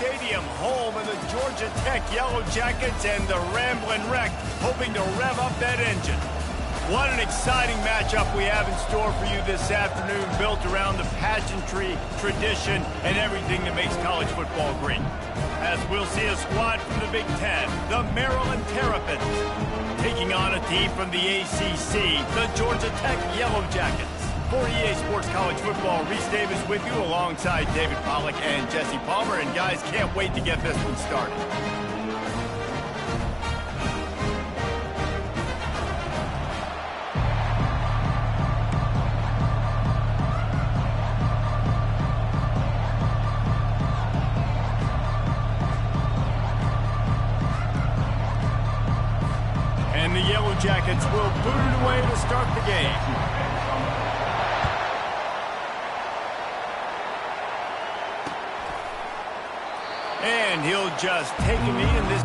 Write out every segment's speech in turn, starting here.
Stadium, home of the Georgia Tech Yellow Jackets and the Ramblin' Wreck, hoping to rev up that engine. What an exciting matchup we have in store for you this afternoon, built around the pageantry, tradition, and everything that makes college football great. As we'll see a squad from the Big Ten, the Maryland Terrapins, taking on a team from the ACC, the Georgia Tech Yellow Jackets. For EA Sports College Football, Reese Davis with you alongside David Pollack and Jesse Palmer. And guys, can't wait to get this one started. And the Yellow Jackets will boot it away to start the game. And he'll just take a knee in this.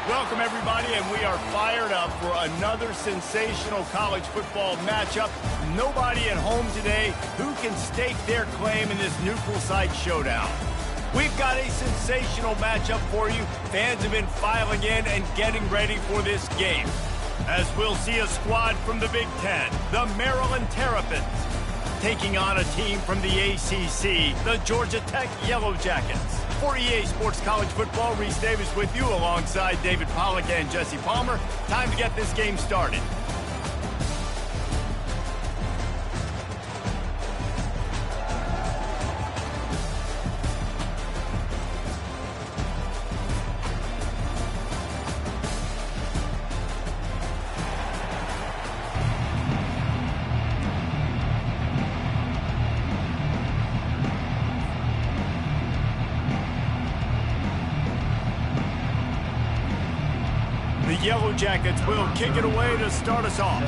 Welcome, everybody, and we are fired up for another sensational college football matchup. Nobody at home today who can stake their claim in this neutral site showdown. We've got a sensational matchup for you. Fans have been filing in and getting ready for this game, as we'll see a squad from the Big Ten, the Maryland Terrapins, taking on a team from the ACC, the Georgia Tech Yellow Jackets. For EA Sports College Football, Reese Davis with you alongside David Pollack and Jesse Palmer. Time to get this game started. The Yellow Jackets will kick it away to start us off.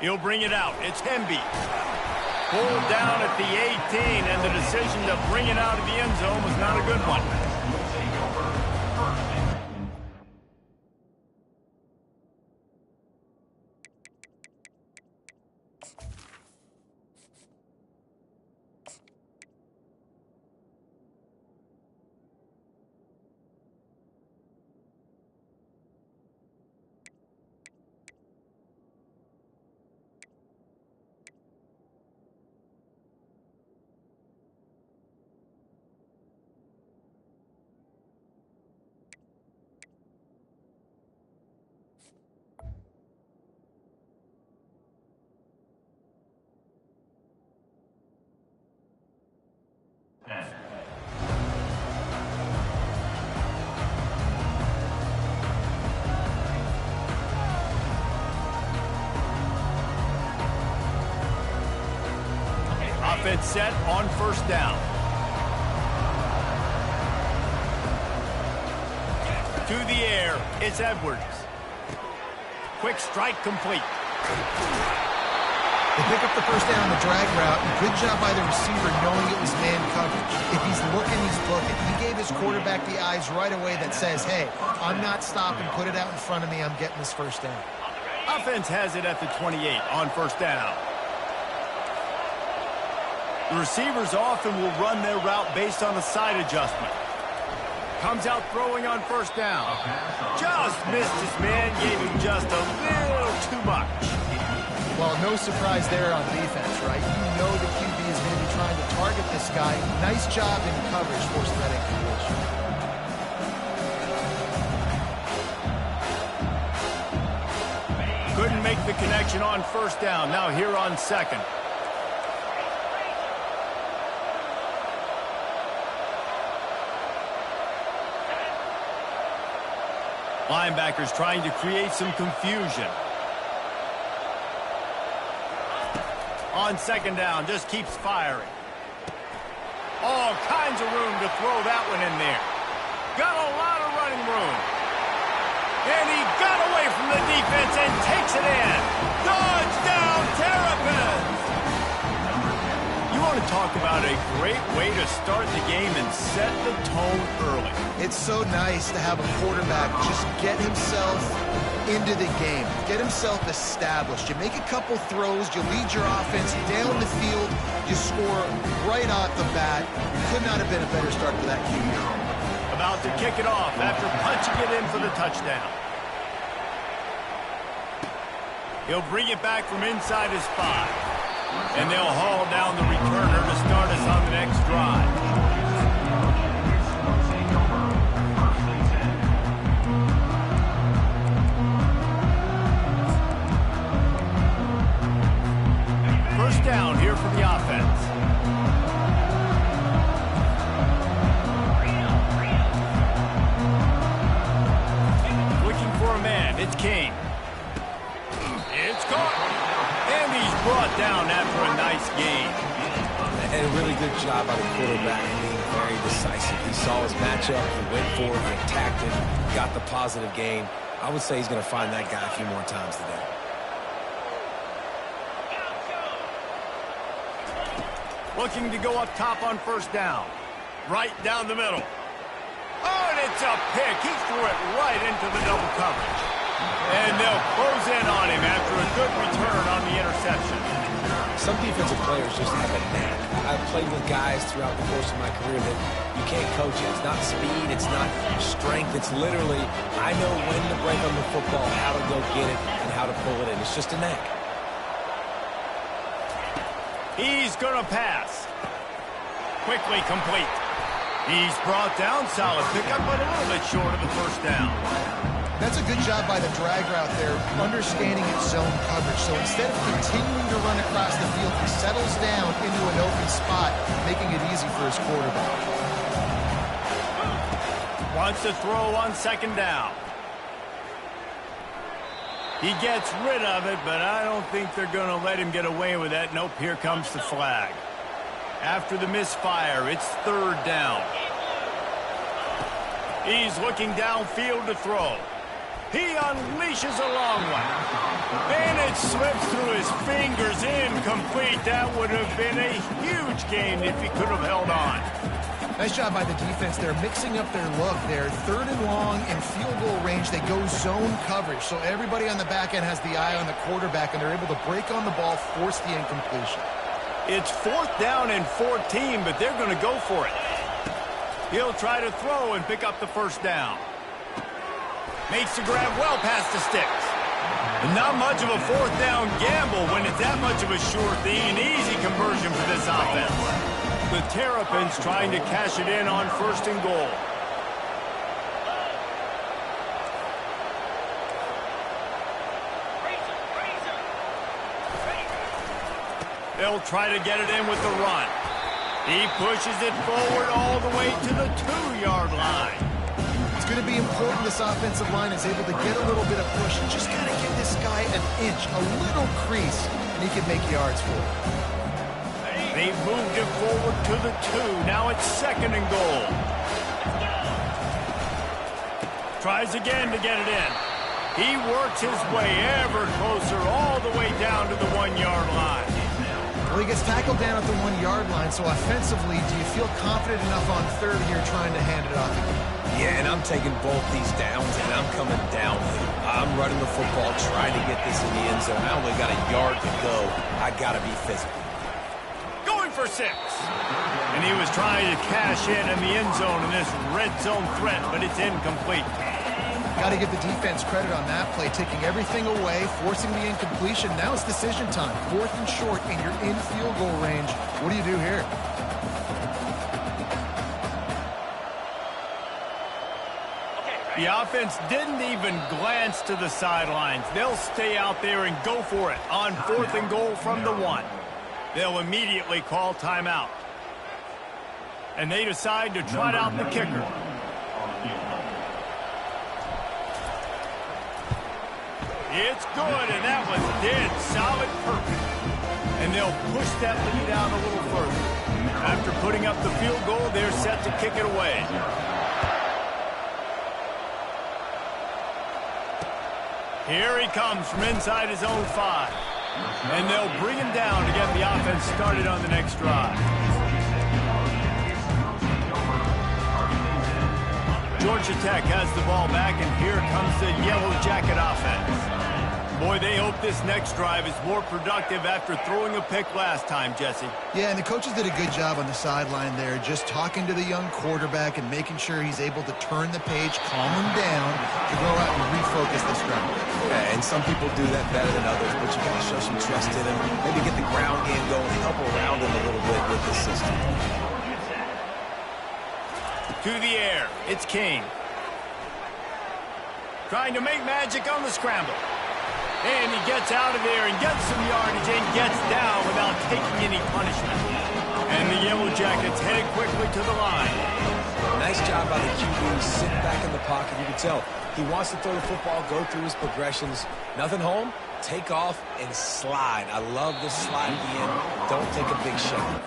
He'll bring it out. It's Hemby. Pulled down at the 18, and the decision to bring it out of the end zone was not a good one. Offense set on first down. To the air, it's Edwards. Quick strike complete. They pick up the first down on the drag route. Good job by the receiver knowing it was man coverage. If he's looking, he's booking. He gave his quarterback the eyes right away that says, hey, I'm not stopping. Put it out in front of me. I'm getting this first down. Offense has it at the 28 on first down. The receivers often will run their route based on a side adjustment. Comes out throwing on first down. Just missed his man, gave him just a little too much. Well, no surprise there on defense, right? You know the QB is going to be trying to target this guy. Nice job in coverage, forcing that incompletion. Couldn't make the connection on first down. Now here on second. Linebackers trying to create some confusion. On second down, just keeps firing. All kinds of room to throw that one in there. Got a lot of running room. And he got away from the defense and takes it in. Touchdown, Terrapins! You want to talk about a great way to start the game and set the tone early. It's so nice to have a quarterback just get himself into the game, get himself established. You make a couple throws, you lead your offense down the field, you score right off the bat. Could not have been a better start for that QB. About to kick it off after punching it in for the touchdown. He'll bring it back from inside his 5. And they'll haul down the returner to start us on the next drive. First down here for the offense. Looking for a man. It's King. It's caught. And he's brought down after a nice game. And a really good job by the quarterback being very decisive. He saw his matchup, he went for it, he attacked it, got the positive gain. I would say he's going to find that guy a few more times today. Looking to go up top on first down. Right down the middle. Oh, and it's a pick. He threw it right into the double coverage. And they'll close in on him after a good return on the interception. Some defensive players just have a knack. I've played with guys throughout the course of my career that you can't coach it. It's not speed, it's not strength. It's literally, I know when to break on the football, how to go get it, and how to pull it in. It's just a knack. He's going to pass. Quickly complete. He's brought down. Solid pickup, but a little bit short of the first down. That's a good job by the drag route there, understanding its zone coverage. So instead of continuing to run across the field, he settles down into an open spot, making it easy for his quarterback. Wants to throw on second down. He gets rid of it, but I don't think they're going to let him get away with that. Nope, here comes the flag. After the misfire, it's third down. He's looking downfield to throw. He unleashes a long one. And it slips through his fingers, incomplete. That would have been a huge gain if he could have held on. Nice job by the defense. They're mixing up their look. They're 3rd and long in field goal range. They go zone coverage. So everybody on the back end has the eye on the quarterback, and they're able to break on the ball, force the incompletion. It's 4th down and 14, but they're going to go for it. He'll try to throw and pick up the 1st down. Makes the grab well past the sticks. And not much of a 4th down gamble when it's that much of a sure thing. An easy conversion for this offense. The Terrapins trying to cash it in on 1st and goal. They'll try to get it in with the run. He pushes it forward all the way to the 2-yard line. It's going to be important this offensive line is able to get a little bit of push. Just got to give this guy an inch, a little crease, and he can make yards for it. They've moved it forward to the 2. Now it's 2nd and goal. Tries again to get it in. He works his way ever closer all the way down to the 1-yard line. Well, he gets tackled down at the 1-yard line, so offensively, do you feel confident enough on 3rd here trying to hand it off? Yeah, and I'm taking both these downs, and I'm coming downhill. I'm running the football, trying to get this in the end zone. I only got a yard to go. I got to be physical. Going for 6. And he was trying to cash in the end zone in this red zone threat, but it's incomplete. Got to give the defense credit on that play, taking everything away, forcing the incompletion. Now it's decision time. 4th and short, and you're in field goal range. What do you do here? The offense didn't even glance to the sidelines. They'll stay out there and go for it on 4th and goal from the 1. They'll immediately call timeout. And they decide to trot out the kicker. It's good, and that was dead solid perfect. And they'll push that lead out a little further. After putting up the field goal, they're set to kick it away. Here he comes from inside his own 5. And they'll bring him down to get the offense started on the next drive. Georgia Tech has the ball back, and here comes the Yellow Jacket offense. Boy, they hope this next drive is more productive after throwing a pick last time, Jesse. Yeah, and the coaches did a good job on the sideline there, just talking to the young quarterback and making sure he's able to turn the page, calm him down, to go out and refocus this drive. Yeah, and some people do that better than others, but you got to show some trust in him. Maybe get the ground game going, help around him a little bit with the system. To the air, it's King. Trying to make magic on the scramble. And he gets out of there and gets some yardage and gets down without taking any punishment. And the Yellow Jackets headed quickly to the line. Nice job by the QB, sitting back in the pocket. You can tell he wants to throw the football, go through his progressions. Nothing home, take off, and slide. I love this slide at the end. Don't take a big shot.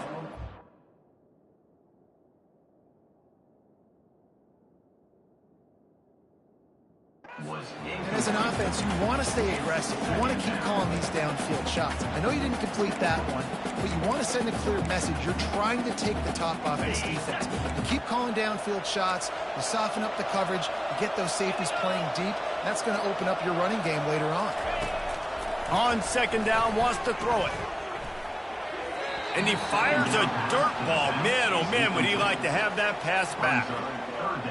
And as an offense, you want to stay aggressive. You want to keep calling these downfield shots. I know you didn't complete that one, but you want to send a clear message. You're trying to take the top off this defense. You keep calling downfield shots. You soften up the coverage. You get those safeties playing deep. That's going to open up your running game later on. On 2nd down, wants to throw it. And he fires a dirt ball. Man, oh man, would he like to have that pass back.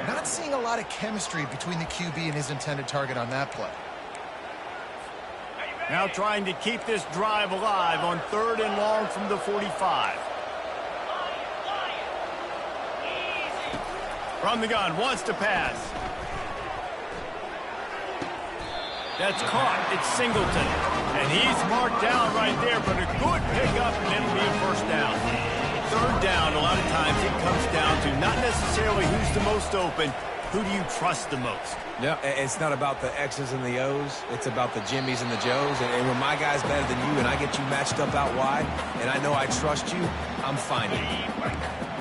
Not seeing a lot of chemistry between the QB and his intended target on that play. Now trying to keep this drive alive on 3rd and long from the 45. From the gun, wants to pass. That's caught. It's Singleton. And he's marked down right there, but a good pickup, and it'll be a 1st down. 3rd down, a lot of times it comes down to not necessarily who's the most open, who do you trust the most? Yeah, it's not about the X's and the O's. It's about the Jimmys and the Joes. And when my guy's better than you and I get you matched up out wide, and I know I trust you, I'm finding you.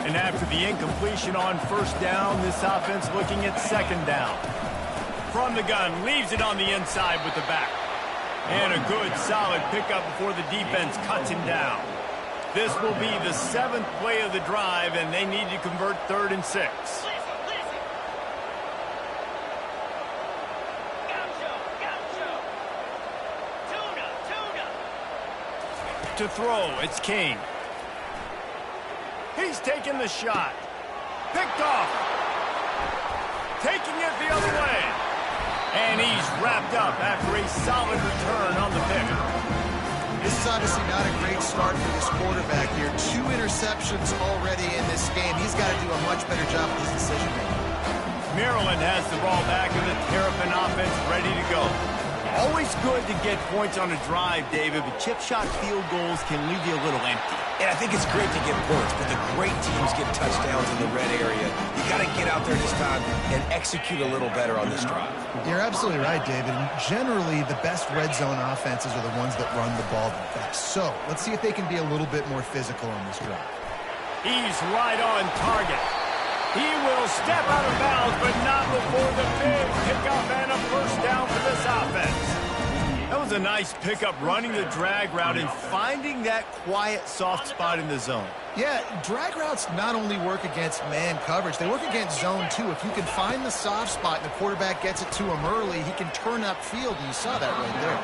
And after the incompletion on 1st down, this offense looking at 2nd down. from the gun, leaves it on the inside with the back. And a good, solid pickup before the defense cuts him down. This will be the 7th play of the drive, and they need to convert 3rd and 6. To throw, it's King. He's taking the shot. Picked off. Taking it the other way. And he's wrapped up after a solid return on the pick. This is obviously not a great start for this quarterback here. 2 interceptions already in this game. He's got to do a much better job with his decision-making. Maryland has the ball back and the Terrapin offense ready to go. Always good to get points on a drive, David, but chip shot field goals can leave you a little empty. And I think it's great to get points, but the great teams get touchdowns in the red area. You got to get out there this time and execute a little better on this drive. You're absolutely right, David. Generally, the best red zone offenses are the ones that run the ball the best. So let's see if they can be a little bit more physical on this drive. He's right on target. He will step out of bounds, but not before the big pickup and a first down for this offense. That was a nice pickup, running the drag route and finding that quiet, soft spot in the zone. Yeah, drag routes not only work against man coverage, they work against zone too. If you can find the soft spot and the quarterback gets it to him early, he can turn upfield, and you saw that right there.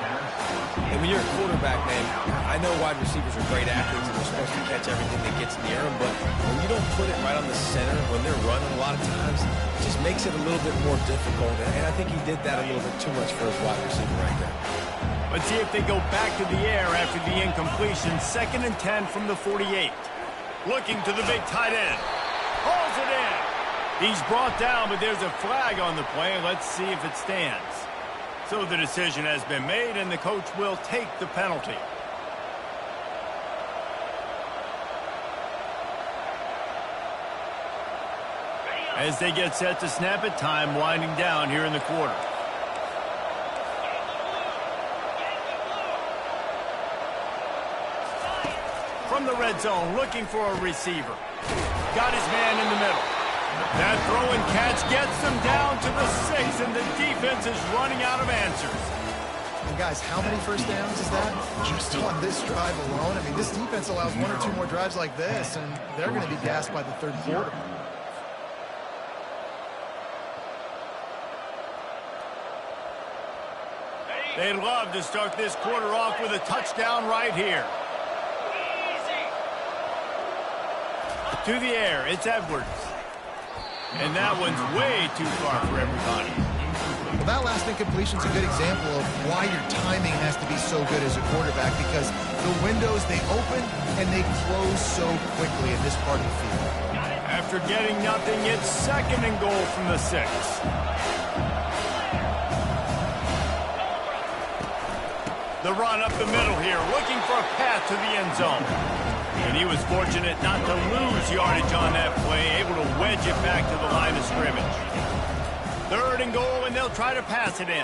And when you're a quarterback, man, I know wide receivers are great athletes and they're supposed to catch everything that gets near them, but when you don't put it right on the center, when they're running a lot of times, it just makes it a little bit more difficult. And I think he did that a little bit too much for his wide receiver right there. Let's see if they go back to the air after the incompletion. 2nd and 10 from the 48. Looking to the big tight end. Hauls it in. He's brought down, but there's a flag on the play. Let's see if it stands. So the decision has been made, and the coach will take the penalty. As they get set to snap it, time winding down here in the quarter. From the red zone, looking for a receiver. Got his man in the middle. That throw and catch gets them down to the 6, and the defense is running out of answers. And guys, how many first downs is that? Just on this drive alone. I mean, this defense allows 1 or 2 more drives like this, and they're going to be gassed by the 3rd quarter. They'd love to start this quarter off with a touchdown right here. To the air, it's Edwards. And that one's way too far for everybody. Well, that last incompletion is a good example of why your timing has to be so good as a quarterback, because the windows, they open and they close so quickly in this part of the field. After getting nothing, it's 2nd and goal from the 6. The run up the middle here, looking for a path to the end zone. And he was fortunate not to lose yardage on that play, able to wedge it back to the line of scrimmage. 3rd and goal, and they'll try to pass it in.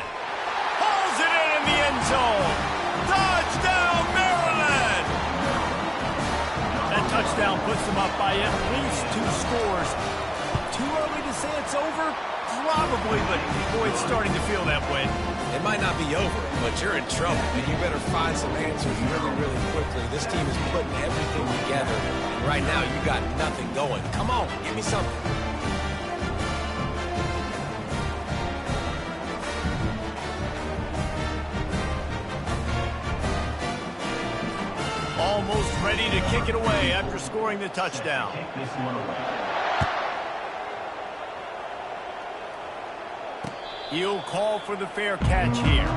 Hauls it in the end zone. Touchdown, Maryland! That touchdown puts them up by at least 2 scores. Too early to say it's over? Probably, but boy, it's starting to feel that way. It might not be over, but you're in trouble, and you better find some answers really, really quickly. This team is putting everything together, and right now you got nothing going. Come on, give me something. Almost ready to kick it away after scoring the touchdown. He'll call for the fair catch here.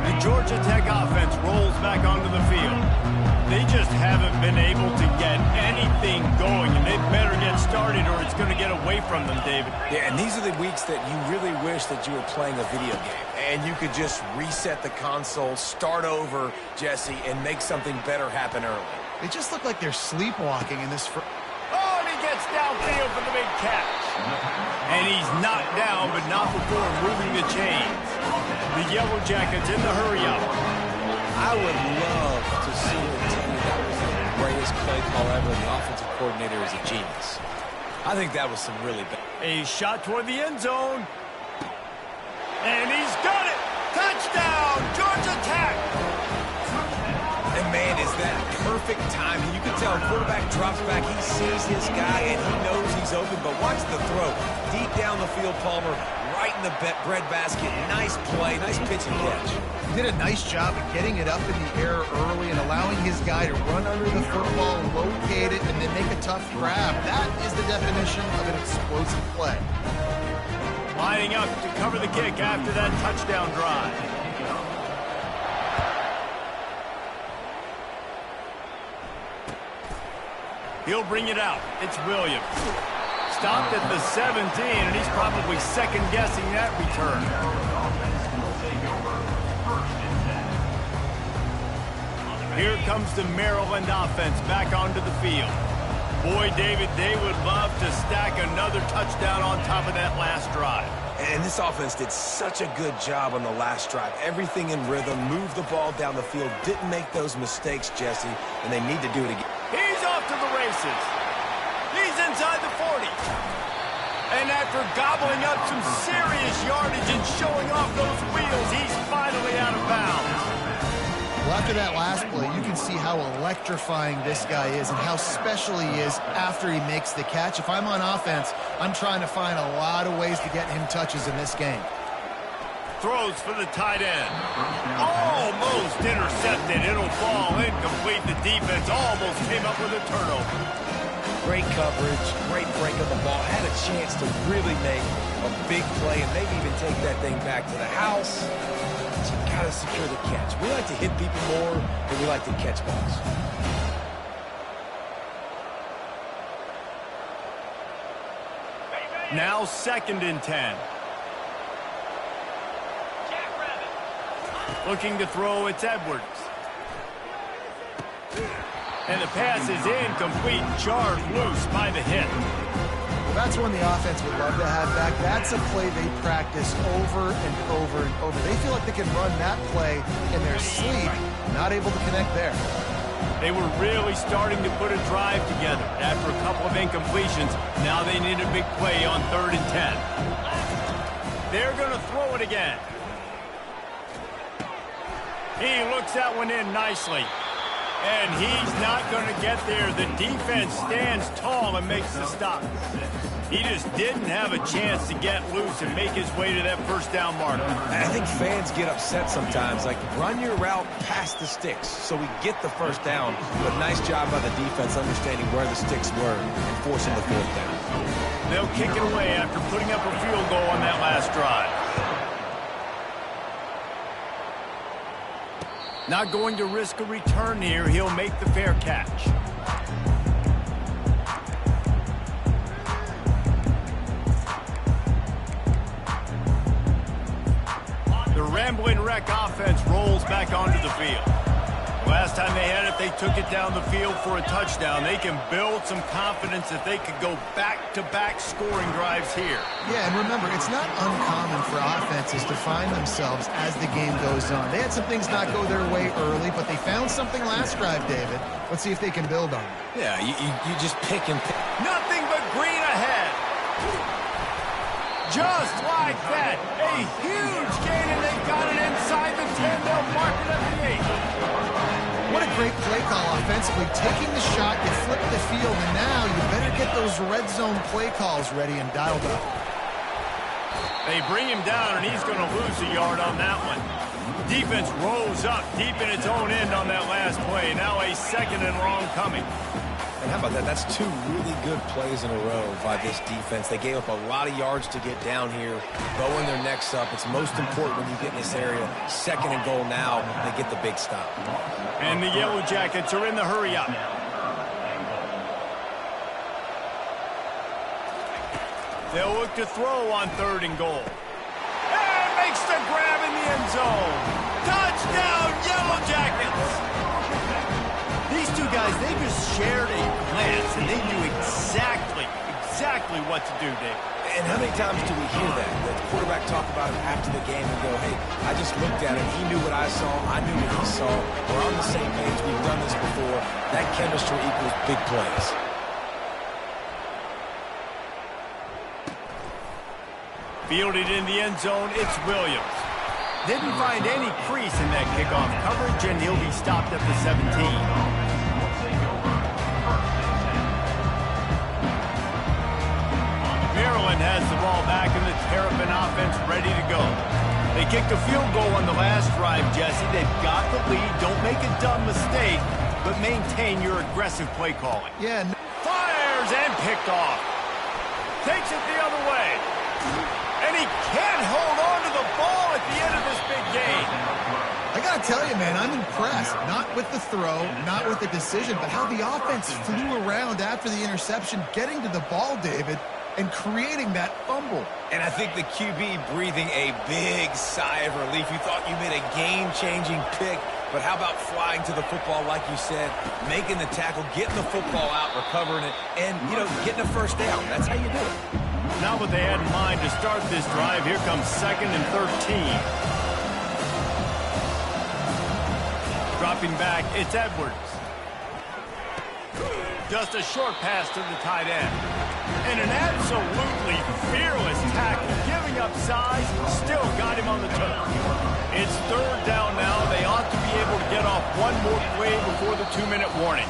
The Georgia Tech offense rolls back onto the field. They just haven't been able to get anything going, and they better get started or it's going to get away from them, David. Yeah, and these are the weeks that you really wish that you were playing a video game, and you could just reset the console, start over, Jesse, and make something better happen early. They just look like they're sleepwalking in this. Oh, and he gets downfield for the big catch. And he's knocked down, but not before moving the chains. The Yellow Jackets in the hurry-up. I would love to see the team that was a great greatest play call ever, and the offensive coordinator is a genius. I think that was some really bad. A shot toward the end zone. And he's got it! Touchdown! Georgia Tech! And man, is that perfect timing. You can tell quarterback drops back, he sees his guy, and he knows he's open, but watch the throw. Deep down the field, Palmer, right in the bread basket. Nice play, nice pitch and catch. He did a nice job of getting it up in the air early and allowing his guy to run under the football, locate it, and then make a tough grab. That is the definition of an explosive play. Lining up to cover the kick after that touchdown drive. He'll bring it out. It's Williams. Stopped at the 17, and he's probably second-guessing that return. Here comes the Maryland offense back onto the field. Boy, David, they would love to stack another touchdown on top of that last drive. And this offense did such a good job on the last drive. Everything in rhythm, moved the ball down the field, didn't make those mistakes, Jesse, and they need to do it again. He's off to the races. He's inside the 40. And after gobbling up some serious yardage and showing off those wheels, he's finally out of bounds. Well, after that last play, you can see how electrifying this guy is and how special he is after he makes the catch. If I'm on offense, I'm trying to find a lot of ways to get him touches in this game. Throws for the tight end. Almost intercepted. It'll fall incomplete. The defense almost came up with a turnover. Great coverage, great break of the ball. Had a chance to really make a big play and maybe even take that thing back to the house. But you got to secure the catch. We like to hit people more than we like to catch balls. Now 2nd and 10. Looking to throw, it's Edwards. And the pass is incomplete, jarred loose by the hit. Well, that's one the offense would love to have back. That's a play they practice over and over and over. They feel like they can run that play in their sleep, not able to connect there. They were really starting to put a drive together. After a couple of incompletions, now they need a big play on 3rd and 10. They're going to throw it again. He looks that one in nicely. And he's not going to get there. The defense stands tall and makes the stop. He just didn't have a chance to get loose and make his way to that first down marker. And I think fans get upset sometimes, like run your route past the sticks so we get the first down. But nice job by the defense understanding where the sticks were and forcing the 4th down. They'll kick it away after putting up a field goal on that last drive. Not going to risk a return here. He'll make the fair catch. The Ramblin' Wreck offense rolls back onto the field. Last time they had it, they took it down the field for a touchdown. They can build some confidence that they could go back-to-back scoring drives here. Yeah, and remember, it's not uncommon for offenses to find themselves as the game goes on. They had some things not go their way early, but they found something last drive, David. Let's see if they can build on it. Yeah, you just pick and pick. Nothing but green ahead. Just like that. A huge gain, and they got it inside the 10. They'll mark it at the 8. What a great play call offensively. Taking the shot, you flip the field, and now you better get those red zone play calls ready and dialed up. They bring him down, and he's going to lose a yard on that one. Defense rose up deep in its own end on that last play. Now a 2nd and long coming. And how about that? That's 2 really good plays in a row by this defense. They gave up a lot of yards to get down here, bowing their necks up. It's most important when you get in this area. 2nd and goal now. They get the big stop. And the Yellow Jackets are in the hurry-up. They'll look to throw on 3rd and goal. And makes the grab in the end zone. Touchdown, Yellow Jackets! These two guys, they just shared a glance, and they knew exactly what to do, Dave. And how many times do we hear that? The quarterback talk about it after the game and go, hey, I just looked at him. He knew what I saw. I knew what he saw. We're on the same page. We've done this before. That chemistry equals big plays. Fielded in the end zone, it's Williams. Didn't find any crease in that kickoff coverage, and he'll be stopped at the 17. Maryland has the ball back in the Terrapin offense ready to go. They kicked a field goal on the last drive, Jesse. They've got the lead. Don't make a dumb mistake, but maintain your aggressive play calling. Yeah. Fires and picked off. Takes it the other way. And he can't hold on to the ball at the end of this big game. I got to tell you, man, I'm impressed. Not with the throw, not with the decision, but how the offense flew around after the interception, getting to the ball, David, and creating that fumble. And I think the QB breathing a big sigh of relief. You thought you made a game-changing pick, but how about flying to the football, like you said, making the tackle, getting the football out, recovering it, and, getting a first down. That's how you do it. Not what they had in mind to start this drive. Here comes 2nd and 13. Dropping back, it's Edwards. Just a short pass to the tight end. And an absolutely fearless tackle, giving up size, still got him on the turf. It's 3rd down now. They ought to be able to get off one more play before the 2-minute warning.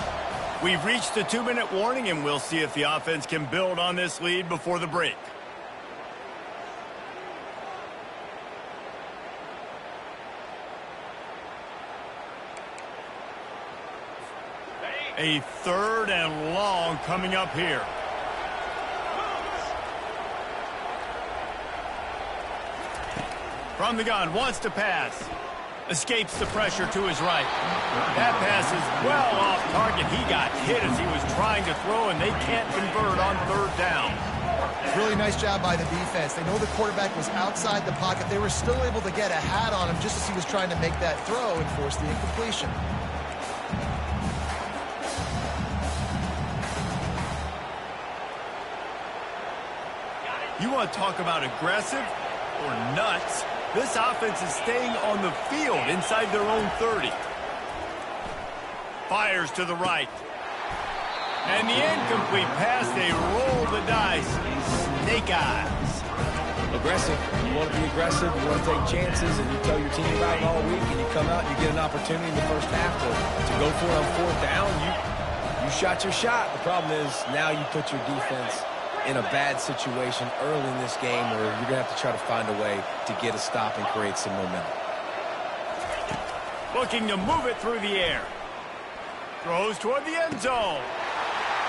We've reached the 2-minute warning, and we'll see if the offense can build on this lead before the break. A 3rd and long coming up here. From the gun, wants to pass. Escapes the pressure to his right. That pass is well off target. He got hit as he was trying to throw, and they can't convert on 3rd down. Really nice job by the defense. They know the quarterback was outside the pocket. They were still able to get a hat on him just as he was trying to make that throw and force the incompletion. You want to talk about aggressive or nuts? This offense is staying on the field inside their own 30. Fires to the right. And the incomplete pass, they roll the dice. Snake eyes. Aggressive. You want to be aggressive, you want to take chances, and you tell your team about it all week, and you come out and you get an opportunity in the first half to go for it on 4th down. You shot your shot. The problem is now you put your defense in a bad situation early in this game where you're going to have to try to find a way to get a stop and create some momentum. Looking to move it through the air. Throws toward the end zone.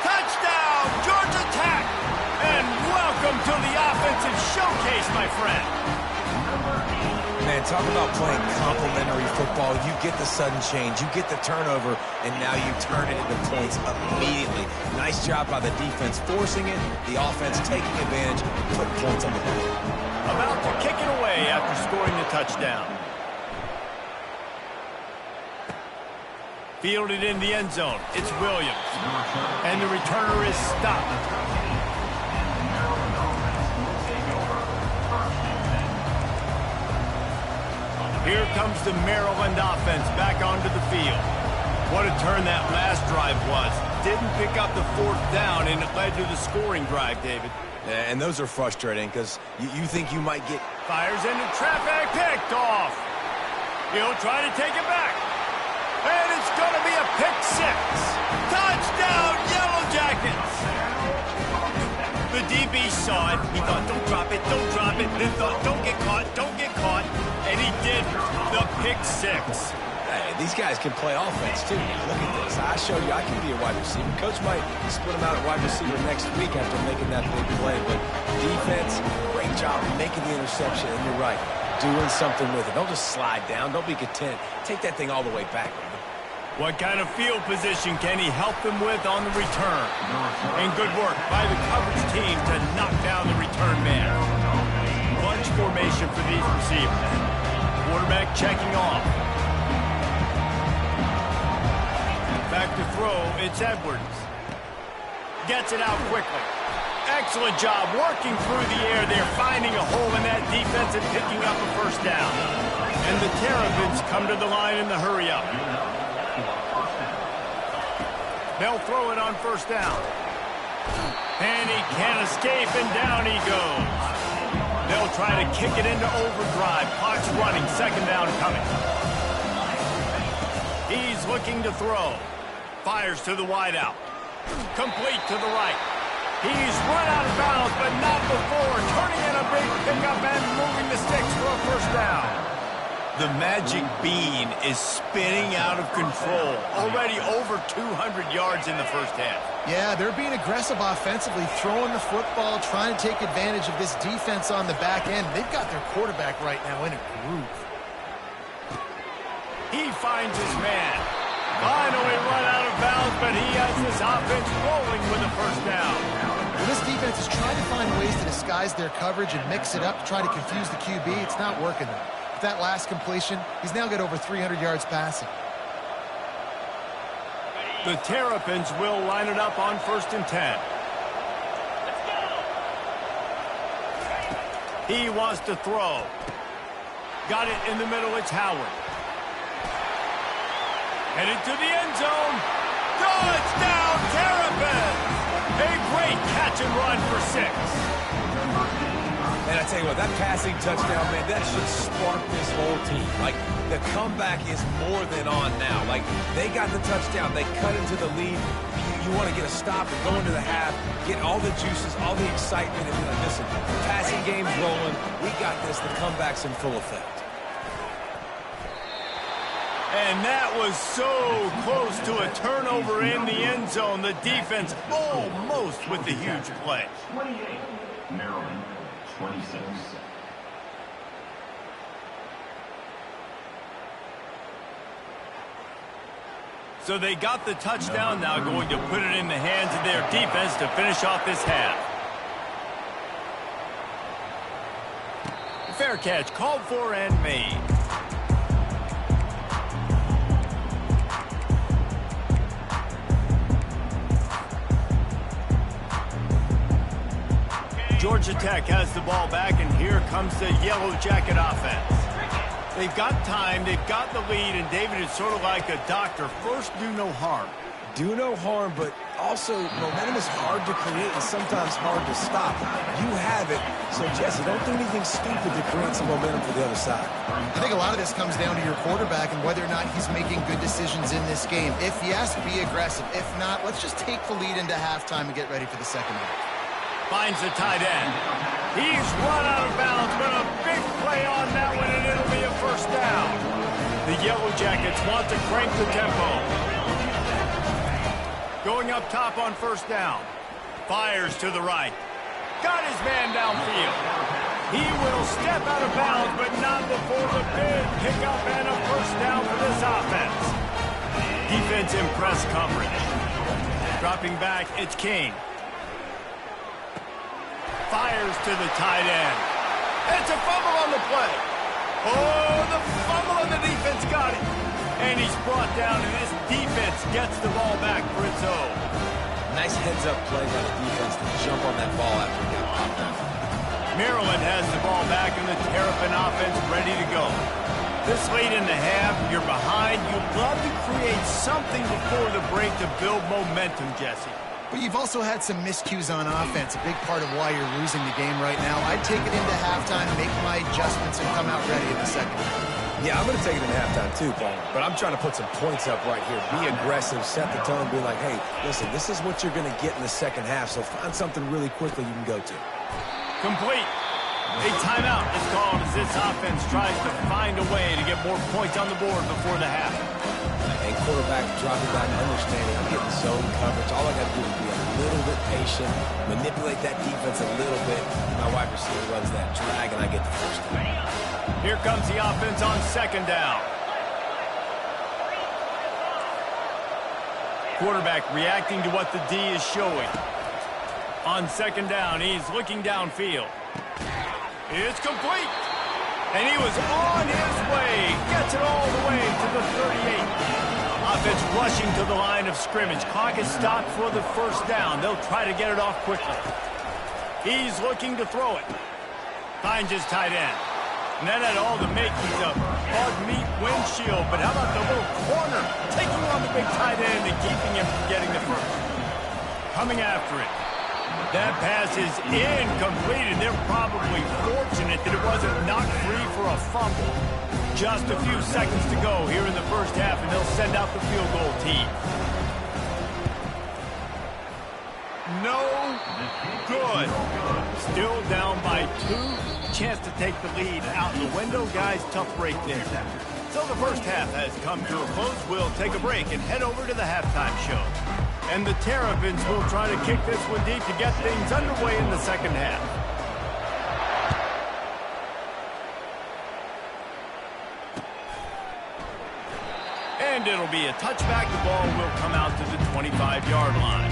Touchdown, Georgia Tech! And welcome to the offensive showcase, my friend. Man, talk about playing complementary football. You get the sudden change, you get the turnover, and now you turn it into points immediately. Nice job by the defense forcing it, the offense taking advantage, putting points on the board. About to kick it away after scoring the touchdown. Fielded in the end zone, it's Williams. And the returner is stopped. Here comes the Maryland offense back onto the field. What a turn that last drive was. Didn't pick up the 4th down, and it led to the scoring drive, David. Yeah, and those are frustrating because you think you might get... Fires into traffic, picked off. He'll try to take it back. And it's going to be a pick 6. Touchdown, Yellow Jackets. The DB saw it. He thought, don't drop it, don't drop it. Then thought, don't get caught, don't get caught. And he did the pick 6. Hey, these guys can play offense, too. Look at this. I showed you I can be a wide receiver. Coach might split him out at wide receiver next week after making that big play. But defense, great job making the interception. And you're right, doing something with it. Don't just slide down. Don't be content. Take that thing all the way back. What kind of field position can he help them with on the return? And good work by the coverage team to knock down the return man. Bunch formation for these receivers. Quarterback checking off. Back to throw, it's Edwards. Gets it out quickly. Excellent job working through the air there, finding a hole in that defense and picking up a first down. And the Terrapins come to the line in the hurry-up. They'll throw it on first down. And he can't escape, and down he goes. They'll try to kick it into overdrive. Clock's running, second down coming. He's looking to throw. Fires to the wideout. Complete to the right. He's run out of bounds, but not before. Turning in a big pickup and moving the sticks for a first down. The magic bean is spinning out of control. Already over 200 yards in the first half. Yeah, they're being aggressive offensively, throwing the football, trying to take advantage of this defense on the back end. They've got their quarterback right now in a groove. He finds his man. Finally run out of bounds, but he has this offense rolling with a first down. Well, this defense is trying to find ways to disguise their coverage and mix it up to try to confuse the QB. It's not working, though. With that last completion, he's now got over 300 yards passing. The Terrapins will line it up on 1st and 10. He wants to throw. Got it in the middle, it's Howard. Headed to the end zone. Touchdown, Terrapins! A great catch and run for 6. And I tell you what, that passing touchdown, man, that should spark this whole team. Like, the comeback is more than on now. Like, they got the touchdown. They cut into the lead. You want to get a stop and go into the half, get all the juices, all the excitement, and be like, listen, the passing game's rolling. We got this. The comeback's in full effect. And that was so close to a turnover in the end zone. The defense almost with the huge play. 28, Maryland, 26. So they got the touchdown, now going to put it in the hands of their defense to finish off this half. Fair catch, called for and made. Georgia Tech has the ball back, and here comes the Yellow Jacket offense. They've got time, they've got the lead, and David is sort of like a doctor. First, do no harm. Do no harm, but also momentum is hard to create and sometimes hard to stop. You have it, so Jesse, don't do anything stupid to create some momentum for the other side. I think a lot of this comes down to your quarterback and whether or not he's making good decisions in this game. If yes, be aggressive. If not, let's just take the lead into halftime and get ready for the second half. Finds the tight end. He's run out of bounds, but a big play on that one, and it'll be a first down. The Yellow Jackets want to crank the tempo. Going up top on first down. Fires to the right. Got his man downfield. He will step out of bounds, but not before the big pickup and a first down for this offense. Defense in press coverage. Dropping back, it's King. Fires to the tight end. It's a fumble on the play. Oh, the fumble on the defense got it. And he's brought down, and this defense gets the ball back for its own. Nice heads-up play by the defense to jump on that ball after he got popped out. Maryland has the ball back, and the Terrapin offense ready to go. This late in the half, you're behind. You'd love to create something before the break to build momentum, Jesse. But you've also had some miscues on offense, a big part of why you're losing the game right now. I'd take it into halftime, make my adjustments, and come out ready in the second half. Yeah, I'm going to take it in halftime too, Paul. But I'm trying to put some points up right here. Be aggressive, set the tone, be like, hey, listen, this is what you're going to get in the second half, so find something really quickly you can go to. Complete. A timeout is called as this offense tries to find a way to get more points on the board before the half. And quarterback dropping back, understanding I'm getting zone coverage. All I got to do is be a little bit patient, manipulate that defense a little bit. My wide receiver runs that drag, and I get the first down. Here comes the offense on second down. Quarterback reacting to what the D is showing. On second down, he's looking downfield. It's complete. And he was on his way. Gets it all the way to the 38. Offense rushing to the line of scrimmage. Clock is stopped for the first down. They'll try to get it off quickly. He's looking to throw it. Finds his tight end. And that had all the makings of hard meat windshield. But how about the little corner? Taking on the big tight end and keeping him from getting the first. Coming after it. That pass is incomplete, and they're probably fortunate that it wasn't knocked free for a fumble. Just a few seconds to go here in the first half, and they'll send out the field goal team. No good. Still down by 2. Chance to take the lead out in the window. Guys, tough break there. So the first half has come to a close. We'll take a break and head over to the halftime show. And the Terrapins will try to kick this one deep to get things underway in the second half. And it'll be a touchback. The ball will come out to the 25-yard line.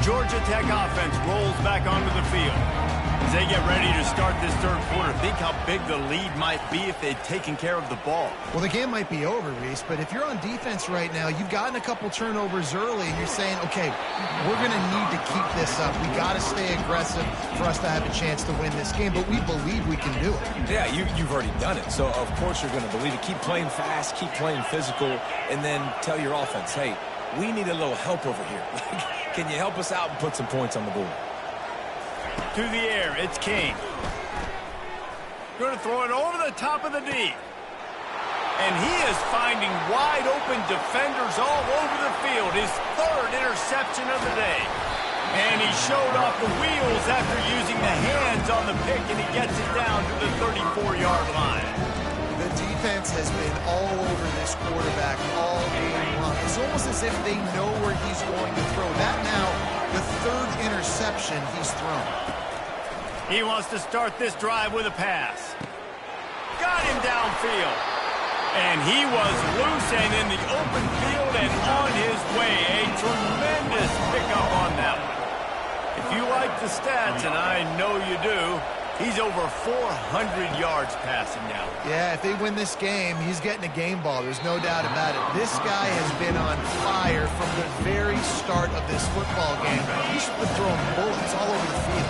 Georgia Tech offense rolls back onto the field. As they get ready to start this third quarter, think how big the lead might be if they'd taken care of the ball. Well, the game might be over, Reese, but if you're on defense right now, you've gotten a couple turnovers early, and you're saying, okay, we're going to need to keep this up. We got to stay aggressive for us to have a chance to win this game, but we believe we can do it. Yeah, you've already done it, so of course you're going to believe it. Keep playing fast, keep playing physical, and then tell your offense, hey, we need a little help over here. Can you help us out and put some points on the board? To the air, it's King. Going to throw it over the top of the D. And he is finding wide open defenders all over the field. His third interception of the day. And he showed off the wheels after using the hands on the pick, and he gets it down to the 34-yard line. The defense has been all over this quarterback all game long. It's almost as if they know where he's going to throw. That now, the third interception he's thrown. He wants to start this drive with a pass. Got him downfield. And he was loose and in the open field and on his way. A tremendous pickup on that one. If you like the stats, and I know you do, he's over 400 yards passing now. Yeah, if they win this game, he's getting a game ball. There's no doubt about it. This guy has been on fire from the very start of this football game. He's been throwing bullets all over the field.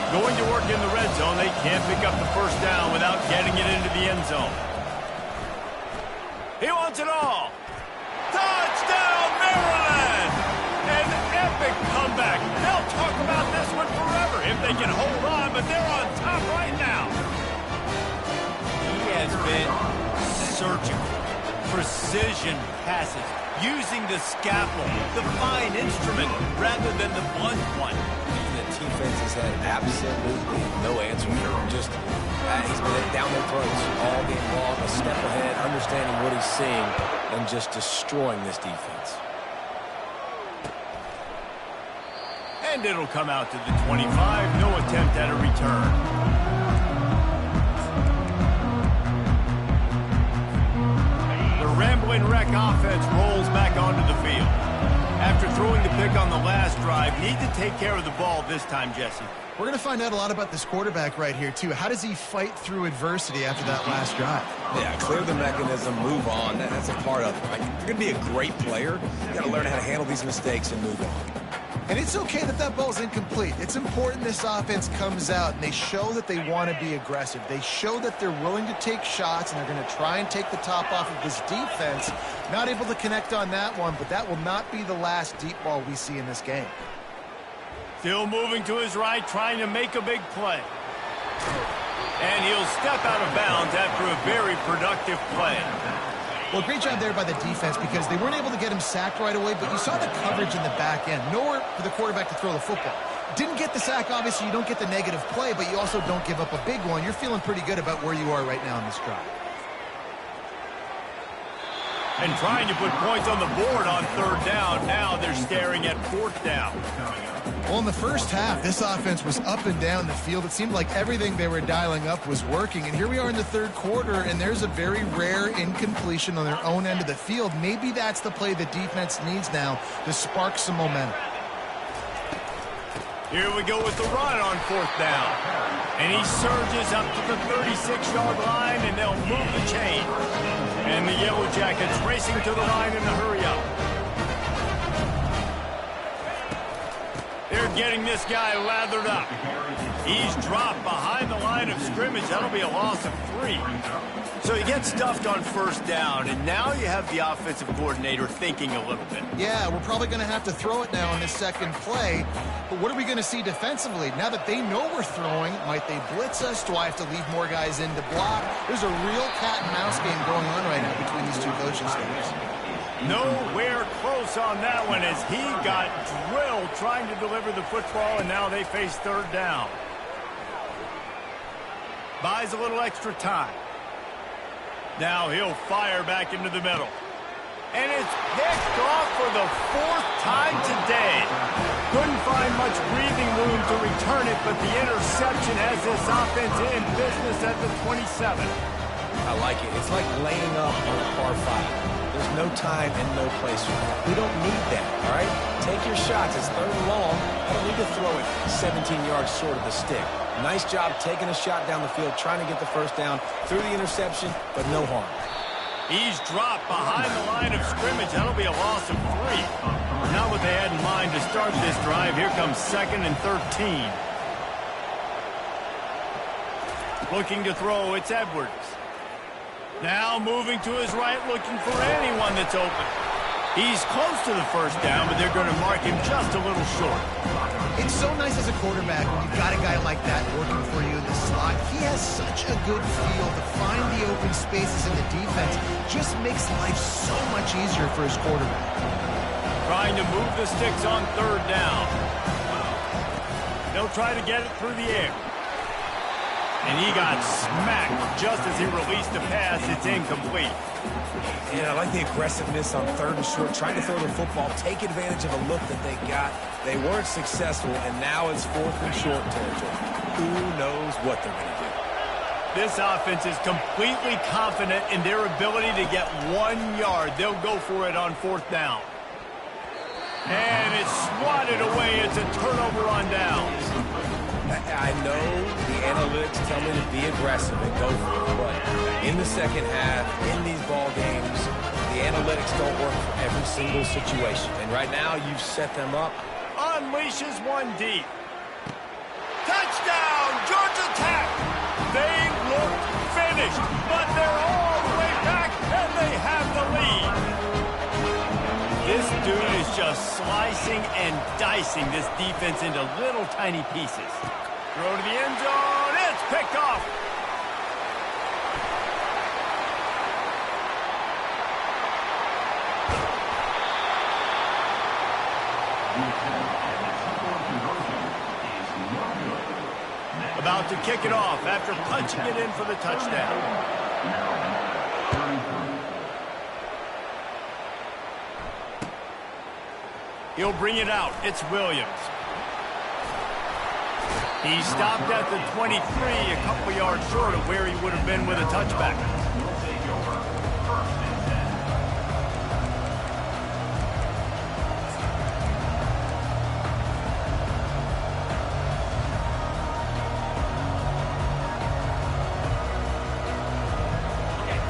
Going to work in the red zone. They can't pick up the first down without getting it into the end zone. He wants it all. Touchdown, Maryland! An epic comeback. They'll talk about this one forever if they can hold on, but they're on top right now. He has been surgical. Precision passes. Using the scalpel, the fine instrument, rather than the blunt one. The defense has had absolutely no answer for him. Just, he's been down their throats all game long, a step ahead, understanding what he's seeing, and just destroying this defense. And it'll come out to the 25. No attempt at a return. Rambling Wreck offense rolls back onto the field. After throwing the pick on the last drive, need to take care of the ball this time, Jesse. We're going to find out a lot about this quarterback right here, too. How does he fight through adversity after that last drive? Yeah, clear the mechanism, move on. That's a part of it. Right? You're going to be a great player. You got to learn how to handle these mistakes and move on. And it's okay that that ball's incomplete. It's important this offense comes out and they show that they want to be aggressive. They show that they're willing to take shots and they're going to try and take the top off of this defense. Not able to connect on that one, but that will not be the last deep ball we see in this game. Still moving to his right, trying to make a big play. And he'll step out of bounds after a very productive play. Well, great job there by the defense because they weren't able to get him sacked right away, but you saw the coverage in the back end. Nowhere for the quarterback to throw the football. Didn't get the sack, obviously you don't get the negative play, but you also don't give up a big one. You're feeling pretty good about where you are right now in this drive. And trying to put points on the board on third down. Now they're staring at fourth down. Well, in the first half, this offense was up and down the field. It seemed like everything they were dialing up was working. And here we are in the third quarter, and there's a very rare incompletion on their own end of the field. Maybe that's the play the defense needs now to spark some momentum. Here we go with the run on fourth down. And he surges up to the 36-yard line, and they'll move the chain. And the Yellow Jackets racing to the line in a hurry-up. They're getting this guy lathered up. He's dropped behind the line of scrimmage. That'll be a loss of 3. So he gets stuffed on first down, and now you have the offensive coordinator thinking a little bit. Yeah, we're probably going to have to throw it now on this second play. But what are we going to see defensively? Now that they know we're throwing, might they blitz us? Do I have to leave more guys in to block? There's a real cat and mouse game going on right now between these two coaching staffs. Nowhere close on that one as he got drilled trying to deliver the football, and now they face third down. Buys a little extra time. Now he'll fire back into the middle. And it's picked off for the 4th time today. Couldn't find much breathing room to return it, but the interception has this offense in business at the 27. I like it. It's like laying up on a par 5. There's no time and no place for that. We don't need that, all right? Take your shots. It's third and long. I don't need to throw it 17 yards short of the stick. Nice job taking a shot down the field, trying to get the first down through the interception, but no harm. He's dropped behind the line of scrimmage. That'll be a loss of 3. Not what they had in mind to start this drive. Here comes 2nd and 13. Looking to throw, it's Edwards. Now moving to his right, looking for anyone that's open. He's close to the first down, but they're going to mark him just a little short. It's so nice as a quarterback when you've got a guy like that working for you in the slot. He has such a good feel to find the open spaces in the defense. Just makes life so much easier for his quarterback. Trying to move the sticks on third down. They'll try to get it through the air. And he got smacked just as he released the pass. It's incomplete. Yeah, I like the aggressiveness on third and short, trying to throw the football, take advantage of a look that they got. They weren't successful, and now it's 4th and short territory. Who knows what they're going to do? This offense is completely confident in their ability to get 1 yard. They'll go for it on 4th down. And it's swatted away. It's a turnover on downs. I know the analytics tell me to be aggressive and go for it, but in the second half, in these ball games, the analytics don't work for every single situation. And right now, you've set them up. Unleashes one deep. Touchdown, Georgia Tech! They look finished, but they're all the way back, and they have the lead. This dude is just slicing and dicing this defense into little tiny pieces. Throw to the end zone. It's picked off. About to kick it off after punching it in for the touchdown. He'll bring it out. It's Williams. He stopped at the 23, a couple yards short of where he would have been with a touchback.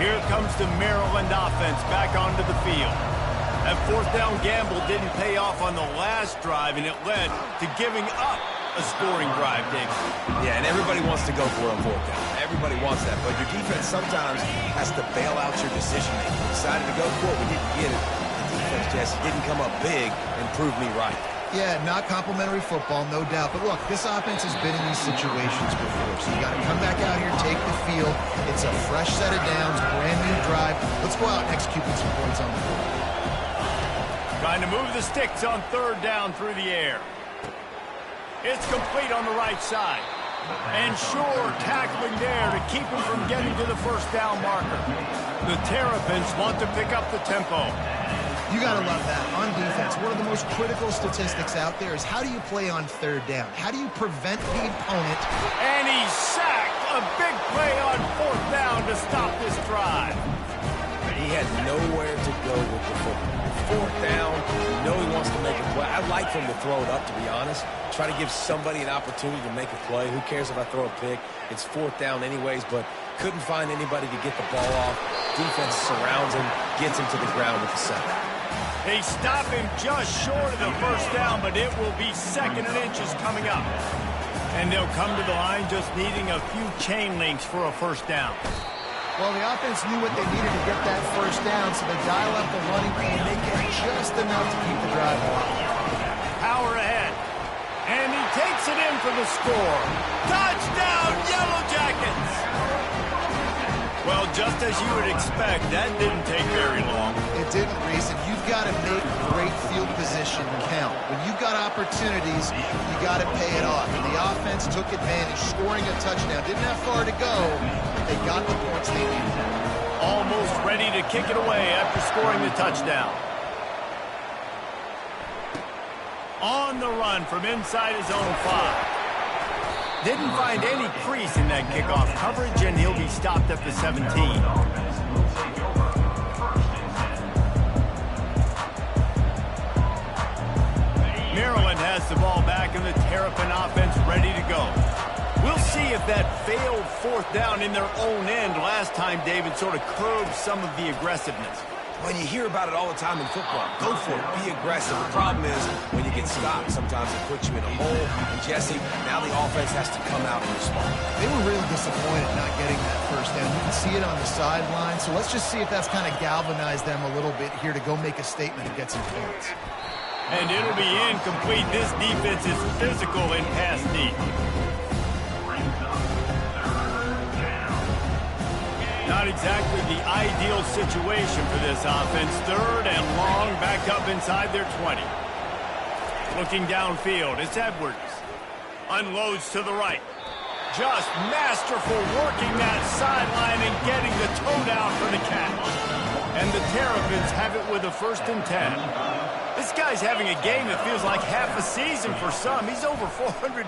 Here comes the Maryland offense back onto the field. That 4th down gamble didn't pay off on the last drive, and it led to giving up a scoring drive, Dick. Yeah, and everybody wants to go for it on 4th down. Everybody wants that, but your defense sometimes has to bail out your decision-making. Decided to go for it, we didn't get it. The defense, Jesse, didn't come up big and prove me right. Yeah, not complimentary football, no doubt. But look, this offense has been in these situations before, so you got to come back out here, take the field. It's a fresh set of downs, brand new drive. Let's go out and execute with some points on the board. Trying to move the sticks on third down through the air. It's complete on the right side. And Shore tackling there to keep him from getting to the first down marker. The Terrapins want to pick up the tempo. You got to love that. On defense, one of the most critical statistics out there is how do you play on third down? How do you prevent the opponent? And he's sacked. A big play on 4th down to stop this drive. He had nowhere to go with the football. Fourth down, you know he wants to make a play. I like for him to throw it up, to be honest. Try to give somebody an opportunity to make a play. Who cares if I throw a pick? It's fourth down anyways, but couldn't find anybody to get the ball off. Defense surrounds him, gets him to the ground with the sack. They stop him just short of the first down, but it will be 2nd and inches coming up. And they'll come to the line just needing a few chain links for a first down. Well, the offense knew what they needed to get that first down, so they dial up the running play and they get just enough to keep the drive alive. Power ahead. And he takes it in for the score. Touchdown, Yellow Jackets! Well, just as you would expect, that didn't take very long. It didn't, Reese, and you've got to make great field position count. When you've got opportunities, you got to pay it off. And the offense took advantage, scoring a touchdown. Didn't have far to go, but they got the points they needed. Almost ready to kick it away after scoring the touchdown. On the run from inside his own 5. Didn't find any crease in that kickoff coverage, and he'll be stopped at the 17. Maryland has the ball back, and the Terrapin offense ready to go. We'll see if that failed fourth down in their own end last time, David, sort of curbed some of the aggressiveness. When you hear about it all the time in football, go for it, be aggressive. The problem is when you get stopped, sometimes it puts you in a hole. And Jesse, now the offense has to come out and respond. They were really disappointed not getting that first down. You can see it on the sideline. So let's just see if that's kind of galvanized them a little bit here to go make a statement and get some points. And it'll be incomplete. This defense is physical and pass deep. Not exactly the ideal situation for this offense. 3rd and long, back up inside their 20. Looking downfield, it's Edwards. Unloads to the right. Just masterful working that sideline and getting the toe down for the catch. And the Terrapins have it with a 1st and 10. This guy's having a game that feels like half a season for some. He's over 450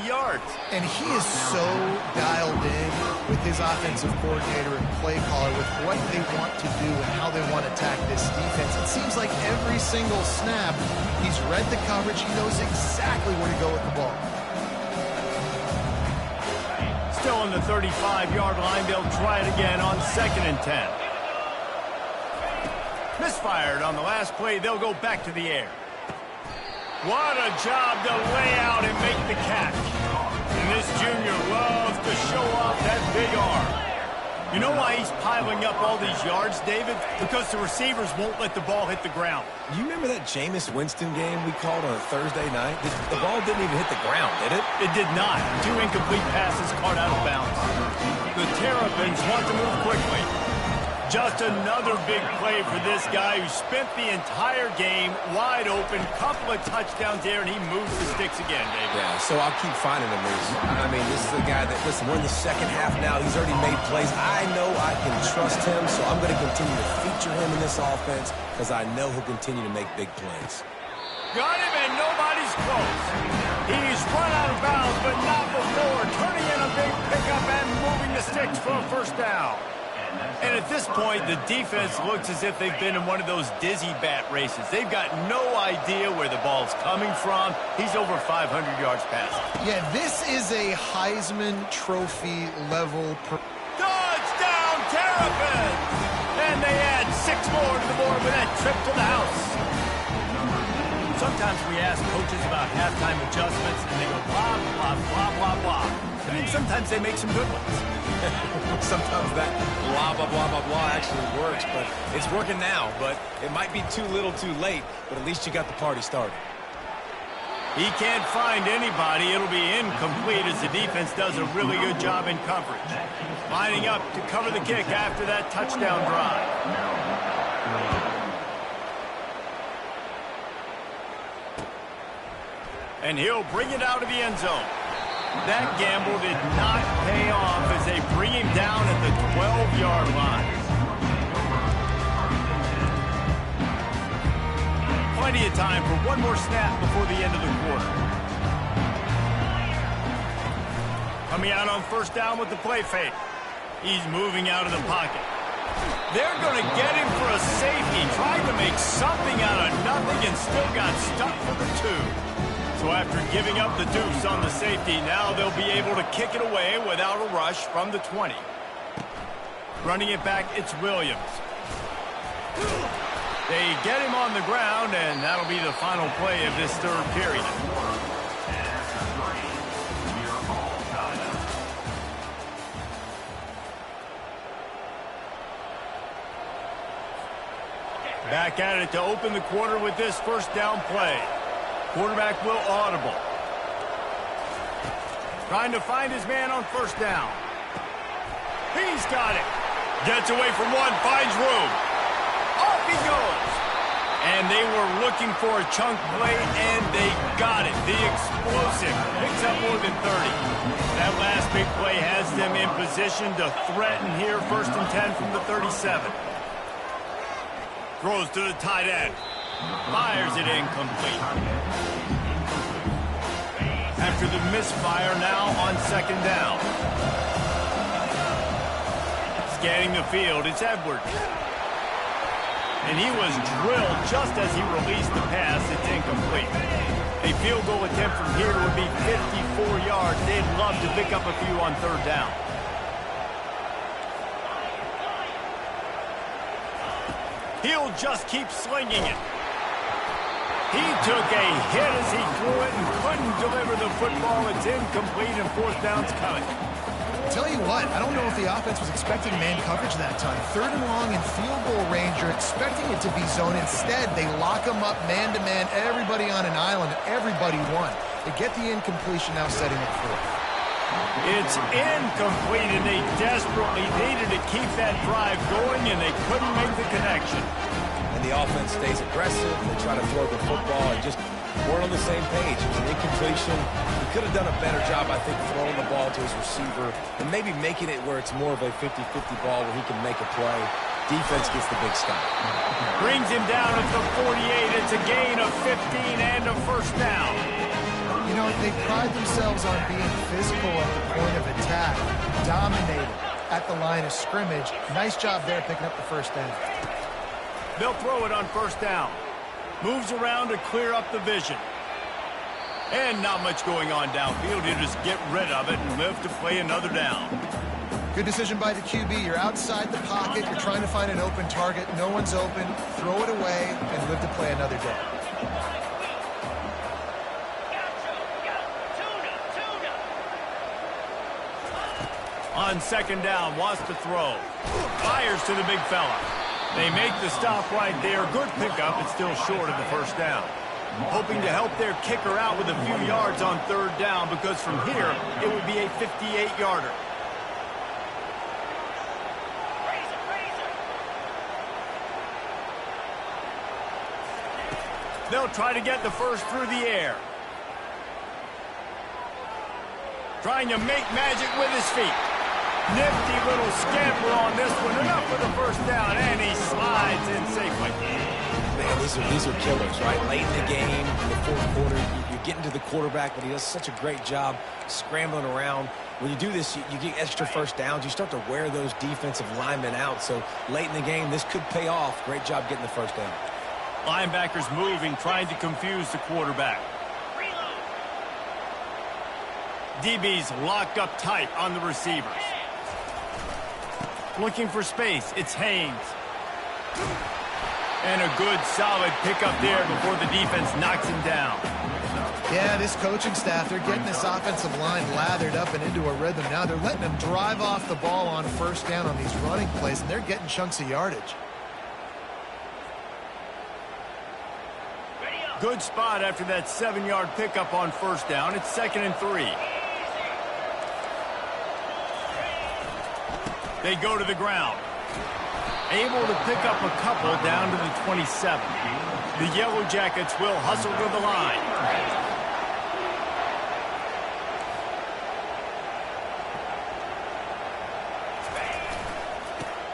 yards. And he is so dialed in with his offensive coordinator and play caller with what they want to do and how they want to attack this defense. It seems like every single snap, he's read the coverage. He knows exactly where to go with the ball. Still on the 35-yard line. They'll try it again on 2nd and 10. Misfired on the last play. They'll go back to the air. What a job to lay out and make the catch. And this junior loves to show off that big arm. You know why he's piling up all these yards, David? Because the receivers won't let the ball hit the ground. You remember that Jameis Winston game we called on a Thursday night? The ball didn't even hit the ground, did it? It did not. 2 incomplete passes caught out of bounds. The Terrapins want to move quickly. Just another big play for this guy who spent the entire game wide open. Couple of touchdowns there, and he moves the sticks again, David. Yeah, so I'll keep finding him, Reese. I mean, this is a guy that, listen, we're in the second half now. He's already made plays. I know I can trust him, so I'm going to continue to feature him in this offense because I know he'll continue to make big plays. Got him, and nobody's close. He's run out of bounds, but not before turning in a big pickup and moving the sticks for a first down. And at this point, the defense looks as if they've been in one of those dizzy bat races. They've got no idea where the ball's coming from. He's over 500 yards passing. Yeah, this is a Heisman Trophy level. Touchdown, Terrapins! And they add 6 more to the board with that trip to the house. Sometimes we ask coaches about halftime adjustments, and they go blah, blah, blah, blah, blah. And then sometimes they make some good ones. Sometimes that blah, blah, blah, blah, blah actually works, but it's working now. But it might be too little too late, but at least you got the party started. He can't find anybody. It'll be incomplete as the defense does a really good job in coverage. Lining up to cover the kick after that touchdown drive. And he'll bring it out of the end zone. That gamble did not pay off as they bring him down at the 12-yard line. Plenty of time for one more snap before the end of the quarter. Coming out on first down with the play fake. He's moving out of the pocket. They're going to get him for a safety. Tried to make something out of nothing and still got stuck for the 2. So after giving up the deuce on the safety, now they'll be able to kick it away without a rush from the 20. Running it back, it's Williams. They get him on the ground, and that'll be the final play of this third period. Back at it to open the quarter with this first down play. Quarterback will audible. Trying to find his man on first down. He's got it. Gets away from one, finds room. Off he goes. And they were looking for a chunk play, and they got it. The explosive picks up more than 30. That last big play has them in position to threaten here. 1st and 10 from the 37. Throws to the tight end. Fires it incomplete. After the misfire, now on 2nd down. Scanning the field, it's Edwards. And he was drilled just as he released the pass. It's incomplete. A field goal attempt from here would be 54 yards. They'd love to pick up a few on 3rd down. He'll just keep slinging it. He took a hit as he threw it and couldn't deliver the football. It's incomplete and 4th down's coming. Tell you what, I don't know if the offense was expecting man coverage that time. 3rd and long in field goal range, you're expecting it to be zone. Instead, they lock them up man-to-man, everybody on an island, everybody won. They get the incompletion now setting up 4th. It's incomplete, and they desperately needed to keep that drive going, and they couldn't make the connection. And the offense stays aggressive. They try to throw the football and just weren't on the same page. It was an incompletion. He could have done a better job, I think, throwing the ball to his receiver and maybe making it where it's more of a 50-50 ball where he can make a play. Defense gets the big stop. Brings him down at the 48. It's a gain of 15 and a 1st down. You know, they pride themselves on being physical at the point of attack, dominated at the line of scrimmage. Nice job there picking up the 1st down. They'll throw it on 1st down. Moves around to clear up the vision. And not much going on downfield. He'll just get rid of it and live to play another down. Good decision by the QB. You're outside the pocket. You're trying to find an open target. No one's open. Throw it away and live to play another day. On 2nd down, wants to throw. Fires to the big fella. They make the stop right there. Good pickup. It's still short of the 1st down. Hoping to help their kicker out with a few yards on 3rd down, because from here, it would be a 58-yarder. They'll try to get the first through the air. Trying to make magic with his feet. Nifty little scamper on this one. Enough for the 1st down, and he slides in safely. Man, these are killers, right? Late in the game, in the 4th quarter, you're getting to the quarterback, but he does such a great job scrambling around. When you do this, you get extra 1st downs. You start to wear those defensive linemen out. So late in the game, this could pay off. Great job getting the 1st down. Linebackers moving, trying to confuse the quarterback. DB's locked up tight on the receivers. Looking for space, it's Haynes. And a good, solid pickup there before the defense knocks him down. Yeah, this coaching staff, they're getting this offensive line lathered up and into a rhythm now. They're letting them drive off the ball on 1st down on these running plays, and they're getting chunks of yardage. Good spot after that 7-yard pickup on 1st down. It's 2nd and 3. They go to the ground. Able to pick up a couple down to the 27. The Yellow Jackets will hustle to the line.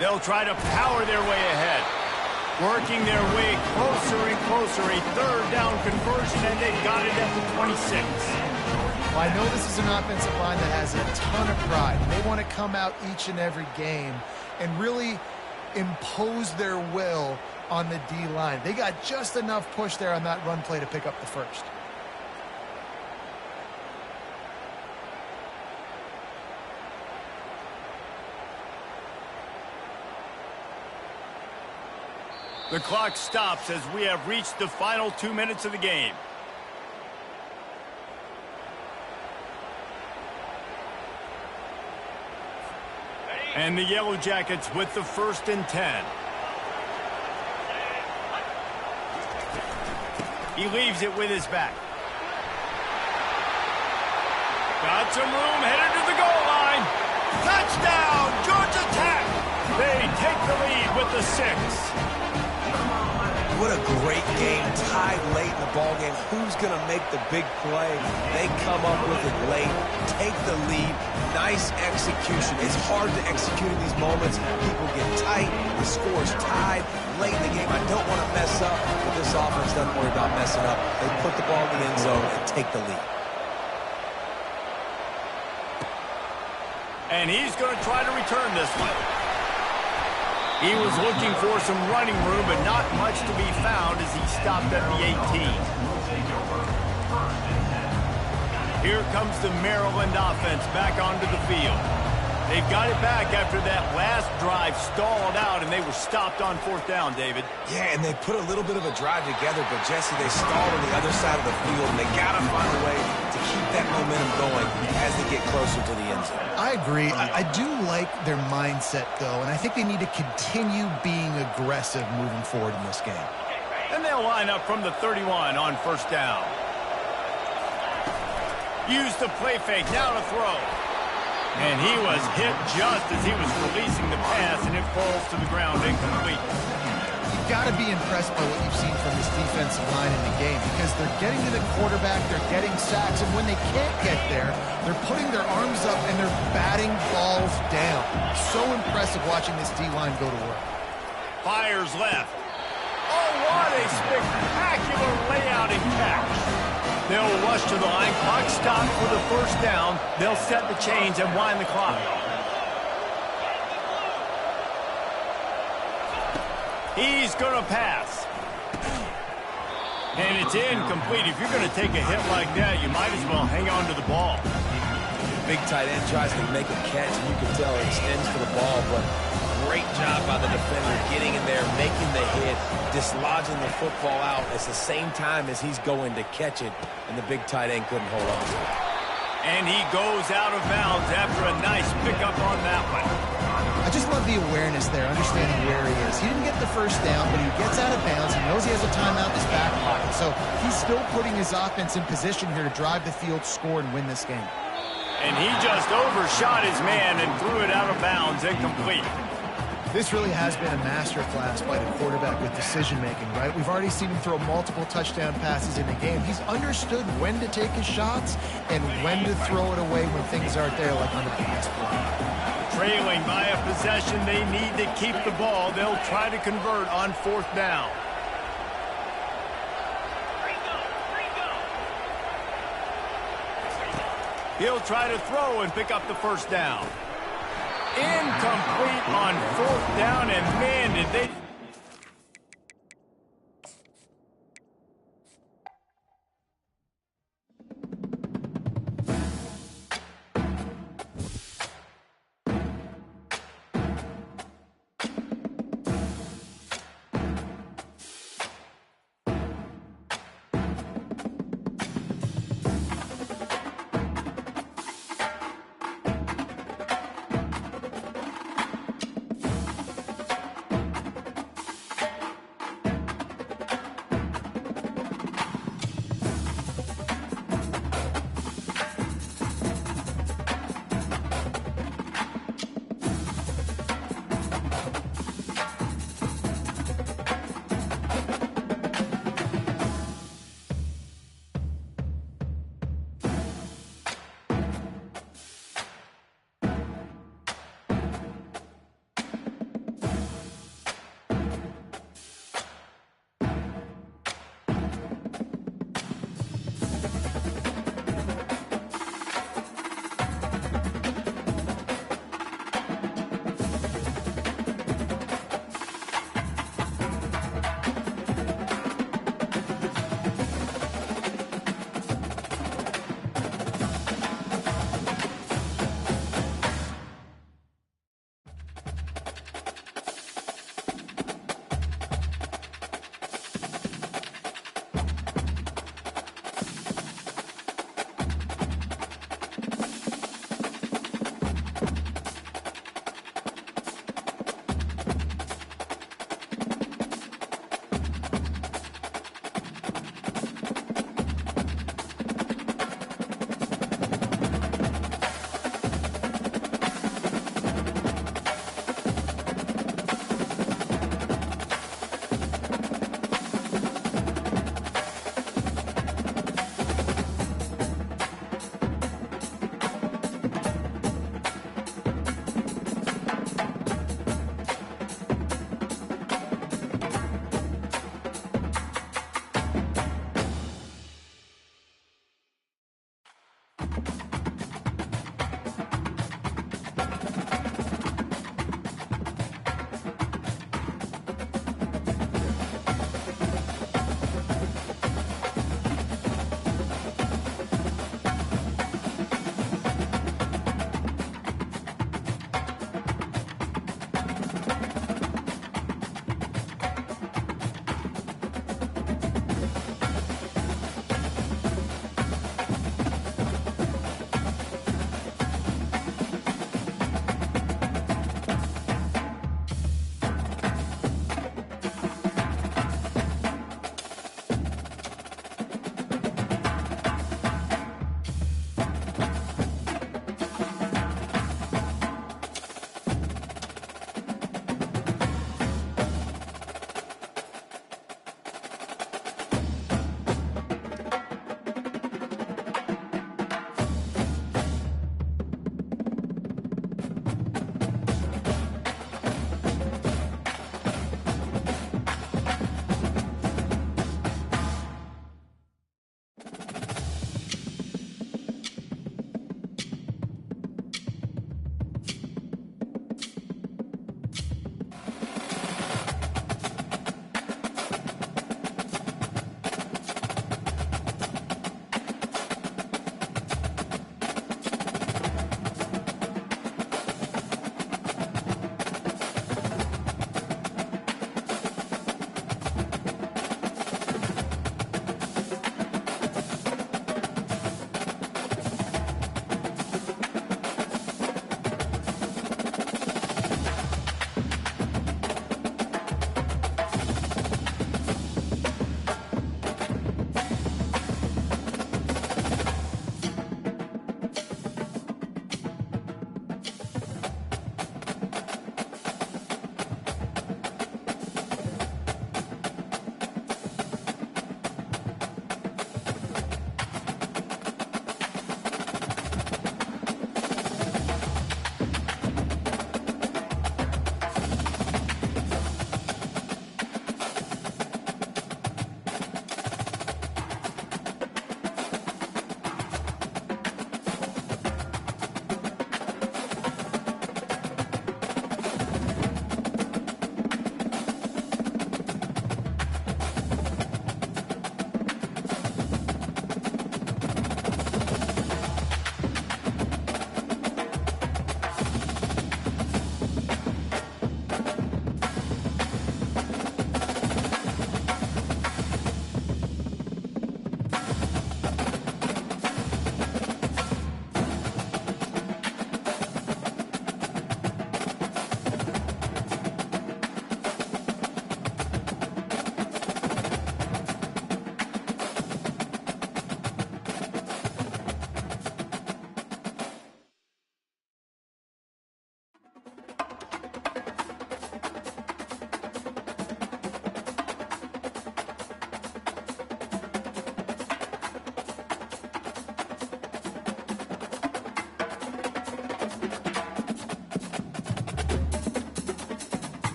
They'll try to power their way ahead. Working their way closer and closer. A 3rd down conversion, and they got it at the 26. Well, I know this is an offensive line that has a ton of pride. They want to come out each and every game and really impose their will on the D-line. They got just enough push there on that run play to pick up the first. The clock stops as we have reached the final 2 minutes of the game. And the Yellow Jackets with the 1st and 10. He leaves it with his back. Got some room, headed to the goal line. Touchdown, Georgia Tech. They take the lead with the 6. What a great game, tied late in the ballgame. Who's going to make the big play? They come up with it late, take the lead. Nice execution. It's hard to execute in these moments. People get tight. The score's tied late in the game. I don't want to mess up, but this offense doesn't worry about messing up. They put the ball in the end zone and take the lead. And he's going to try to return this one. He was looking for some running room, but not much to be found as he stopped at the 18. Here comes the Maryland offense back onto the field. They've got it back after that last drive stalled out, and they were stopped on 4th down, David. Yeah, and they put a little bit of a drive together, but, Jesse, they stalled on the other side of the field, and they got to find a way to keep that momentum going as they get closer to the end zone. I agree. I do like their mindset, though, and I think they need to continue being aggressive moving forward in this game. And they'll line up from the 31 on 1st down. Use the play fake, now to throw. And he was hit just as he was releasing the pass, and it falls to the ground incomplete. You've got to be impressed by what you've seen from this defensive line in the game, because they're getting to the quarterback, they're getting sacks, and when they can't get there, they're putting their arms up and they're batting balls down. So impressive watching this D-line go to work. Fires left. Oh, what a spectacular layout and catch. They'll rush to the line. Clock stopped for the 1st down. They'll set the chains and wind the clock. He's going to pass. And it's incomplete. If you're going to take a hit like that, you might as well hang on to the ball. Big tight end tries to make a catch, and you can tell he extends for the ball, but great job by the defender getting in there, making the hit, dislodging the football out at the same time as he's going to catch it, and the big tight end couldn't hold on to it. And he goes out of bounds after a nice pickup on that one. I just love the awareness there, understanding where he is. He didn't get the 1st down, but he gets out of bounds. He knows he has a timeout in his back pocket, so he's still putting his offense in position here to drive the field, score, and win this game. And he just overshot his man and threw it out of bounds, incomplete. This really has been a masterclass by the quarterback with decision-making, right? We've already seen him throw multiple touchdown passes in the game. He's understood when to take his shots and when to throw it away when things aren't there, like on the pass play. Trailing by a possession, they need to keep the ball. They'll try to convert on 4th down. He'll try to throw and pick up the 1st down. Incomplete on 4th down, and man, did they...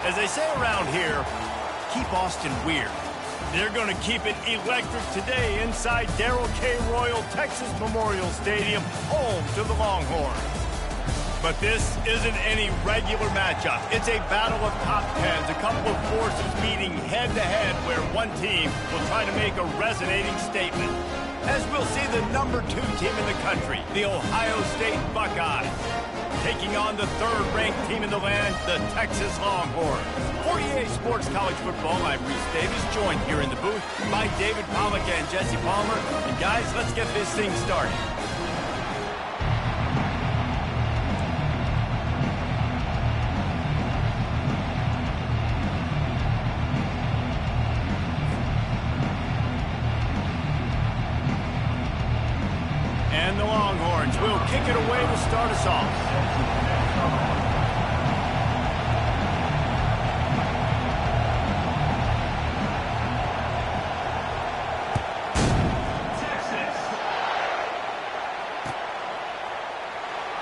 As they say around here, keep Austin weird. They're going to keep it electric today inside Darrell K. Royal Texas Memorial Stadium, home to the Longhorns. But this isn't any regular matchup. It's a battle of top tens, a couple of forces meeting head-to-head where one team will try to make a resonating statement. As we'll see the #2 team in the country, the Ohio State Buckeyes, taking on the third-ranked team in the land, the Texas Longhorns. For EA Sports College Football, I'm Reese Davis, joined here in the booth by David Pollack and Jesse Palmer. And guys, let's get this thing started. And the Longhorns will kick it away to start us off.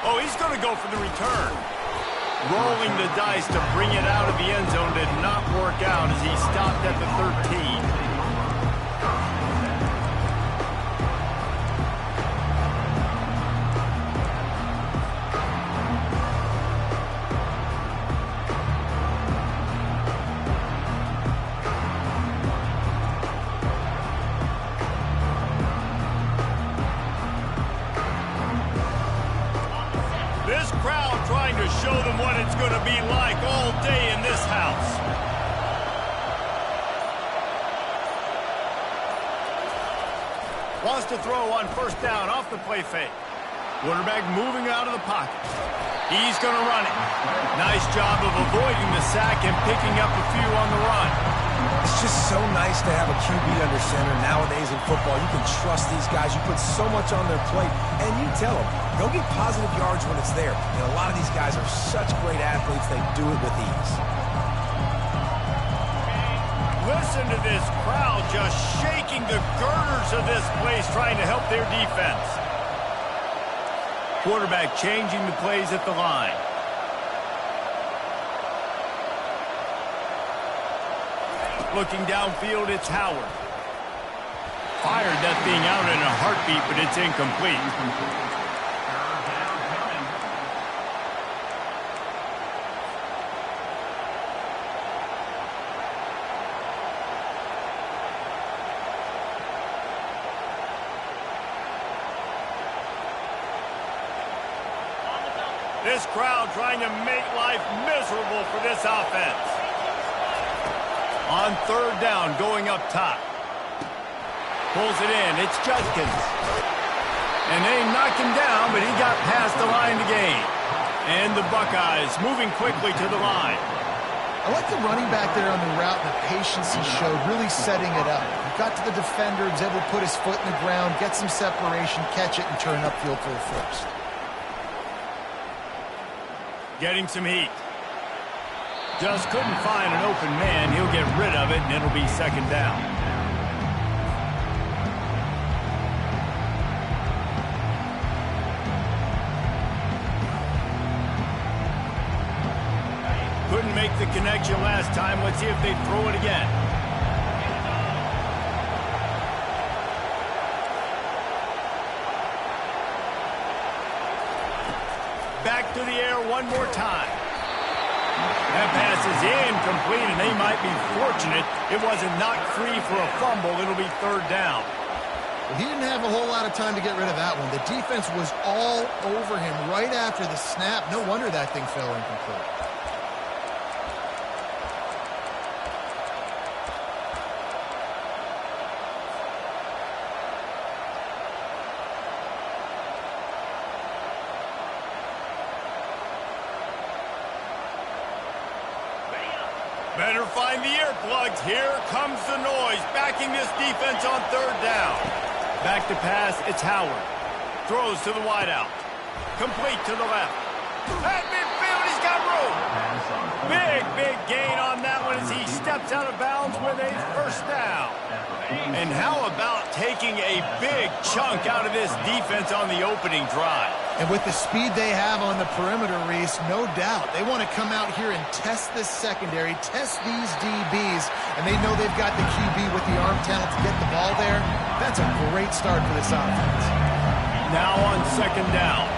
Oh, he's going to go for the return. Rolling the dice to bring it out of the end zone did not work out as he stopped at the 13. This crowd trying to show them what it's going to be like all day in this house. Wants to throw on first down off the play fake. Quarterback moving out of the pocket. He's going to run it. Nice job of avoiding the sack and picking up a few on the run. It's just so nice to have a QB under center. Nowadays in football, you can trust these guys. You put so much on their plate, and you tell them, go get positive yards when it's there. And a lot of these guys are such great athletes, they do it with ease. Listen to this crowd just shaking the girders of this place, trying to help their defense. Quarterback changing the plays at the line. Looking downfield, it's Howard. Fired that thing out in a heartbeat, but it's incomplete. This crowd trying to make life miserable for this offense. On third down, going up top. Pulls it in. It's Judkins. And they knock him down, but he got past the line to gain. And the Buckeyes moving quickly to the line. I like the running back there on the route and the patience he showed, really setting it up. He got to the defender, was able to put his foot in the ground, get some separation, catch it, and turn upfield for the first. Getting some heat. Just couldn't find an open man. He'll get rid of it, and it'll be second down. Couldn't make the connection last time. Let's see if they throw it again. Back to the air one more time. That pass is incomplete, and they might be fortunate it wasn't knocked free for a fumble. It'll be third down. Well, he didn't have a whole lot of time to get rid of that one. The defense was all over him right after the snap. No wonder that thing fell incomplete. Better find the earplugs. Here comes the noise, backing this defense on third down. Back to pass, it's Howard. Throws to the wideout. Complete to the left. At midfield, he's got room. Big gain on that one as he steps out of bounds with a first down. And how about taking a big chunk out of this defense on the opening drive? And with the speed they have on the perimeter, Reese, no doubt, they want to come out here and test this secondary, test these DBs, and they know they've got the QB with the arm talent to get the ball there. That's a great start for this offense. Now on second down.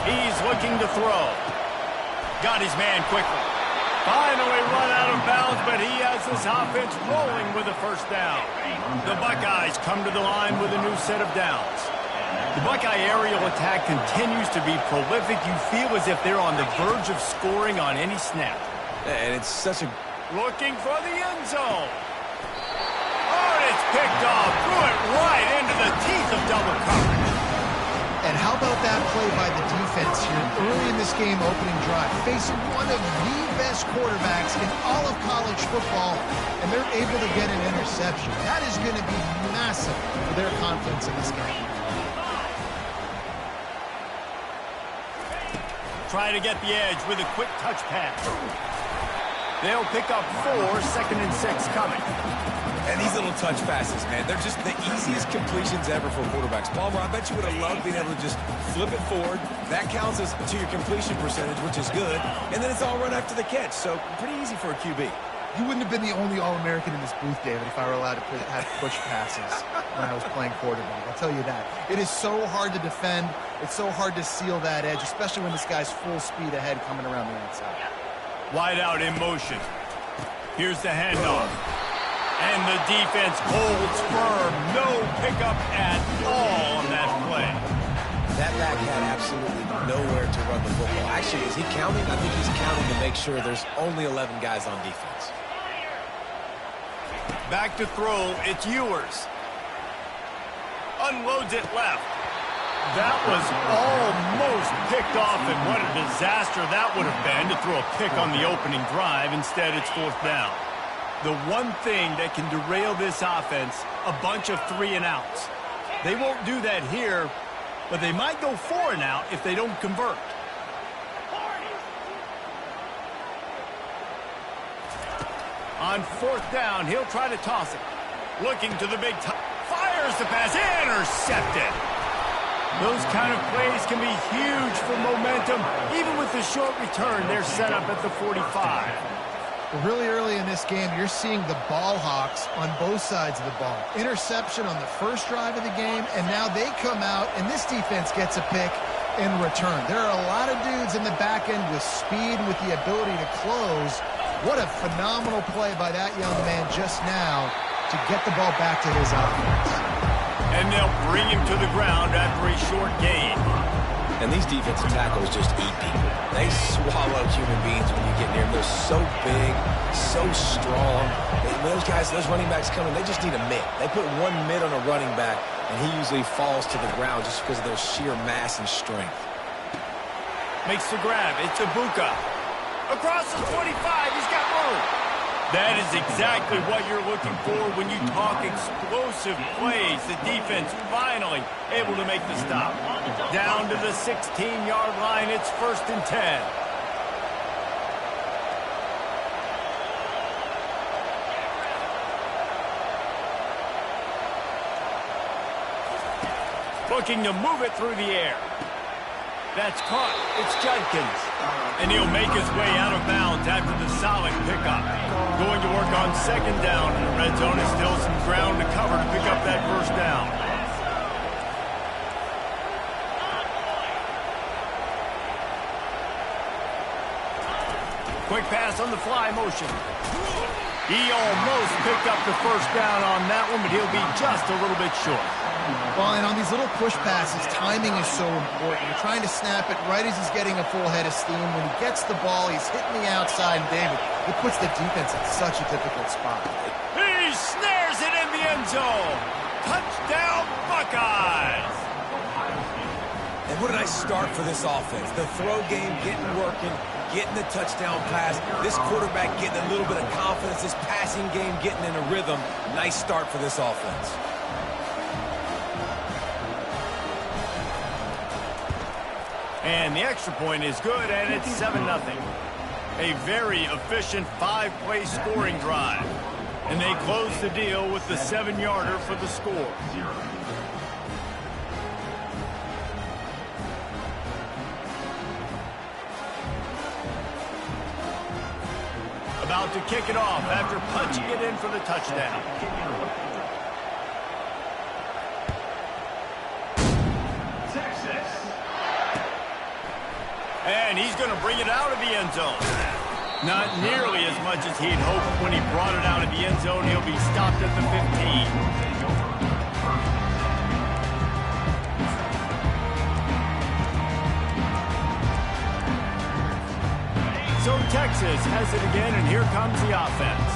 He's looking to throw. Got his man quickly. Finally run out of bounds, but he has this offense rolling with a first down. The Buckeyes come to the line with a new set of downs. The Buckeye aerial attack continues to be prolific. You feel as if they're on the verge of scoring on any snap. And it's such a... Looking for the end zone. Oh, and it's picked off. Threw it right into the teeth of double coverage. And how about that play by the defense here early in this game opening drive, facing one of the best quarterbacks in all of college football, and they're able to get an interception. That is going to be massive for their confidence in this game. Try to get the edge with a quick touch pass. They'll pick up 4, 2nd and 6 coming. And these little touch passes, man, they're just the easiest completions ever for quarterbacks. Palmer, I bet you would have loved being able to just flip it forward. That counts as to your completion percentage, which is good. And then it's all run after the catch, so pretty easy for a QB. You wouldn't have been the only All-American in this booth, David, if I were allowed to have push passes when I was playing quarterback. I'll tell you that. It is so hard to defend. It's so hard to seal that edge, especially when this guy's full speed ahead coming around the outside. Wide out in motion. Here's the handoff. And the defense holds firm. No pickup at all on that play. That back had absolutely nowhere to run the football. Actually, is he counting? I think he's counting to make sure there's only 11 guys on defense. Back to throw. It's Ewers. Unloads it left. That was almost picked off, and what a disaster that would have been to throw a pick on the opening drive. Instead, it's fourth down. The one thing that can derail this offense, a bunch of 3 and outs. They won't do that here, but they might go 4 and out if they don't convert. On fourth down, he'll try to toss it. Looking to the big top. Fires the pass. Intercepted. Those kind of plays can be huge for momentum. Even with the short return, they're set up at the 45. Really early in this game, you're seeing the ball hawks on both sides of the ball. Interception on the first drive of the game, and now they come out, and this defense gets a pick in return. There are a lot of dudes in the back end with speed, with the ability to close. What a phenomenal play by that young man just now to get the ball back to his offense. And they'll bring him to the ground after a short gain. And these defensive tackles just eat people. They swallow human beings when you get near them. They're so big, so strong. When those guys, those running backs come in, they just need a mid. They put one mid on a running back, and he usually falls to the ground just because of their sheer mass and strength. Makes the grab. It's Ibuka. Across the 25, he's got room. That is exactly what you're looking for when you talk explosive plays. The defense finally able to make the stop. Down to the 16-yard line, it's 1st and 10. Looking to move it through the air. That's caught. It's Judkins. And he'll make his way out of bounds after the solid pickup. Going to work on 2nd down in the red zone. Is still some ground to cover to pick up that first down. Quick pass on the fly motion. He almost picked up the first down on that one, but he'll be just a little bit short. Well, and on these little push passes, timing is so important. You're trying to snap it right as he's getting a full head of steam. When he gets the ball, he's hitting the outside, and David, it puts the defense in such a difficult spot. He snares it in the end zone. Touchdown, Buckeyes! And what did I start for this offense? The throw game getting working, getting the touchdown pass. This quarterback getting a little bit of confidence. This passing game getting in a rhythm. Nice start for this offense. And the extra point is good, and it's 7-0. A very efficient 5-play scoring drive. And they close the deal with the 7-yarder for the score. About to kick it off after punching it in for the touchdown. And he's going to bring it out of the end zone. Not nearly as much as he'd hoped when he brought it out of the end zone. He'll be stopped at the 15. So Texas has it again, and here comes the offense.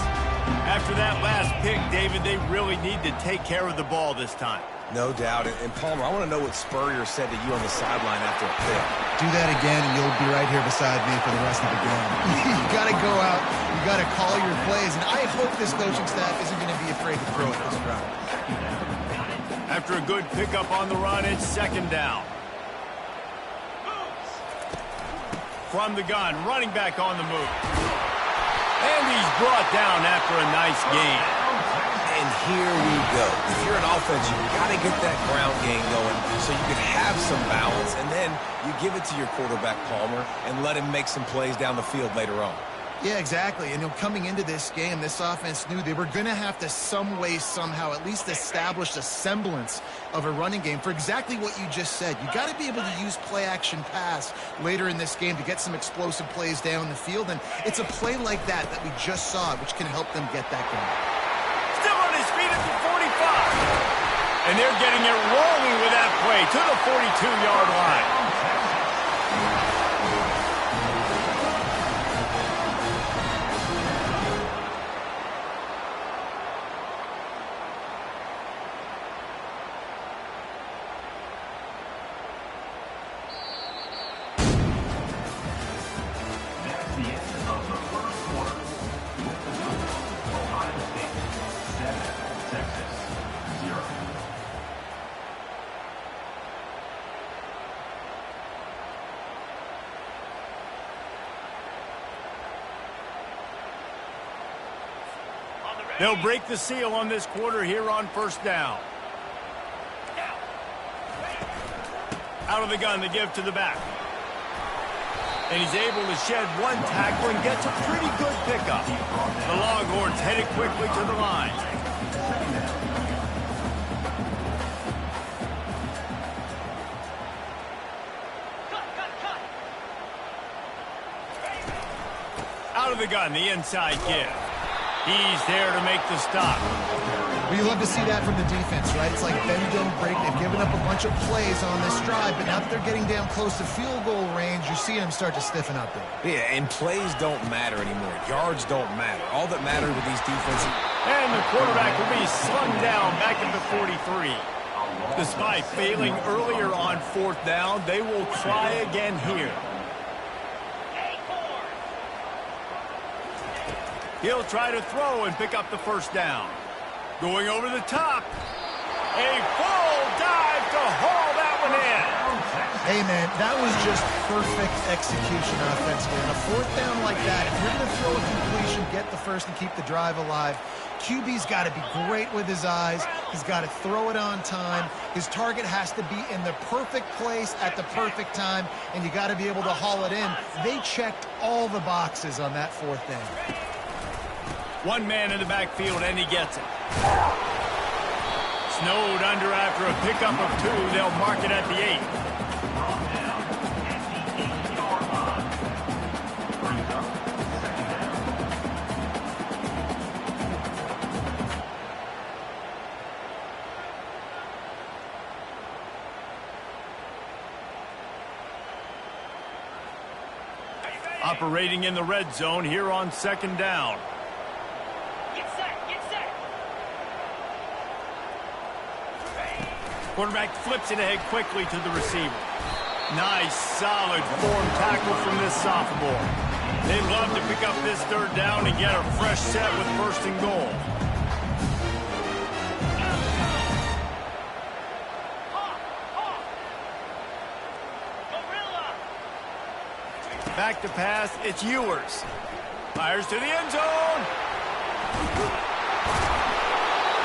After that last pick, David, they really need to take care of the ball this time. No doubt. And Palmer, I want to know what Spurrier said to you on the sideline after a pick. Do that again, and you'll be right here beside me for the rest of the game. You got to go out. You got to call your plays, and I hope this coaching staff isn't going to be afraid to throw it this round. After a good pickup on the run, it's 2nd down. From the gun, running back on the move. And he's brought down after a nice gain. And here we go. If you're an offense, you've got to get that ground game going so you can have some balance, and then you give it to your quarterback, Palmer, and let him make some plays down the field later on. Yeah, exactly. And coming into this game, this offense knew they were going to have to some way, somehow, at least establish a semblance of a running game for exactly what you just said. You got to be able to use play-action pass later in this game to get some explosive plays down the field. And it's a play like that we just saw, which can help them get that going. Still on his feet at the 45. And they're getting it rolling with that play to the 42-yard line. They'll break the seal on this quarter here on 1st down. Out of the gun, the give to the back. And he's able to shed one tackle and gets a pretty good pickup. The Longhorns headed quickly to the line. Out of the gun, the inside give. He's there to make the stop. Well, you love to see that from the defense, right? It's like bend, don't break. They've given up a bunch of plays on this drive, but now that they're getting down close to field goal range, you're seeing them start to stiffen up there. Yeah, and plays don't matter anymore. Yards don't matter. All that matters with these defensive... And the quarterback will be slung down back at the 43. Despite failing earlier on 4th down, they will try again here. He'll try to throw and pick up the 1st down. Going over the top. A full dive to haul that one in. Hey, man, that was just perfect execution offensively. On a 4th down like that, if you're going to throw a completion, get the first and keep the drive alive, QB's got to be great with his eyes. He's got to throw it on time. His target has to be in the perfect place at the perfect time, and you got to be able to haul it in. They checked all the boxes on that 4th down. One man in the backfield, and he gets it. Snowed under after a pickup of 2. They'll mark it at the 8. Operating in the red zone here on second down. Get set, get set. Quarterback flips it ahead quickly to the receiver. Nice, solid form tackle from this sophomore. They'd love to pick up this third down and get a fresh set with first and goal. Back to pass, it's Ewers. Fires to the end zone.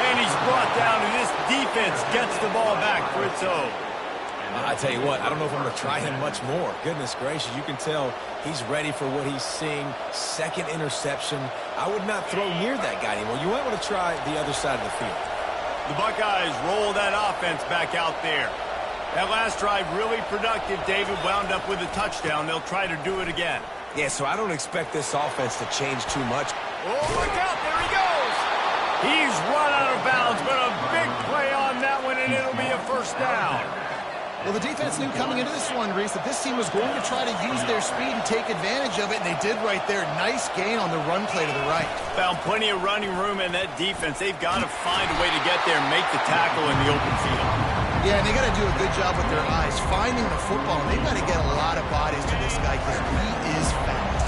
And he's brought down, and this defense gets the ball back for its own. I tell you what, I don't know if I'm going to try him much more. Goodness gracious, you can tell he's ready for what he's seeing. Second interception. I would not throw near that guy anymore. You might want to try the other side of the field. The Buckeyes roll that offense back out there. That last drive really productive. David wound up with a touchdown. They'll try to do it again. Yeah, so I don't expect this offense to change too much. Oh, look out. There he goes. He's run out of bounds, but a big play on that one, and it'll be a first down. Well, the defense knew coming into this one, Reese, that this team was going to try to use their speed and take advantage of it, and they did right there. Nice gain on the run play to the right. Found plenty of running room in that defense. They've got to find a way to get there and make the tackle in the open field. Yeah, and they got to do a good job with their eyes, finding the football. And they've got to get a lot of bodies to this guy because he is fast.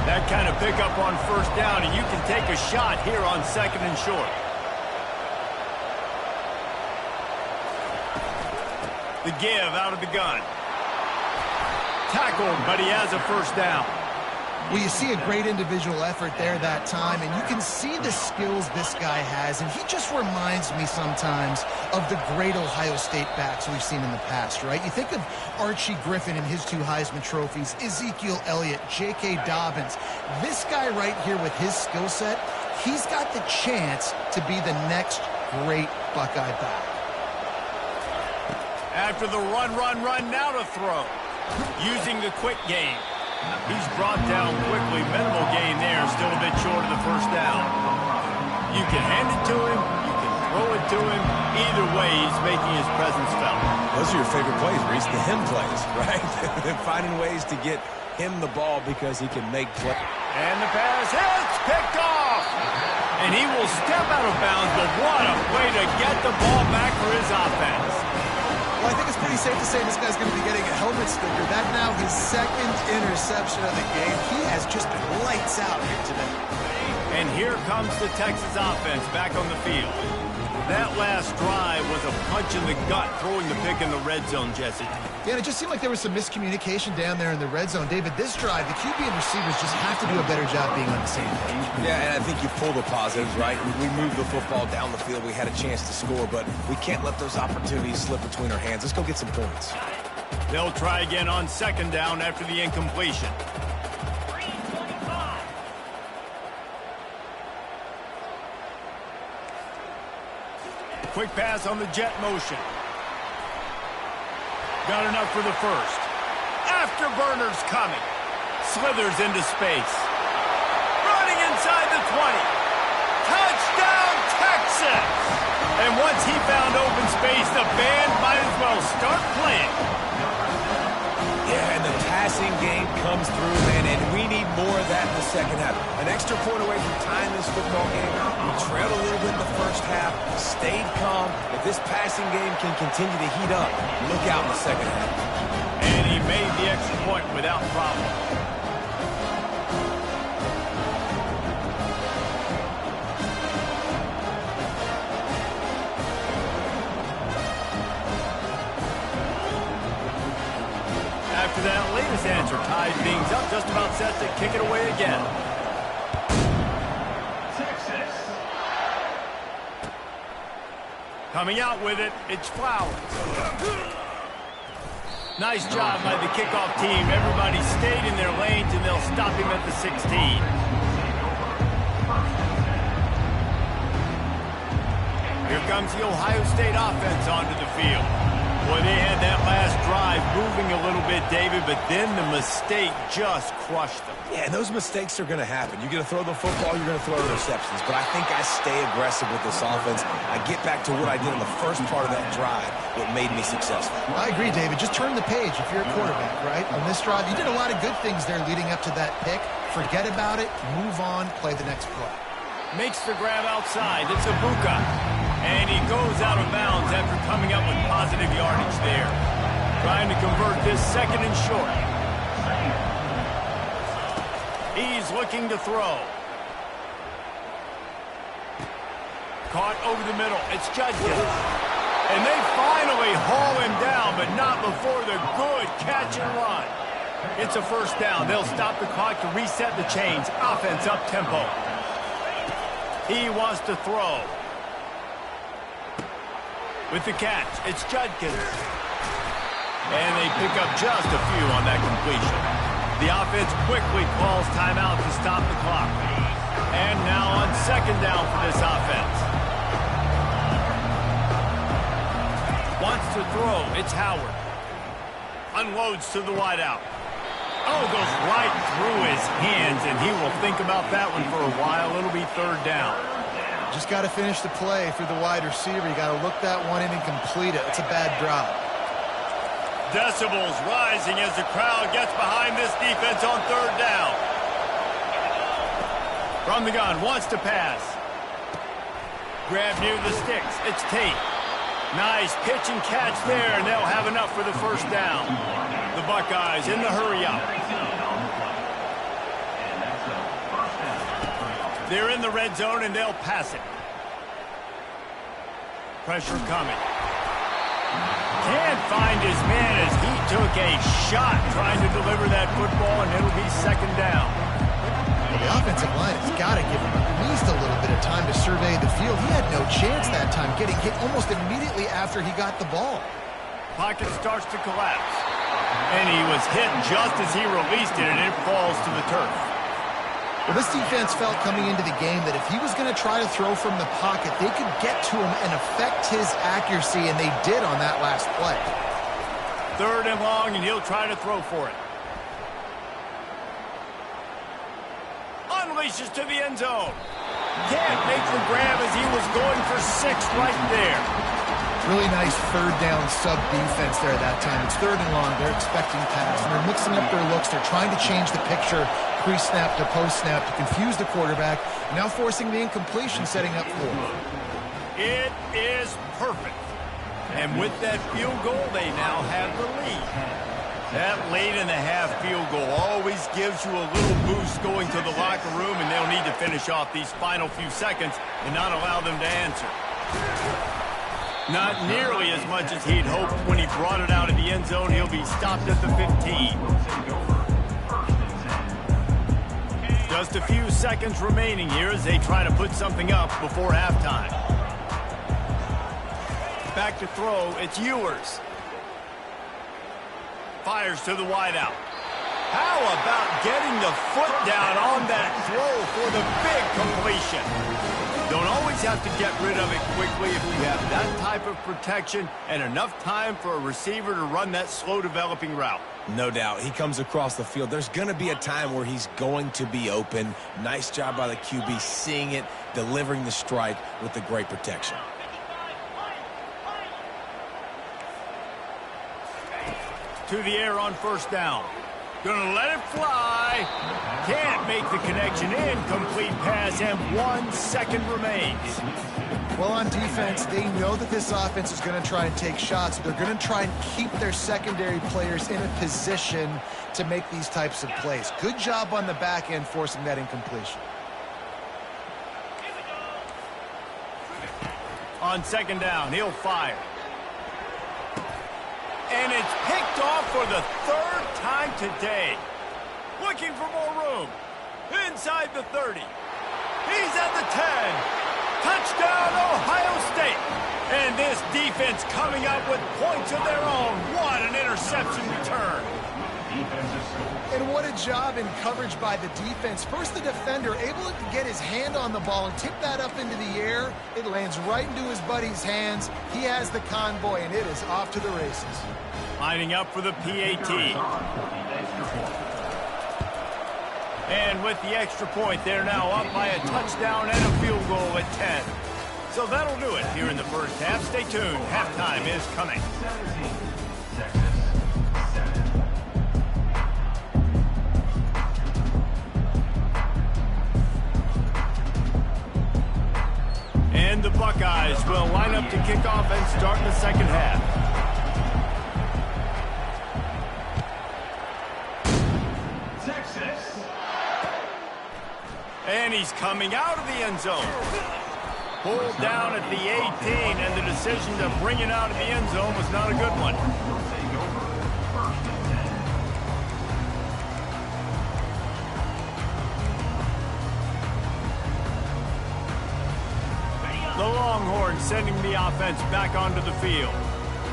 That kind of pickup on first down, and you can take a shot here on second and short. The give out of the gun. Tackled, but he has a first down. Well, you see a great individual effort there that time, and you can see the skills this guy has, and he just reminds me sometimes of the great Ohio State backs we've seen in the past, right? You think of Archie Griffin and his 2 Heisman trophies, Ezekiel Elliott, J.K. Dobbins. This guy right here with his skill set, he's got the chance to be the next great Buckeye back. After the run, now to throw. Using the quick game. He's brought down quickly. Minimal gain there. Still a bit short of the first down. You can hand it to him. You can throw it to him. Either way, he's making his presence felt. Those are your favorite plays, Reese, the him plays, right? They're finding ways to get him the ball because he can make play. And the pass hits, picked off. And he will step out of bounds, but what a way to get the ball back for his offense. Well, I think it's pretty safe to say this guy's going to be getting a helmet sticker. That now his second interception of the game. He has just been lights out here today. And here comes the Texas offense back on the field. That last drive was a punch in the gut, throwing the pick in the red zone, Jesse. Yeah, and it just seemed like there was some miscommunication down there in the red zone. David, this drive, the QB and receivers just have to do a better job being on the same page. Yeah, and I think you pull the positives, right? We moved the football down the field. We had a chance to score, but we can't let those opportunities slip between our hands. Let's go get some points. They'll try again on second down after the incompletion. Quick pass on the jet motion. Got enough for the first. Afterburner's coming. Slithers into space. Running inside the 20. Touchdown, Texas! And once he found open space, the band might as well start playing. Yeah, and the passing game comes through, man, and we need more of that in the second half. An extra point away from tying this football game. We trailed a little bit in the first half, stayed calm. If this passing game can continue to heat up, look out in the second half. And he made the extra point without problem. After that latest answer, tied things up, just about set to kick it away again. Texas. Coming out with it, it's Flowers. Nice job by the kickoff team. Everybody stayed in their lanes, and they'll stop him at the 16. Here comes the Ohio State offense onto the field. Boy, they had that last drive moving a little bit, David, but then the mistake just crushed them. Yeah, and those mistakes are going to happen. You're going to throw the football, you're going to throw interceptions. But I think I stay aggressive with this offense. I get back to what I did in the first part of that drive, what made me successful. I agree, David. Just turn the page if you're a quarterback, right? On this drive, you did a lot of good things there leading up to that pick. Forget about it, move on, play the next play. Makes the grab outside. It's Ibuka. And he goes out of bounds after coming up with positive yardage there. Trying to convert this second and short. He's looking to throw. Caught over the middle. It's Judkins. And they finally haul him down, but not before the good catch and run. It's a first down. They'll stop the clock to reset the chains. Offense up tempo. He wants to throw. With the catch, it's Judkins. And they pick up just a few on that completion. The offense quickly calls timeout to stop the clock. And now on second down for this offense. Wants to throw. It's Howard. Unloads to the wideout. Oh, goes right through his hands, and he will think about that one for a while. It'll be third down. Just got to finish the play for the wide receiver. You got to look that one in and complete it. It's a bad drop. Decibels rising as the crowd gets behind this defense on third down. From the gun, wants to pass. Grab near the sticks. It's Tate. Nice pitch and catch there, and they'll have enough for the first down. The Buckeyes in the hurry-up. They're in the red zone, and they'll pass it. Pressure coming. Can't find his man as he took a shot trying to deliver that football, and it'll be second down. The offensive line has got to give him at least a little bit of time to survey the field. He had no chance that time, getting hit almost immediately after he got the ball. Pocket starts to collapse. And he was hit just as he released it, and it falls to the turf. Well, this defense felt coming into the game that if he was going to try to throw from the pocket, they could get to him and affect his accuracy, and they did on that last play. Third and long, and he'll try to throw for it. Unleashes to the end zone. Can't make the grab as he was going for 6 right there. Really nice third down sub defense there that time. It's third and long. They're expecting pass, and they're mixing up their looks. They're trying to change the picture pre-snap to post-snap to confuse the quarterback, now forcing the incompletion, setting up for him. It is perfect. And with that field goal, they now have the lead. That late-in-the-half field goal always gives you a little boost going to the locker room, and they'll need to finish off these final few seconds and not allow them to answer. Not nearly as much as he'd hoped when he brought it out of the end zone. He'll be stopped at the 15. Just a few seconds remaining here as they try to put something up before halftime. Back to throw, it's Ewers. Fires to the wideout. How about getting the foot down on that throw for the big completion? Don't always have to get rid of it quickly if you have that type of protection and enough time for a receiver to run that slow-developing route. No doubt. He comes across the field. There's going to be a time where he's going to be open. Nice job by the QB seeing it, delivering the strike with the great protection. To the air on first down. Gonna let it fly. Can't make the connection. Incomplete pass, and 1 second remains. Well, on defense, they know that this offense is going to try and take shots. They're going to try and keep their secondary players in a position to make these types of plays. Good job on the back end forcing that incompletion. On second down, he'll fire. And it's picked off for the 3rd time today. Looking for more room. Inside the 30. He's at the 10. Touchdown, Ohio State. And this defense coming up with points of their own. What an interception return. And what a job in coverage by the defense. First, the defender able to get his hand on the ball and tip that up into the air. It lands right into his buddy's hands. He has the convoy, and it is off to the races. Lining up for the PAT. And with the extra point, they're now up by a touchdown and a field goal at 10. So that'll do it here in the first half. Stay tuned. Halftime is coming. And the Buckeyes will line up to kick off and start the second half. Texas. And he's coming out of the end zone. Pulled down at the 18, and the decision to bring it out of the end zone was not a good one. The Longhorns sending the offense back onto the field.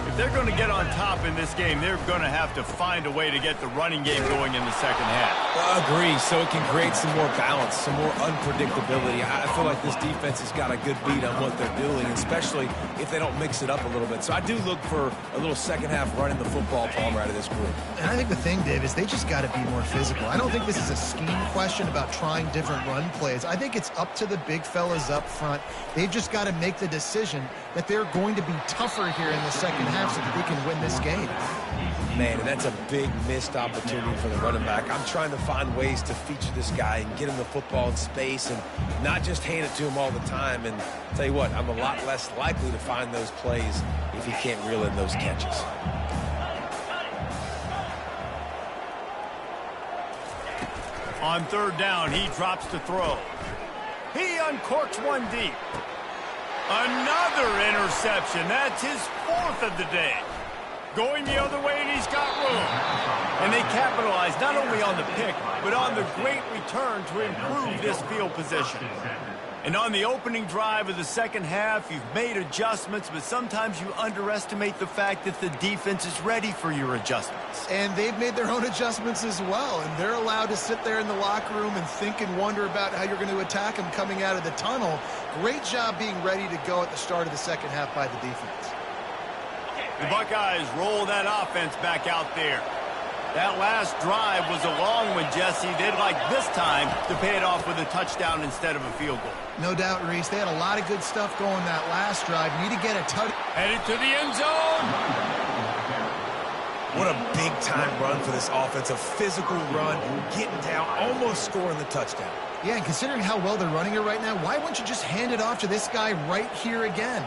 If they're going to get on top in this game, they're going to have to find a way to get the running game going in the second half. I agree, so it can create some more balance, some more unpredictability. I feel like this defense has got a good beat on what they're doing, especially if they don't mix it up a little bit. So I do look for a little second half running the football, Palmer, out of this group. And I think the thing, Dave, is they just got to be more physical. I don't think this is a scheme question about trying different run plays. I think it's up to the big fellas up front. They've just got to make the decision that they're going to be tougher here in the second half so that they can win this game. Man, and that's a big missed opportunity for the running back. I'm trying to find ways to feature this guy and get him the football in space and not just hand it to him all the time. And tell you what, I'm a lot less likely to find those plays if he can't reel in those catches. On third down, he drops to throw. He uncorks one deep. Another interception. That's his fourth of the day. Going the other way, and he's got room. And they capitalize not only on the pick, but on the great return to improve this field position. And on the opening drive of the second half, you've made adjustments, but sometimes you underestimate the fact that the defense is ready for your adjustments. And they've made their own adjustments as well, and they're allowed to sit there in the locker room and think and wonder about how you're going to attack them coming out of the tunnel. Great job being ready to go at the start of the second half by the defense. The Buckeyes roll that offense back out there. That last drive was a long one, Jesse. They'd like this time to pay it off with a touchdown instead of a field goal. No doubt, Reese. They had a lot of good stuff going that last drive. Need to get a touch. Headed to the end zone. What a big-time run for this offense. A physical run, getting down, almost scoring the touchdown. Yeah, and considering how well they're running it right now, why wouldn't you just hand it off to this guy right here again?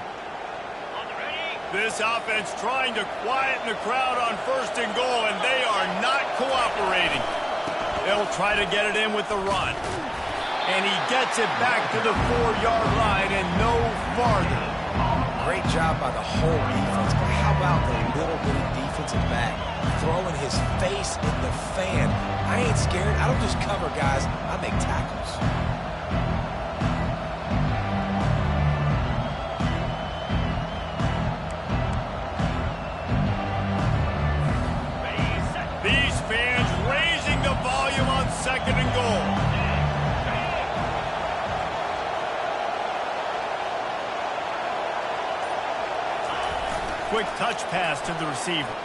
This offense trying to quieten the crowd on first and goal, and they are not cooperating. They'll try to get it in with the run. And he gets it back to the 4-yard line and no farther. Great job by the whole defense, but how about the little bitty defensive back throwing his face in the fan? I ain't scared. I don't just cover guys. I make tackles. These fans raising the volume on second and goal. Quick touch pass to the receiver.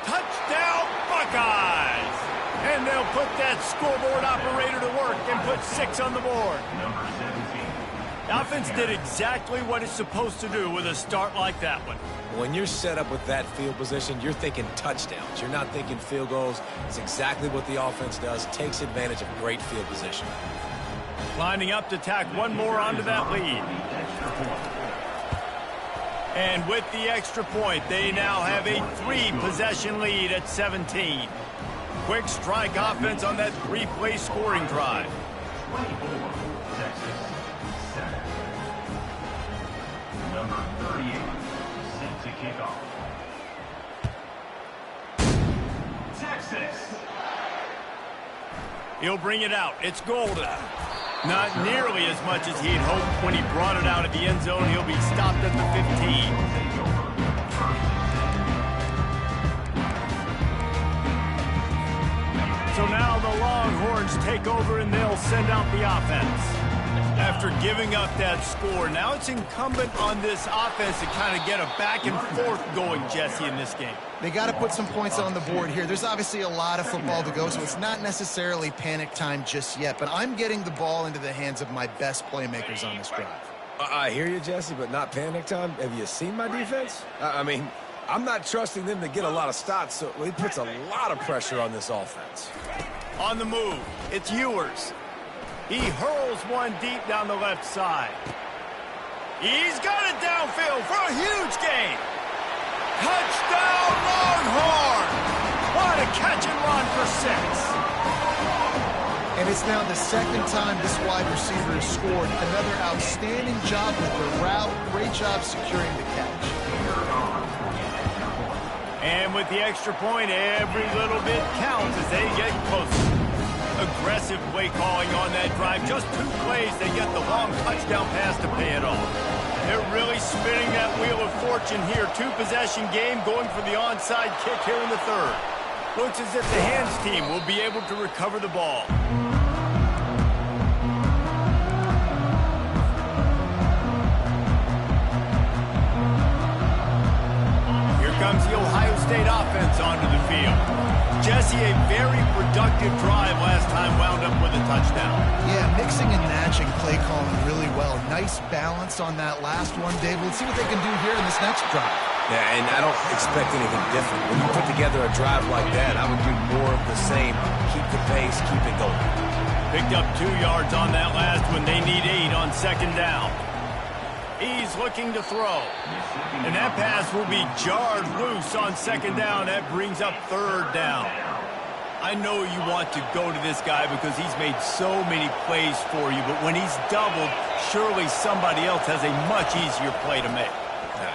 Touchdown, Buckeyes! And they'll put that scoreboard operator to work and put 6 on the board. The offense did exactly what it's supposed to do with a start like that one. When you're set up with that field position, you're thinking touchdowns. You're not thinking field goals. It's exactly what the offense does. Takes advantage of great field position. Lining up to tack one more onto that lead. And with the extra point, they now have a 3-possession lead at 17. Quick strike offense on that 3-play scoring drive. 24, Texas, 7. Number 38, set to kick off. Texas. He'll bring it out. It's Golden. Not nearly as much as he'd hoped when he brought it out of the end zone. He'll be stopped at the 15. So now the Longhorns take over and they'll send out the offense. After giving up that score, now it's incumbent on this offense to kind of get a back and forth going, Jesse, in this game. They got to put some points on the board here. There's obviously a lot of football to go, so it's not necessarily panic time just yet, but I'm getting the ball into the hands of my best playmakers on this drive. I hear you, Jesse, but not panic time. Have you seen my defense? I mean, I'm not trusting them to get a lot of stops, so he puts a lot of pressure on this offense. On the move, it's Ewers. He hurls one deep down the left side. He's got it downfield for a huge gain. Touchdown, Longhorn! What a catch and run for 6. And it's now the second time this wide receiver has scored. Another outstanding job with the route. Great job securing the catch. And with the extra point, every little bit counts as they get closer. Aggressive play calling on that drive. Just 2 plays, they get the long touchdown pass to pay it off. They're really spinning that wheel of fortune here. 2-possession game going for the onside kick here in the 3rd. Looks as if the hands team will be able to recover the ball. Here comes the Ohio State offense onto the field. Jesse, a very productive drive last time, wound up with a touchdown. Yeah, mixing and matching play calling really well. Nice balance on that last one, Dave. Let's see what they can do here in this next drive. Yeah, and I don't expect anything different. When you put together a drive like that, I would do more of the same. Keep the pace, keep it going. Picked up 2 yards on that last one. They need 8 on 2nd down. He's looking to throw. And that pass will be jarred loose on 2nd down. That brings up 3rd down. I know you want to go to this guy because he's made so many plays for you, but when he's doubled, surely somebody else has a much easier play to make.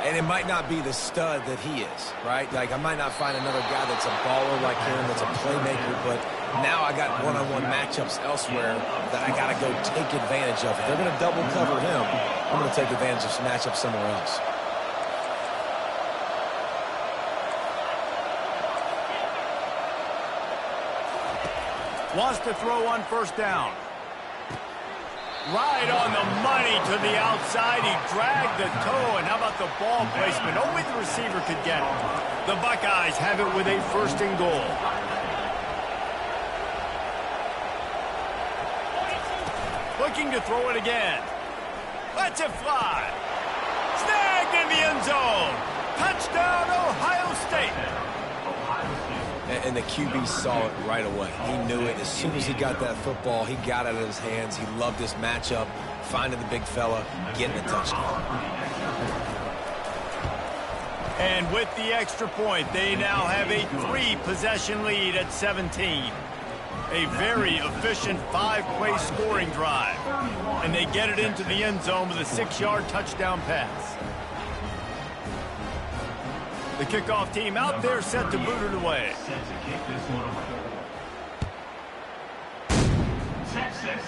And it might not be the stud that he is, right? Like, I might not find another guy that's a baller like him, that's a playmaker, but now I got one-on-one matchups elsewhere that I got to go take advantage of. If they're going to double cover him, I'm going to take advantage of some matchups somewhere else. Wants to throw on 1st down. Right on the money to the outside. He dragged the toe, and how about the ball placement? Only the receiver could get it. The Buckeyes have it with a 1st and goal. Looking to throw it again. Lets it fly. Snagged in the end zone. Touchdown, Ohio State. And the QB saw it right away. He knew it. As soon as he got that football, he got it out of his hands. He loved his matchup, finding the big fella, getting the touchdown. And with the extra point, they now have a 3-possession lead at 17. A very efficient 5-play scoring drive. And they get it into the end zone with a 6-yard touchdown pass. The kickoff team out there set to boot it away. Set to kick this one away. Texas.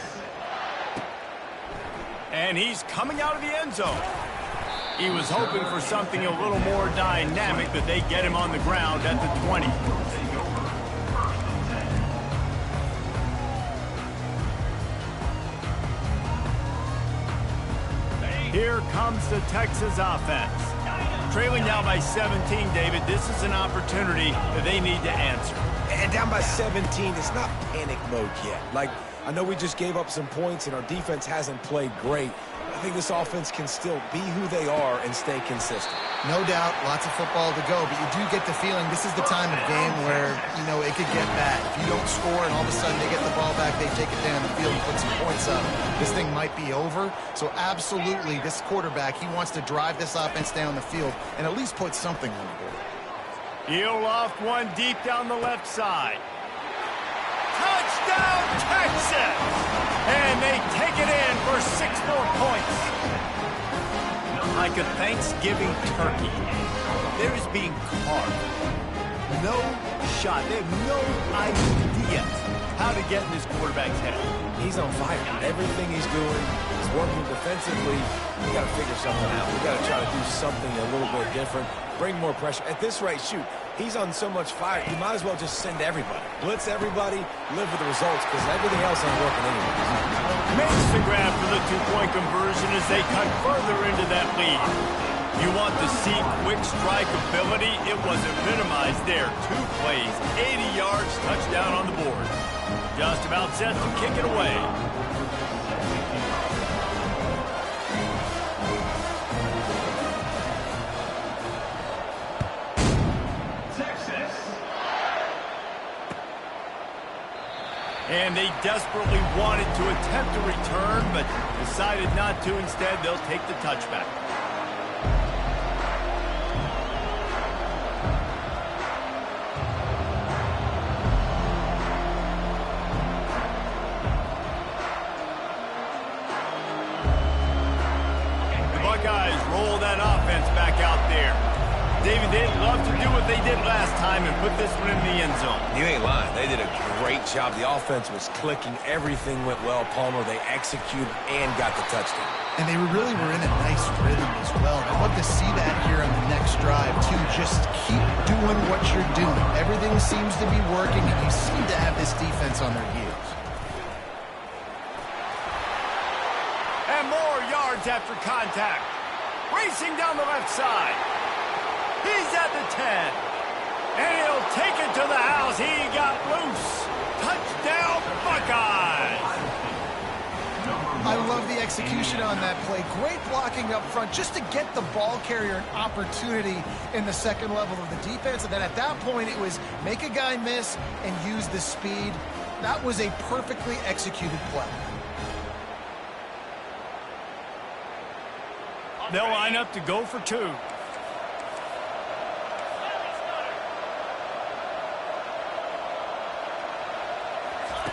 And he's coming out of the end zone. He was hoping for something a little more dynamic, but they get him on the ground at the 20. Here comes the Texas offense. Trailing now by 17, David. This is an opportunity that they need to answer. And down by 17, it's not panic mode yet. Like, I know we just gave up some points and our defense hasn't played great. I think this offense can still be who they are and stay consistent. No doubt, lots of football to go, but you do get the feeling this is the time of game where, you know, it could get bad. If you don't score and all of a sudden they get the ball back, they take it down the field and put some points up, this thing might be over. So absolutely, this quarterback, he wants to drive this offense down the field and at least put something on the board. He'll loft one deep down the left side. Touchdown, Texas! And they take it in for 6 more points. Like a Thanksgiving turkey, there is being carved. No shot. They have no idea how to get in this quarterback's head. He's on fire. Everything he's doing is working defensively. We got to figure something out. We got to try to do something a little bit different. Bring more pressure. At this rate, shoot, he's on so much fire, you might as well just send everybody. Blitz everybody, live with the results, because everything else ain't working anyway. Makes the grab for the two-point conversion as they cut further into that lead. You want to see quick strike ability? It was epitomized there. 2 plays, 80 yards, touchdown on the board. Just about set to kick it away. And they desperately wanted to attempt a return, but decided not to. Instead, they'll take the touchback. The Buckeyes roll that offense back out there. David, they'd love to do what they did last time and put this one in the end zone. You ain't lying. They did a great job. The offense was clicking. Everything went well. Palmer, they executed and got the touchdown. And they really were in a nice rhythm as well. I want to see that here on the next drive, too. Just keep doing what you're doing. Everything seems to be working, and you seem to have this defense on their heels. And more yards after contact. Racing down the left side. He's at the 10. And he'll take it to the house. He got loose. Touchdown, Buckeyes. I love the execution on that play. Great blocking up front just to get the ball carrier an opportunity in the second level of the defense. And then at that point, it was make a guy miss and use the speed. That was a perfectly executed play. They'll line up to go for 2.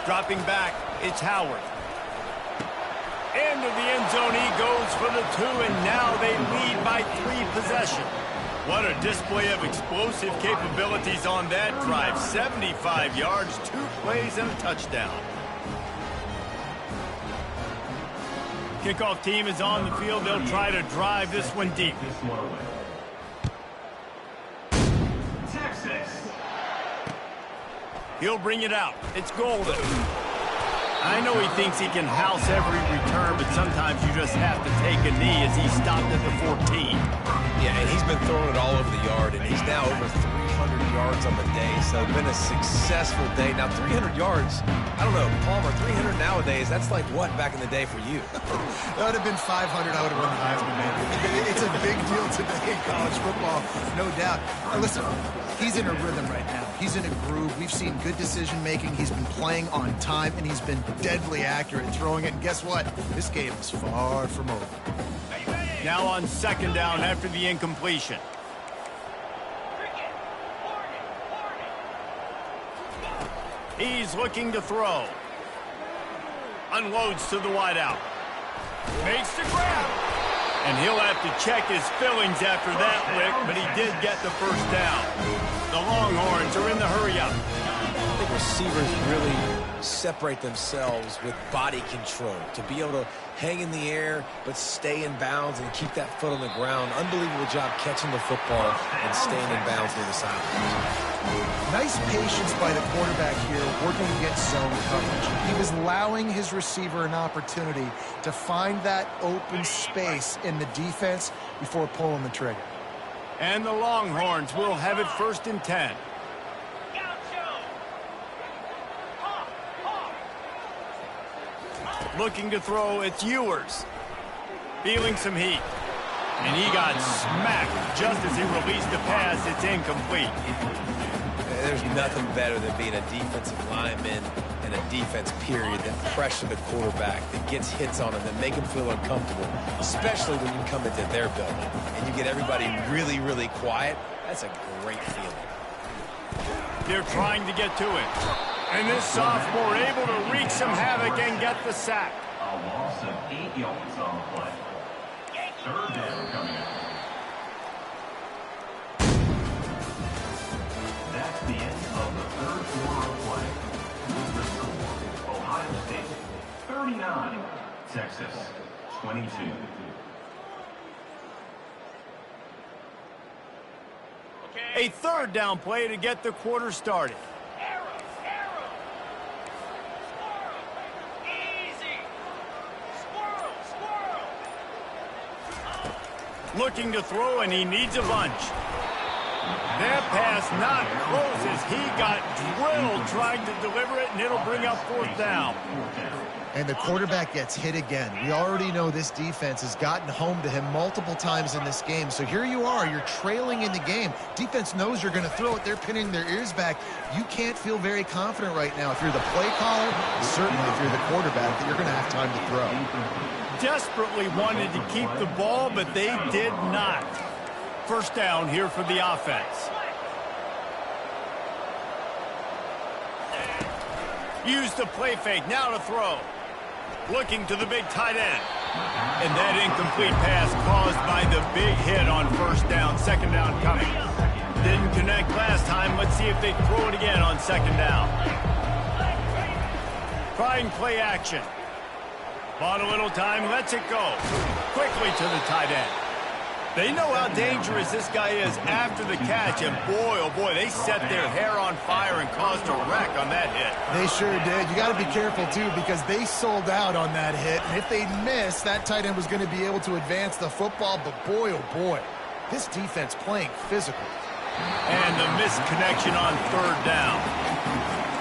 Dropping back, it's Howard. Into the end zone he goes for the 2, and now they lead by 3 possessions. What a display of explosive capabilities on that drive. 75 yards, 2 plays, and a touchdown. Kickoff team is on the field. They'll try to drive this one deep. Texas. He'll bring it out. It's Golden. I know he thinks he can house every return, but sometimes you just have to take a knee as he stopped at the 14. Yeah, and he's been throwing it all over the yard, and he's now over 300 yards on the day, so it's been a successful day. Now, 300 yards, I don't know, Palmer, 300 nowadays, that's like what back in the day for you? That would have been 500. I would have won the Heisman, maybe. It's a big deal today in college football, no doubt. Now, listen, he's in a rhythm right now. He's in a groove. We've seen good decision-making. He's been playing on time, and he's been deadly accurate in throwing it. And guess what? This game is far from over. Now on second down after the incompletion. He's looking to throw. Unloads to the wideout. Makes the grab. And he'll have to check his fillings after that lick, but he did get the first down. The Longhorns are in the hurry-up. I think receivers really separate themselves with body control to be able to hang in the air but stay in bounds and keep that foot on the ground. Unbelievable job catching the football and staying in bounds near the sideline. Nice patience by the quarterback here working against zone coverage. He was allowing his receiver an opportunity to find that open space in the defense before pulling the trigger. And the Longhorns will have it 1st and 10. Looking to throw, it's Ewers. Feeling some heat. And he got smacked just as he released the pass. It's incomplete. There's nothing better than being a defensive lineman and a defense period that pressure the quarterback, that gets hits on him, that make him feel uncomfortable, especially when you come into their building and you get everybody really, really quiet. That's a great feeling. They're trying to get to it. And this sophomore able to wreak some havoc and get the sack. A loss of 8 yards on the play. 3rd down coming up. That's the end of the 3rd quarter of play. With the score, Ohio State 39, Texas 22. A 3rd down play to get the quarter started. Looking to throw, and he needs a bunch. That pass not close as he got drilled trying to deliver it, and it'll bring up 4th down. And the quarterback gets hit again. We already know this defense has gotten home to him multiple times in this game. So here you are, you're trailing in the game. Defense knows you're going to throw it. They're pinning their ears back. You can't feel very confident right now if you're the play caller, certainly if you're the quarterback, that you're going to have time to throw. Desperately wanted to keep the ball, but they did not. 1st down here for the offense. Use the play fake, now to throw. Looking to the big tight end. And that incomplete pass caused by the big hit on 1st down. 2nd down coming. Didn't connect last time. Let's see if they throw it again on 2nd down. Trying play action. Bought a little time, lets it go. Quickly to the tight end. They know how dangerous this guy is after the catch, and boy, oh boy, they set their hair on fire and caused a wreck on that hit. They sure did. You got to be careful, too, because they sold out on that hit, and if they missed, that tight end was going to be able to advance the football, but boy, oh boy, this defense playing physical. And the missed connection on 3rd down.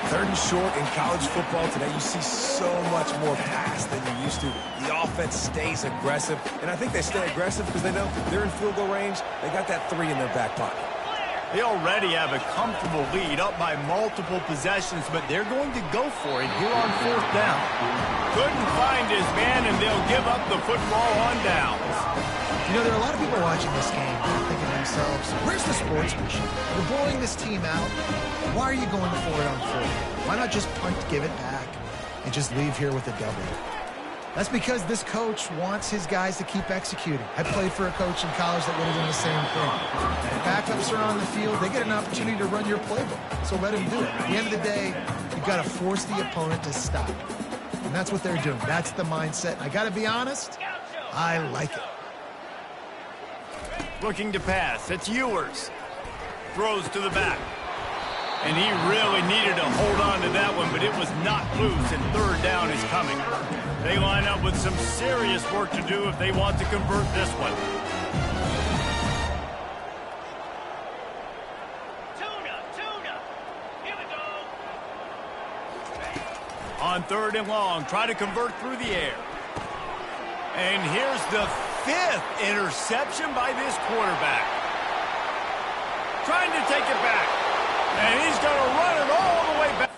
3rd and short in college football today, you see so much more pass than you used to. The offense stays aggressive, and I think they stay aggressive because they know they're in field goal range. They got that 3 in their back pocket. They already have a comfortable lead up by multiple possessions, but they're going to go for it here on 4th down. Couldn't find his man, and they'll give up the football on downs. You know, there are a lot of people watching this game thinking to themselves, where's the sportsmanship? You're blowing this team out. Why are you going for it on 4th? Why not just punt, give it back, and just leave here with a W? That's because this coach wants his guys to keep executing. I played for a coach in college that would have done the same thing. If backups are on the field, they get an opportunity to run your playbook, so let him do it. At the end of the day, you've got to force the opponent to stop. And that's what they're doing. That's the mindset. And I got to be honest, I like it. Looking to pass. It's Ewers. Throws to the back. And he really needed to hold on to that one, but it was not loose, and 3rd down is coming. They line up with some serious work to do if they want to convert this one. Tuna. Here we go. On 3rd and long, try to convert through the air. And here's the 5th interception by this quarterback. Trying to take it back. And he's going to run it all the way back.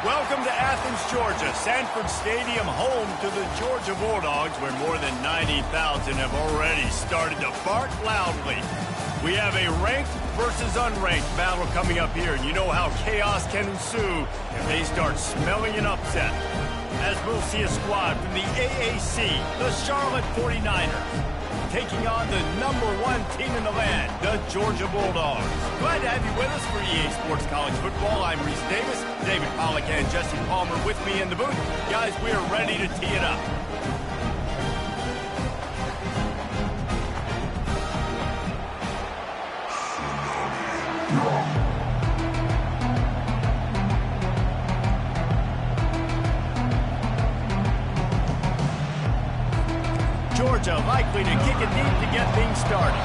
Welcome to Athens, Georgia, Sanford Stadium, home to the Georgia Bulldogs, where more than 90,000 have already started to bark loudly. We have a ranked versus unranked battle coming up here, and you know how chaos can ensue if they start smelling an upset. As we'll see a squad from the AAC, the Charlotte 49ers, taking on the #1 team in the land, the Georgia Bulldogs. Glad to have you with us for EA Sports College Football. I'm Reese Davis, David Pollack and Jesse Palmer with me in the booth. Guys, we are ready to tee it up. Georgia likely to kick it deep to get things started.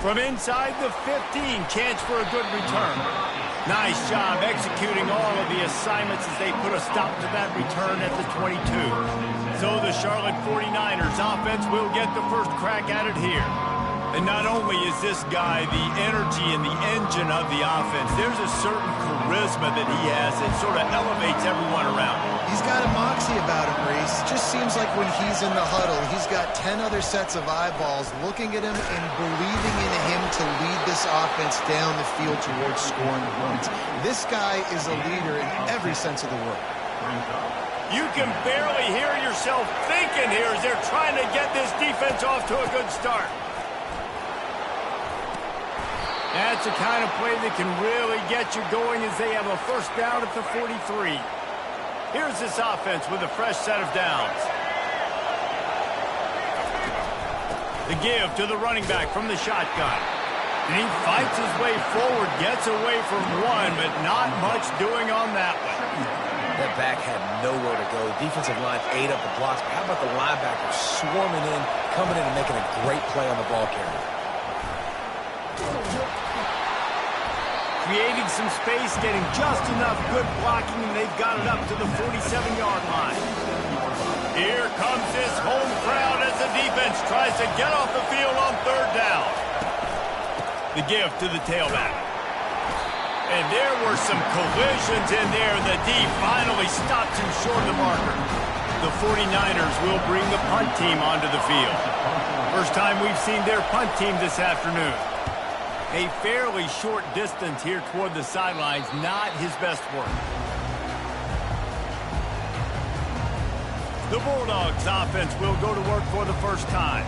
From inside the 15, chance for a good return. Nice job executing all of the assignments as they put a stop to that return at the 22. So the Charlotte 49ers offense will get the first crack at it here. And not only is this guy the energy and the engine of the offense, there's a certain charisma that he has that sort of elevates everyone around him. He's got a moxie about him, Reese. Just seems like when he's in the huddle, he's got 10 other sets of eyeballs looking at him and believing in him to lead this offense down the field towards scoring points. This guy is a leader in every sense of the word. You can barely hear yourself thinking here as they're trying to get this defense off to a good start. That's the kind of play that can really get you going as they have a first down at the 43. Here's this offense with a fresh set of downs. The give to the running back from the shotgun. And he fights his way forward, gets away from one, but not much doing on that one. That back had nowhere to go. The defensive line ate up the blocks. But how about the linebackers swarming in, coming in and making a great play on the ball carrier? Creating some space, getting just enough good blocking, and they've got it up to the 47-yard line. Here comes this home crowd as the defense tries to get off the field on third down. The give to the tailback. And there were some collisions in there. The D finally stopped him short of the marker. The 49ers will bring the punt team onto the field. First time we've seen their punt team this afternoon. A fairly short distance here toward the sidelines, not his best work. The Bulldogs offense will go to work for the first time.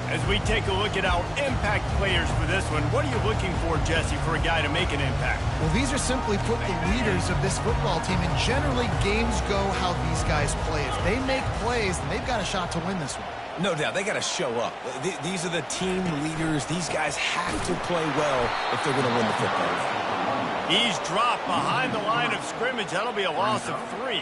As we take a look at our impact players for this one, what are you looking for, Jesse, for a guy to make an impact? Well, these are simply put the leaders of this football team, and generally games go how these guys play. If they make plays, then they've got a shot to win this one. No doubt, they got to show up. These are the team leaders. These guys have to play well if they're going to win the football game. He's dropped behind the line of scrimmage. That'll be a loss of 3.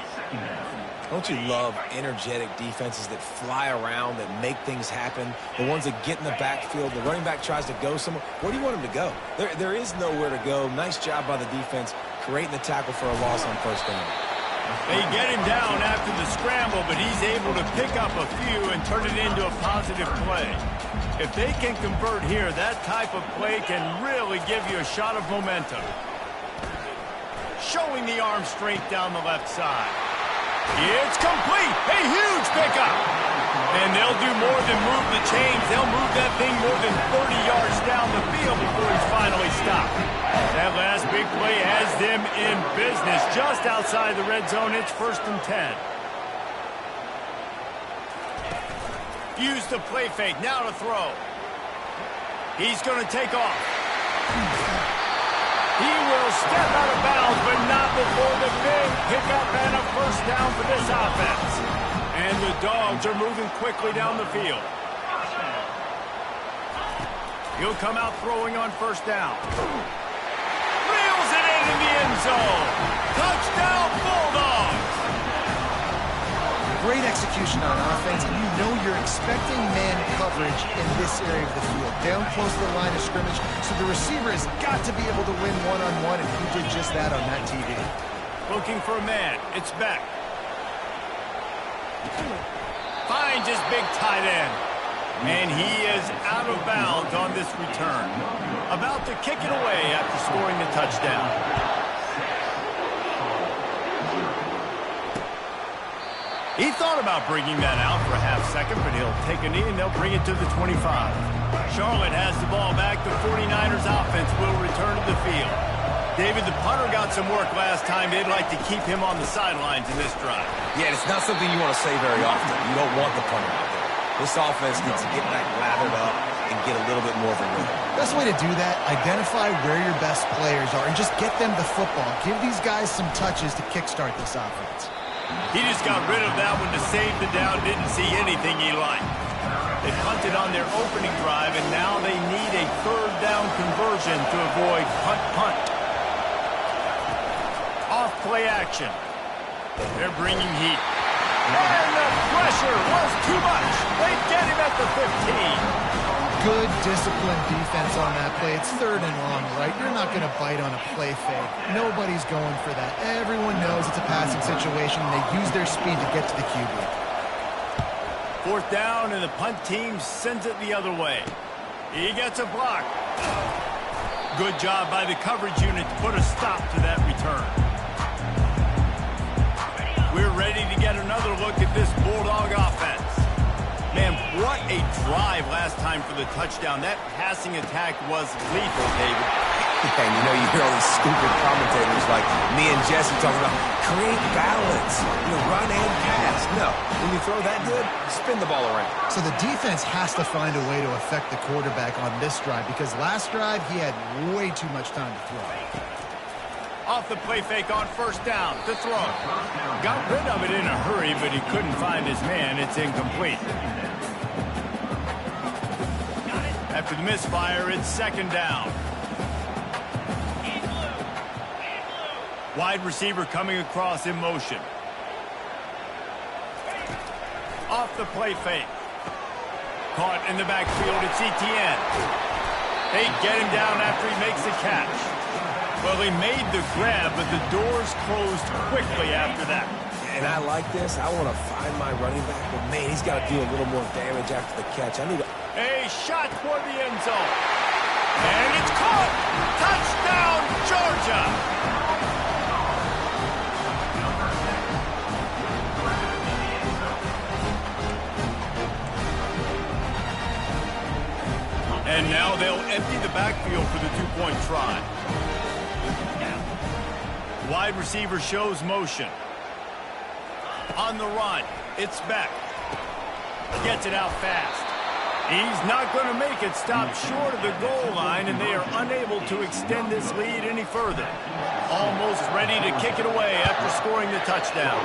Don't you love energetic defenses that fly around, that make things happen? The ones that get in the backfield, the running back tries to go somewhere. Where do you want him to go? There is nowhere to go. Nice job by the defense creating the tackle for a loss on first down. They get him down after the scramble, but he's able to pick up a few and turn it into a positive play. If they can convert here, that type of play can really give you a shot of momentum. Showing the arm strength down the left side. It's complete. A huge pickup. And they'll do more than move the chains. They'll move that thing more than 30 yards down the field before he's finally stopped. That last big play has them in business just outside the red zone. It's 1st and 10. Use the play fake. Now to throw. He's going to take off. He will step out of bounds, but not before the big pickup and a first down for this offense. And the Dogs are moving quickly down the field. He'll come out throwing on first down. Reels it in the end zone. Touchdown, Bulldogs! Great execution on offense, and you know you're expecting man coverage in this area of the field, down close to the line of scrimmage, so the receiver has got to be able to win one-on-one, and he did just that on that TV. Looking for a man. It's Beck. Finds his big tight end. And he is out of bounds on this return. About to kick it away after scoring the touchdown. He thought about bringing that out for a half second, but he'll take a knee and they'll bring it to the 25. Charlotte has the ball back. The 49ers offense will return to the field. David, the punter got some work last time. They'd like to keep him on the sidelines in this drive. Yeah, it's not something you want to say very often. You don't want the punter out there. This offense needs to get back lathered up and get a little bit more of a rhythm. Best way to do that, identify where your best players are and just get them the football. Give these guys some touches to kickstart this offense. He just got rid of that one to save the down. Didn't see anything he liked. They punted on their opening drive, and now they need a third down conversion to avoid punt. Off play action. They're bringing heat. And the pressure was too much. They get him at the 15. Good disciplined defense on that play. It's 3rd and long, right? You're not going to bite on a play fake. Nobody's going for that. Everyone knows it's a passing situation, and they use their speed to get to the QB. 4th down, and the punt team sends it the other way. He gets a block. Good job by the coverage unit to put a stop to that return. We're ready to get another look at this Bulldog offense. Man, what a drive last time for the touchdown. That passing attack was lethal, David. Yeah, you know, you hear all these stupid commentators like me and Jesse talking about create balance, run and pass. No, when you throw that good, spin the ball around. So the defense has to find a way to affect the quarterback on this drive, because last drive he had way too much time to throw. Off the play fake on 1st down to throw. Got rid of it in a hurry, but he couldn't find his man. It's incomplete. After the misfire, it's 2nd down. Wide receiver coming across in motion. Off the play fake. Caught in the backfield, it's Etienne. They get him down after he makes the catch. Well, he made the grab, but the doors closed quickly after that. And I like this. I want to find my running back, but man, he's got to do a little more damage after the catch. I need a shot toward the end zone. And it's caught! Touchdown, Georgia! And now they'll empty the backfield for the two-point try. Wide receiver shows motion. On the run, it's Beck. Gets it out fast. He's not going to make it stop short of the goal line, and they are unable to extend this lead any further. Almost ready to kick it away after scoring the touchdown.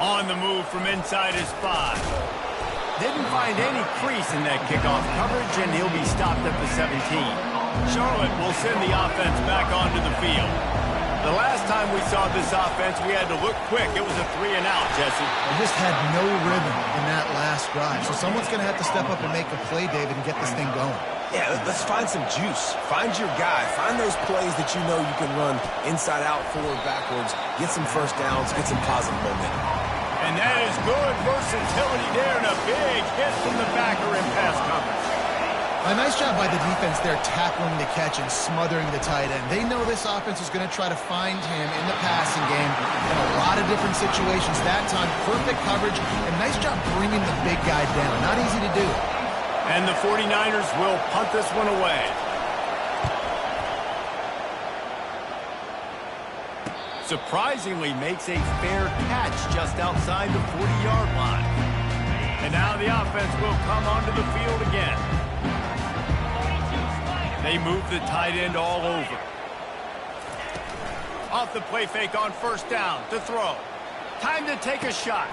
On the move from inside his 5. Didn't find any crease in that kickoff coverage, and he'll be stopped at the 17. Charlotte will send the offense back onto the field. The last time we saw this offense, we had to look quick. It was a 3-and-out, Jesse. They just had no rhythm in that last drive. So someone's going to have to step up and make a play, David, and get this thing going. Yeah, let's find some juice. Find your guy. Find those plays that you know you can run inside out, forward, backwards. Get some first downs. Get some positive momentum. And that is good versatility there, and a big hit from the backer in pass coverage. A nice job by the defense there tackling the catch and smothering the tight end. They know this offense is going to try to find him in the passing game in a lot of different situations. That time, perfect coverage, and nice job bringing the big guy down. Not easy to do. And the 49ers will punt this one away. Surprisingly makes a fair catch just outside the 40-yard line. And now the offense will come onto the field again. They move the tight end all over. Off the play fake on first down to throw. Time to take a shot.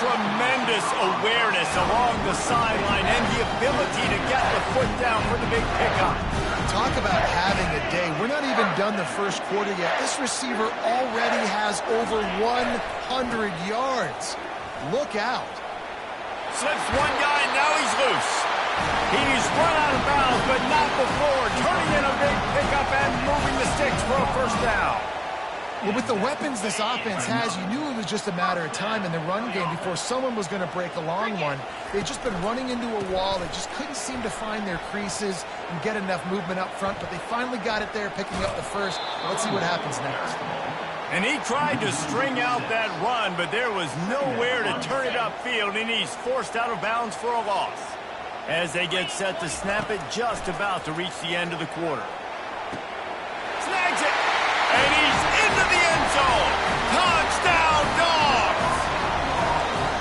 Tremendous awareness along the sideline and the ability to get the foot down for the big pickup. Talk about having a day. We're not even done the first quarter yet. This receiver already has over 100 yards. Look out. Slips one guy, now he's loose. He's run out of bounds, but not before. Turning in a big pickup and moving the sticks for a first down. Well, with the weapons this offense has, you knew it was just a matter of time in the run game before someone was going to break a long one. They'd just been running into a wall. They just couldn't seem to find their creases and get enough movement up front, but they finally got it there, picking up the first. Let's see what happens next. And he tried to string out that run, but there was nowhere to turn it upfield, and he's forced out of bounds for a loss. As they get set to snap it, just about to reach the end of the quarter. Snags it, and he's into the end zone. Touchdown, Dogs!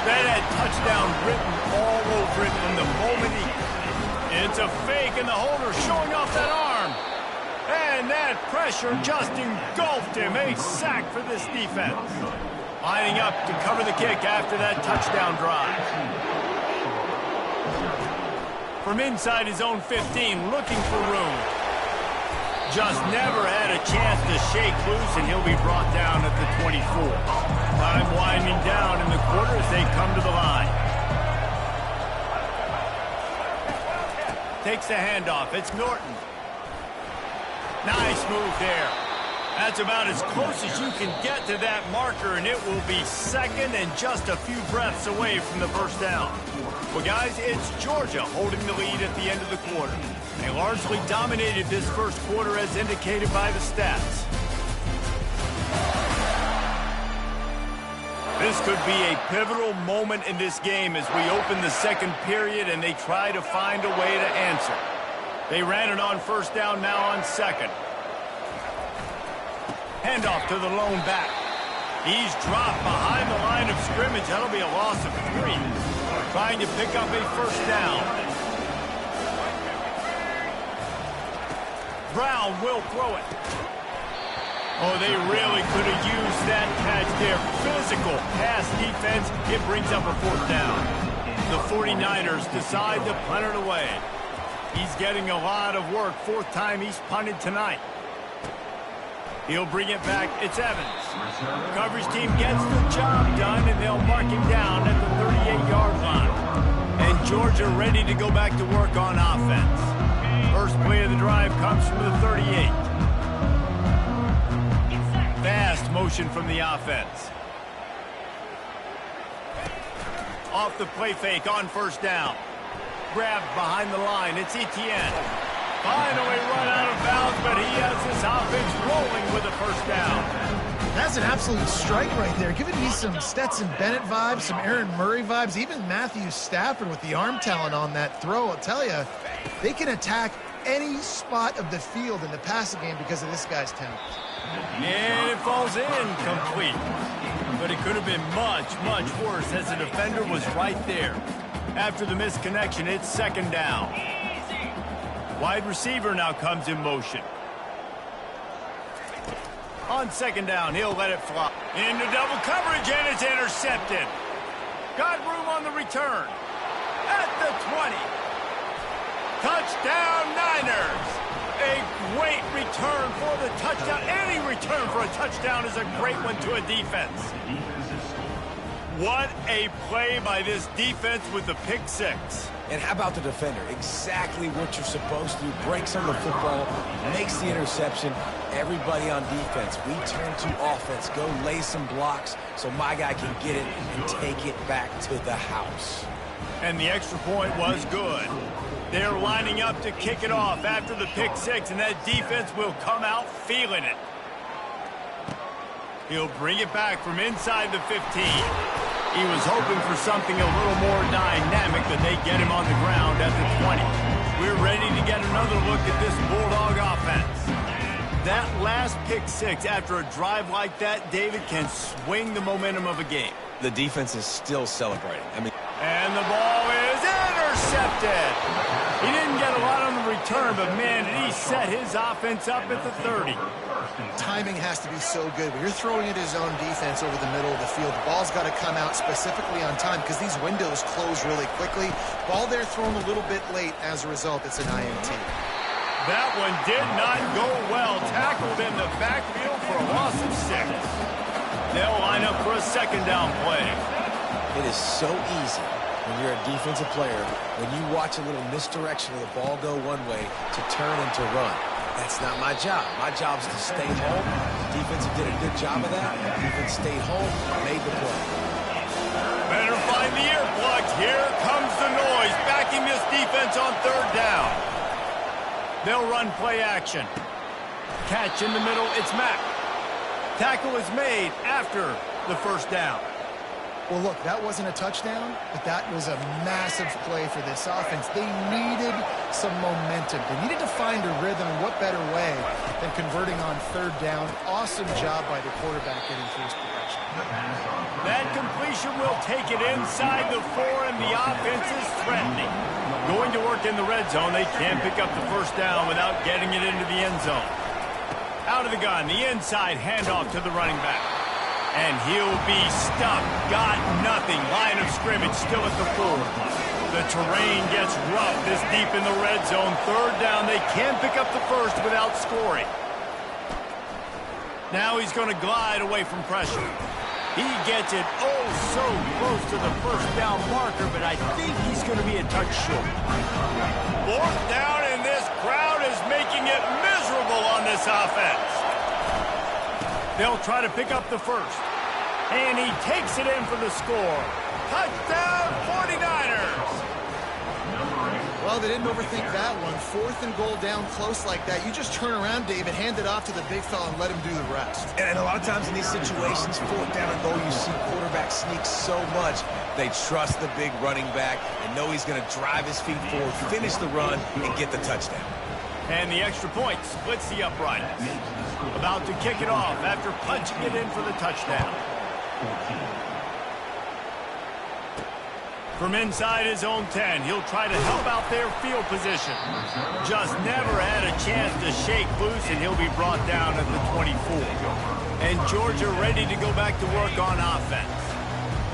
That had touchdown written all over it from the moment It's a fake, and the holder showing off that arm. And that pressure just engulfed him. A sack for this defense. Lining up to cover the kick after that touchdown drive. From inside his own 15, looking for room. Just never had a chance to shake loose, and he'll be brought down at the 24. Time winding down in the quarter as they come to the line. Takes the handoff. It's Norton. Nice move there. That's about as close as you can get to that marker, and it will be second and just a few breaths away from the first down. Well, guys, it's Georgia holding the lead at the end of the quarter. They largely dominated this first quarter as indicated by the stats. This could be a pivotal moment in this game as we open the second period and they try to find a way to answer. They ran it on first down, now on second. Handoff to the lone back. He's dropped behind the line of scrimmage. That'll be a loss of 3. Trying to pick up a first down. Brown will throw it. Oh, they really could have used that catch there. Physical pass defense. It brings up a fourth down. The 49ers decide to punt it away. He's getting a lot of work. Fourth time he's punted tonight. He'll bring it back. It's Evans. Coverage team gets the job done, and they'll mark him down at the 38-yard line. And Georgia ready to go back to work on offense. First play of the drive comes from the 38. Fast motion from the offense. Off the play fake on first down. Grabbed behind the line. It's Etienne. Finally run out of bounds, but he has this offense rolling with a first down. That's an absolute strike right there. Giving me some Stetson Bennett vibes, some Aaron Murray vibes, even Matthew Stafford with the arm talent on that throw. I'll tell you, they can attack any spot of the field in the passing game because of this guy's talent. And it falls incomplete. But it could have been much, much worse as the defender was right there. After the missed connection, it's second down. Wide receiver now comes in motion. On second down, he'll let it fly. Into double coverage, and it's intercepted. Got room on the return. At the 20. Touchdown, Niners. A great return for the touchdown. Any return for a touchdown is a great one to a defense. What a play by this defense with the pick six. And how about the defender? Exactly what you're supposed to do. Breaks on the football, makes the interception. Everybody on defense, we turn to offense. Go lay some blocks so my guy can get it and take it back to the house. And the extra point was good. They're lining up to kick it off after the pick six, and that defense will come out feeling it. He'll bring it back from inside the 15. He was hoping for something a little more dynamic, but they get him on the ground at the 20. We're ready to get another look at this Bulldog offense. That last pick six after a drive like that, David, can swing the momentum of a game. The defense is still celebrating. And the ball is intercepted. He didn't get a lot on the return, but man, did he set his offense up at the 30. Timing has to be so good. When you're throwing at his own defense over the middle of the field, the ball's got to come out specifically on time because these windows close really quickly. Ball there thrown a little bit late. As a result, it's an INT. That one did not go well. Tackled in the backfield for a loss of 6. They'll line up for a second down play. It is so easy when you're a defensive player, when you watch a little misdirection of the ball go one way, to turn and to run. That's not my job. My job is to stay home. The defense did a good job of that. The defense stayed home, made the play. Better find the earplugs. Here comes the noise, backing this defense on third down. They'll run play action. Catch in the middle, it's Mack. Tackle is made after the first down. Well, look, that wasn't a touchdown, but that was a massive play for this offense. They needed some momentum. They needed to find a rhythm. What better way than converting on third down? Awesome job by the quarterback getting through his progression. That completion will take it inside the 4, and the offense is threatening. Going to work in the red zone, they can't pick up the first down without getting it into the end zone. Out of the gun, the inside handoff to the running back. And he'll be stuffed. Got nothing. Line of scrimmage still at the 4. The terrain gets rough this deep in the red zone. Third down. They can't pick up the first without scoring. Now he's going to glide away from pressure. He gets it oh so close to the first down marker, but I think he's going to be a touch short. Fourth down, and this crowd is making it miserable on this offense. They'll try to pick up the first. And he takes it in for the score. Touchdown, 49ers! Well, they didn't overthink that one. 4th and goal down close like that. You just turn around, David, hand it off to the big fella and let him do the rest. And a lot of times in these situations, 4th down and goal, you see quarterbacks sneak so much. They trust the big running back and know he's going to drive his feet forward, finish the run, and get the touchdown. And the extra point splits the uprights. About to kick it off after punching it in for the touchdown. From inside his own 10, he'll try to help out their field position. Just never had a chance to shake loose, and he'll be brought down at the 24. And Georgia ready to go back to work on offense.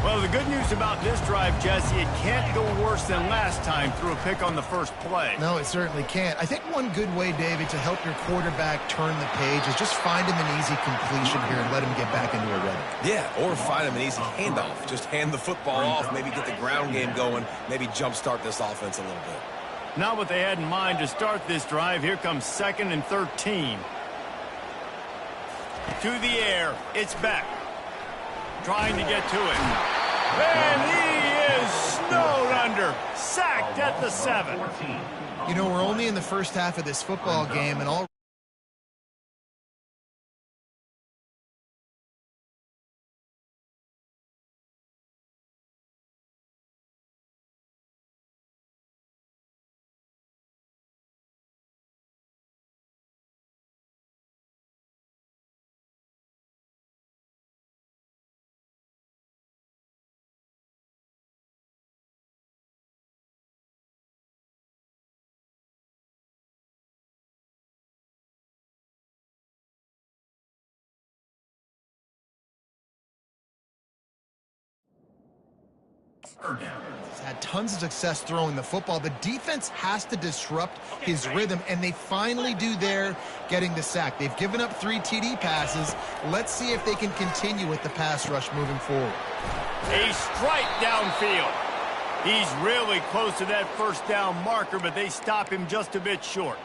Well, the good news about this drive, Jesse, it can't go worse than last time through a pick on the first play. No, it certainly can't. I think one good way, David, to help your quarterback turn the page is just find him an easy completion here and let him get back into a rhythm. Yeah, or find him an easy handoff. Just hand the football off, maybe get the ground game going, maybe jumpstart this offense a little bit. Not what they had in mind to start this drive. Here comes 2nd and 13. To the air. It's Beck. Trying to get to it. And he is snowed under. Sacked at the 7. You know, we're only in the first half of this football game, and all he's had tons of success throwing the football. The defense has to disrupt his rhythm, and they finally do there, getting the sack. They've given up 3 TD passes. Let's see if they can continue with the pass rush moving forward. A strike downfield. He's really close to that first down marker, but they stop him just a bit short.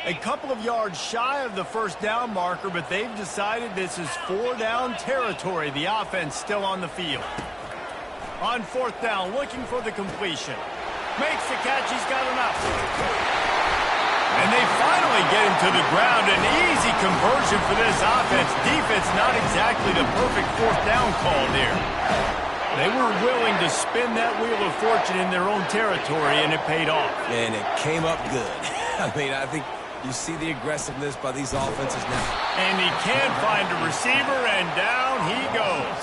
A couple of yards shy of the first down marker, but they've decided this is 4-down territory. The offense still on the field. On 4th down, looking for the completion. Makes the catch. He's got enough. And they finally get him to the ground. An easy conversion for this offense. Defense not exactly the perfect 4th down call there. They were willing to spin that wheel of fortune in their own territory, and it paid off. And it came up good. I mean, I think you see the aggressiveness by these offenses now. And he can't find a receiver, and down he goes.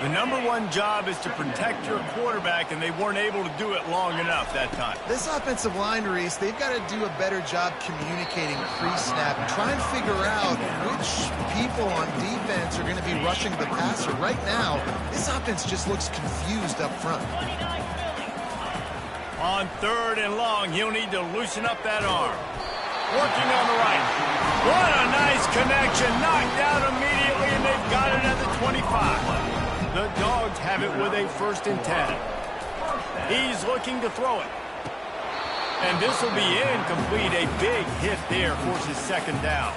The ~1 job is to protect your quarterback, and they weren't able to do it long enough that time. This offensive line, Reese, they've got to do a better job communicating pre-snap and try and figure out which people on defense are going to be rushing the passer. Right now, this offense just looks confused up front. On 3rd and long, he'll need to loosen up that arm. Working on the right. What a nice connection. Knocked out immediately, and they've got it at the 25. The Dogs have it with a 1st and 10. He's looking to throw it. And this will be incomplete. A big hit there forces 2nd down.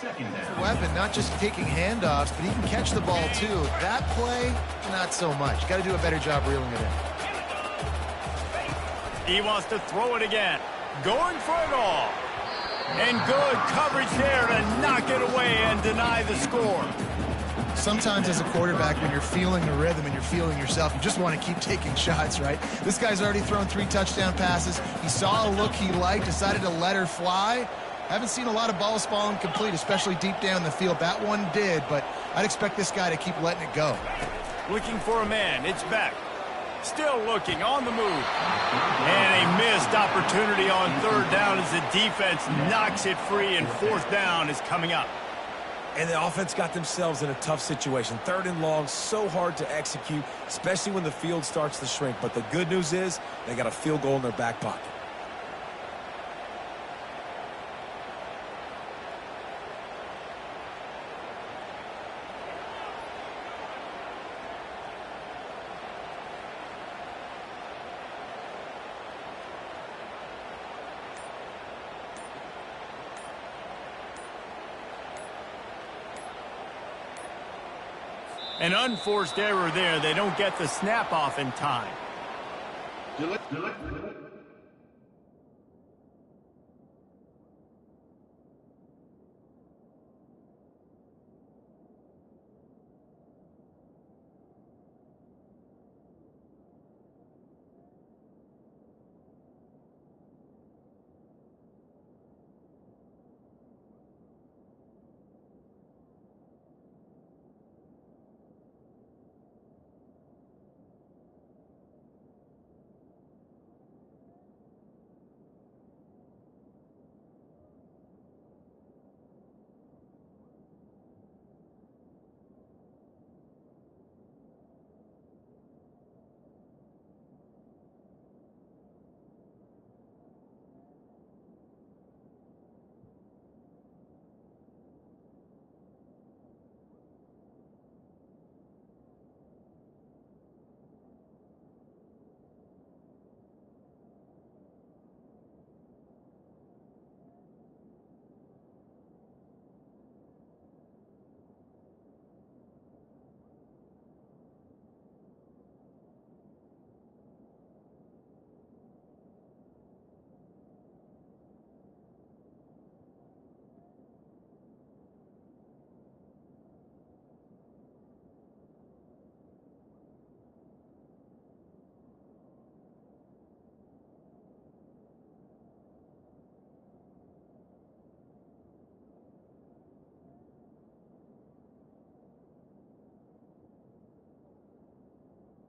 Second down. Weapon, not just taking handoffs, but he can catch the ball too. That play, not so much. Got to do a better job reeling it in. He wants to throw it again. Going for it all. And good coverage there to knock it away and deny the score. Sometimes as a quarterback, when you're feeling the rhythm and you're feeling yourself, you just want to keep taking shots, right? This guy's already thrown 3 touchdown passes. He saw a look he liked, decided to let her fly. Haven't seen a lot of balls fall incomplete, especially deep down the field. That one did, but I'd expect this guy to keep letting it go. Looking for a man. It's back. Still looking on the move. And a missed opportunity on 3rd down as the defense knocks it free, and 4th down is coming up. And the offense got themselves in a tough situation. 3rd and long, so hard to execute, especially when the field starts to shrink. But the good news is they got a field goal in their back pocket. An unforced error there. They don't get the snap off in time.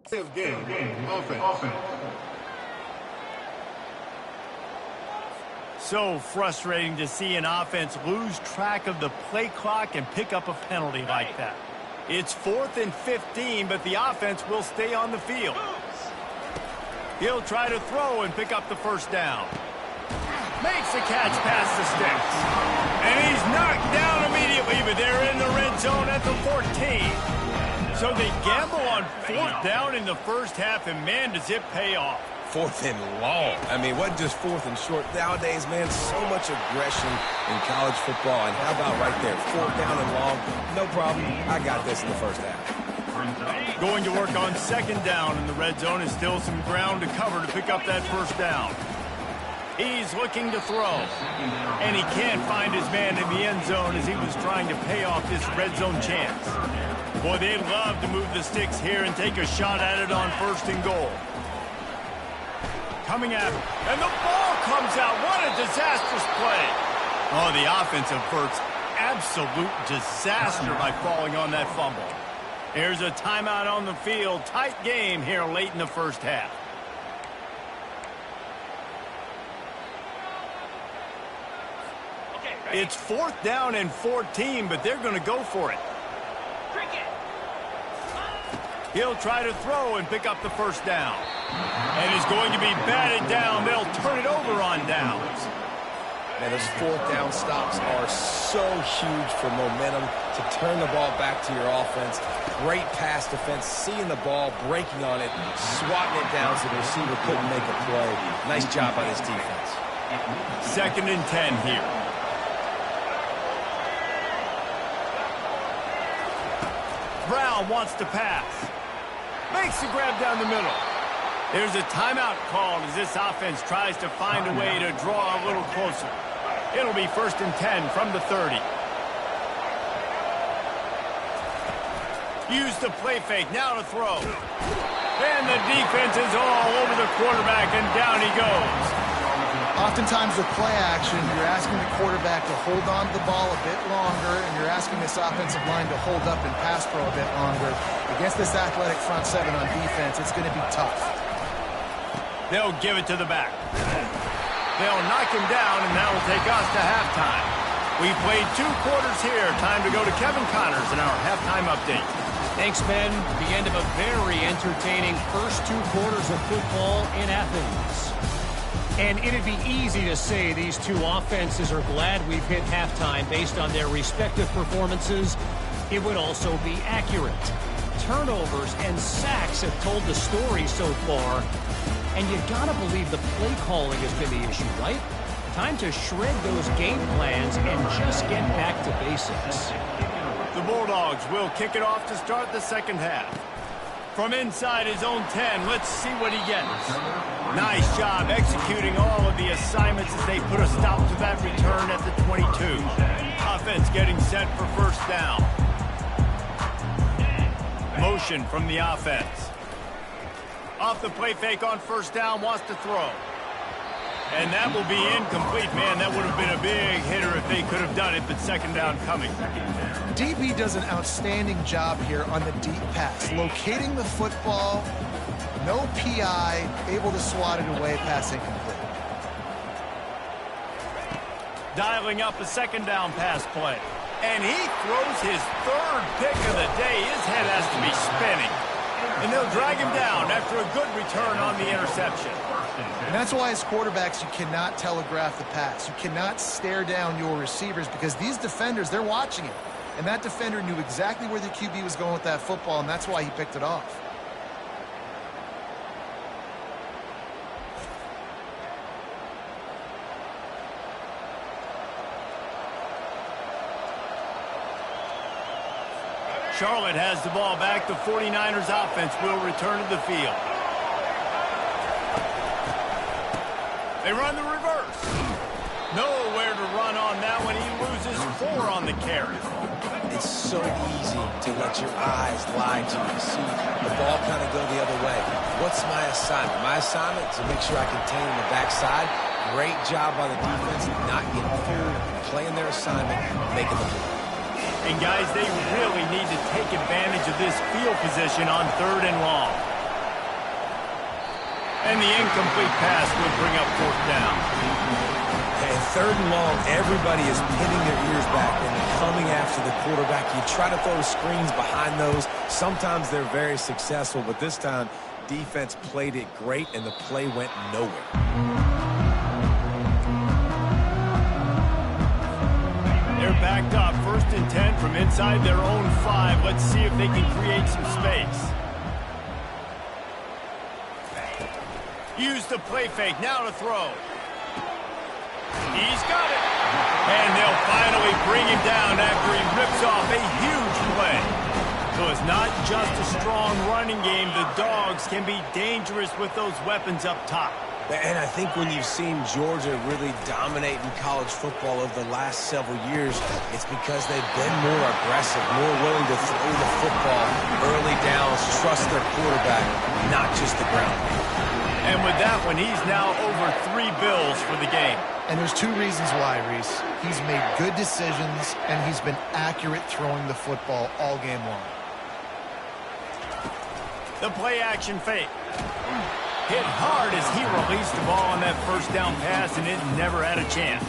Offense. So frustrating to see an offense lose track of the play clock and pick up a penalty like that. It's 4th and 15, but the offense will stay on the field. He'll try to throw and pick up the 1st down. Makes the catch past the sticks. And he's knocked down immediately, but they're in the red zone at the 14. So they gamble on 4th down in the first half, and man, does it pay off. 4th and long. I mean, what just 4th and short? Nowadays, man, so much aggression in college football. And how about right there? 4th down and long. No problem. I got this in the first half. Going to work on 2nd down in the red zone, is still some ground to cover to pick up that 1st down. He's looking to throw. And he can't find his man in the end zone as he was trying to pay off this red zone chance. Boy, they'd love to move the sticks here and take a shot at it on 1st and goal. Coming at him, and the ball comes out. What a disastrous play. Oh, the offense averts absolute disaster by falling on that fumble. Here's a timeout on the field. Tight game here late in the first half. It's 4th down and 14, but they're going to go for it. He'll try to throw and pick up the 1st down. And he's going to be batted down. They'll turn it over on downs. Man, those 4th down stops are so huge for momentum to turn the ball back to your offense. Great pass defense, seeing the ball, breaking on it, swatting it down so the receiver couldn't make a play. Nice job by his defense. 2nd and 10 here. Brown wants to pass. Makes the grab down the middle. There's a timeout called as this offense tries to find a way to draw a little closer. It'll be 1st and 10 from the 30. Use the play fake, now to throw. And the defense is all over the quarterback, and down he goes. Oftentimes with play action, you're asking the quarterback to hold on to the ball a bit longer, and you're asking this offensive line to hold up and pass pro a bit longer. Against this athletic front seven on defense, it's going to be tough. They'll give it to the back. They'll knock him down, and that will take us to halftime. We played 2 quarters here. Time to go to Kevin Connors in our halftime update. Thanks, Ben. The end of a very entertaining first 2 quarters of football in Athens. And it'd be easy to say these 2 offenses are glad we've hit halftime based on their respective performances. It would also be accurate. Turnovers and sacks have told the story so far. And you gotta believe the play calling has been the issue, right? Time to shred those game plans and just get back to basics. The Bulldogs will kick it off to start the second half. From inside his own 10, let's see what he gets. Nice job executing all of the assignments as they put a stop to that return at the 22. Offense getting set for first down. Motion from the offense. Off the play fake on first down, wants to throw. And that will be incomplete. Man, that would have been a big hitter if they could have done it, but second down coming. DB does an outstanding job here on the deep pass. Locating the football, no PI, able to swat it away, pass incomplete. Dialing up a second down pass play. And he throws his 3rd pick of the day. His head has to be spinning. And they'll drag him down after a good return on the interception. And that's why as quarterbacks, you cannot telegraph the pass. You cannot stare down your receivers because these defenders, they're watching it. And that defender knew exactly where the QB was going with that football, and that's why he picked it off. Charlotte has the ball back. The 49ers offense will return to the field. They run the reverse. Nowhere to run on that one. He loses 4 on the carry. It's so easy to let your eyes lie to you. See the ball kind of go the other way. What's my assignment? My assignment is to make sure I contain the backside. Great job by the defense, not getting fooled, playing their assignment, making the play. And guys, they really need to take advantage of this field position on 3rd and long. And the incomplete pass will bring up 4th down. And 3rd and long, everybody is pinning their ears back and coming after the quarterback. You try to throw screens behind those. Sometimes they're very successful, but this time, defense played it great, and the play went nowhere. They're backed up, 1st and 10 from inside their own 5. Let's see if they can create some space. Use the play fake, now to throw. He's got it. And they'll finally bring him down after he rips off a huge play. So it's not just a strong running game. The Dogs can be dangerous with those weapons up top. And I think when you've seen Georgia really dominate in college football over the last several years, it's because they've been more aggressive, more willing to throw the football early downs, trust their quarterback, not just the ground. And with that one, he's now over 3 bills for the game. And there's 2 reasons why, Reese. He's made good decisions, and he's been accurate throwing the football all game long. The play action fake. Hit hard as he released the ball on that first down pass, and it never had a chance.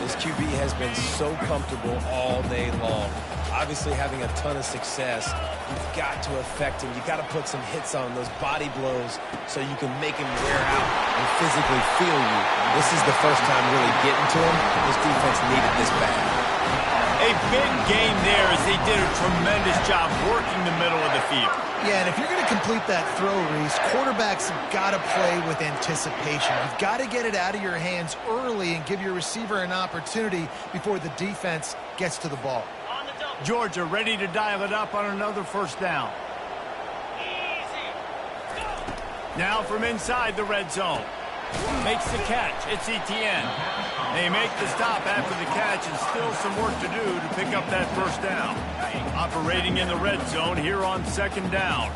This QB has been so comfortable all day long. Obviously having a ton of success. You've got to affect him. You've got to put some hits on those body blows so you can make him wear out and physically feel you. This is the first time really getting to him. This defense needed this bad. A big game there as they did a tremendous job working the middle of the field. Yeah, and if you're going to complete that throw, Reese, quarterbacks have got to play with anticipation. You've got to get it out of your hands early and give your receiver an opportunity before the defense gets to the ball. Georgia ready to dial it up on another first down. Now from inside the red zone. Makes the catch. It's Etienne. They make the stop after the catch and still some work to do to pick up that first down. Operating in the red zone here on second down.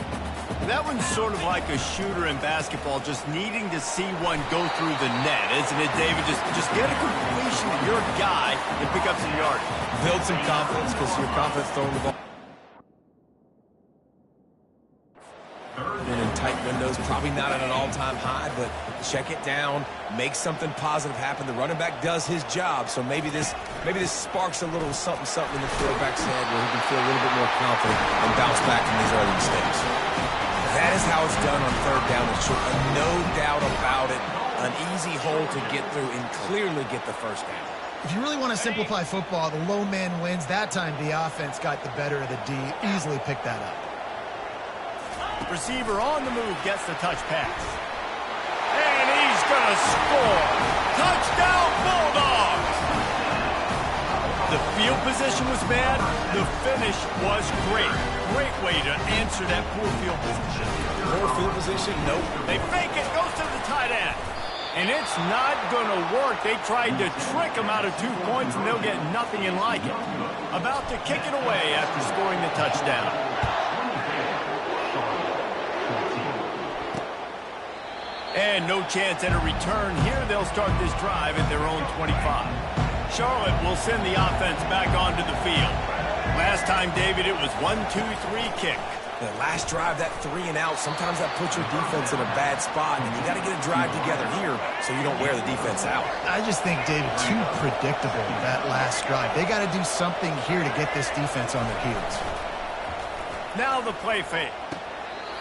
That one's sort of like a shooter in basketball, just needing to see one go through the net, isn't it, David? Just get a completion to your guy and pick up some yardage. Build some confidence because you're confident throwing the ball. In tight windows, probably not at an all-time high, but check it down, make something positive happen. The running back does his job, so maybe this sparks a little something in the quarterback's head where he can feel a little bit more confident and bounce back from these early mistakes. That is how it's done on third down and short. No doubt about it. An easy hole to get through and clearly get the first down. If you really want to simplify football, the low man wins. That time the offense got the better of the D. Easily picked that up. Receiver on the move gets the touch pass. And he's going to score. Touchdown Bulldogs! The field position was bad. The finish was great. Great way to answer that poor field position. Poor field position? Nope. They fake it. Goes to the tight end. And it's not going to work. They tried to trick him out of 2 points, and they'll get nothing in like it. About to kick it away after scoring the touchdown. And no chance at a return here. They'll start this drive at their own 25. Charlotte will send the offense back onto the field. Last time, David, it was 1-2-3 kick. The last drive, that 3 and out, sometimes that puts your defense in a bad spot, and you got to get a drive together here so you don't wear the defense out. I just think, David, too predictable, that last drive. They got to do something here to get this defense on their heels. Now the play fake.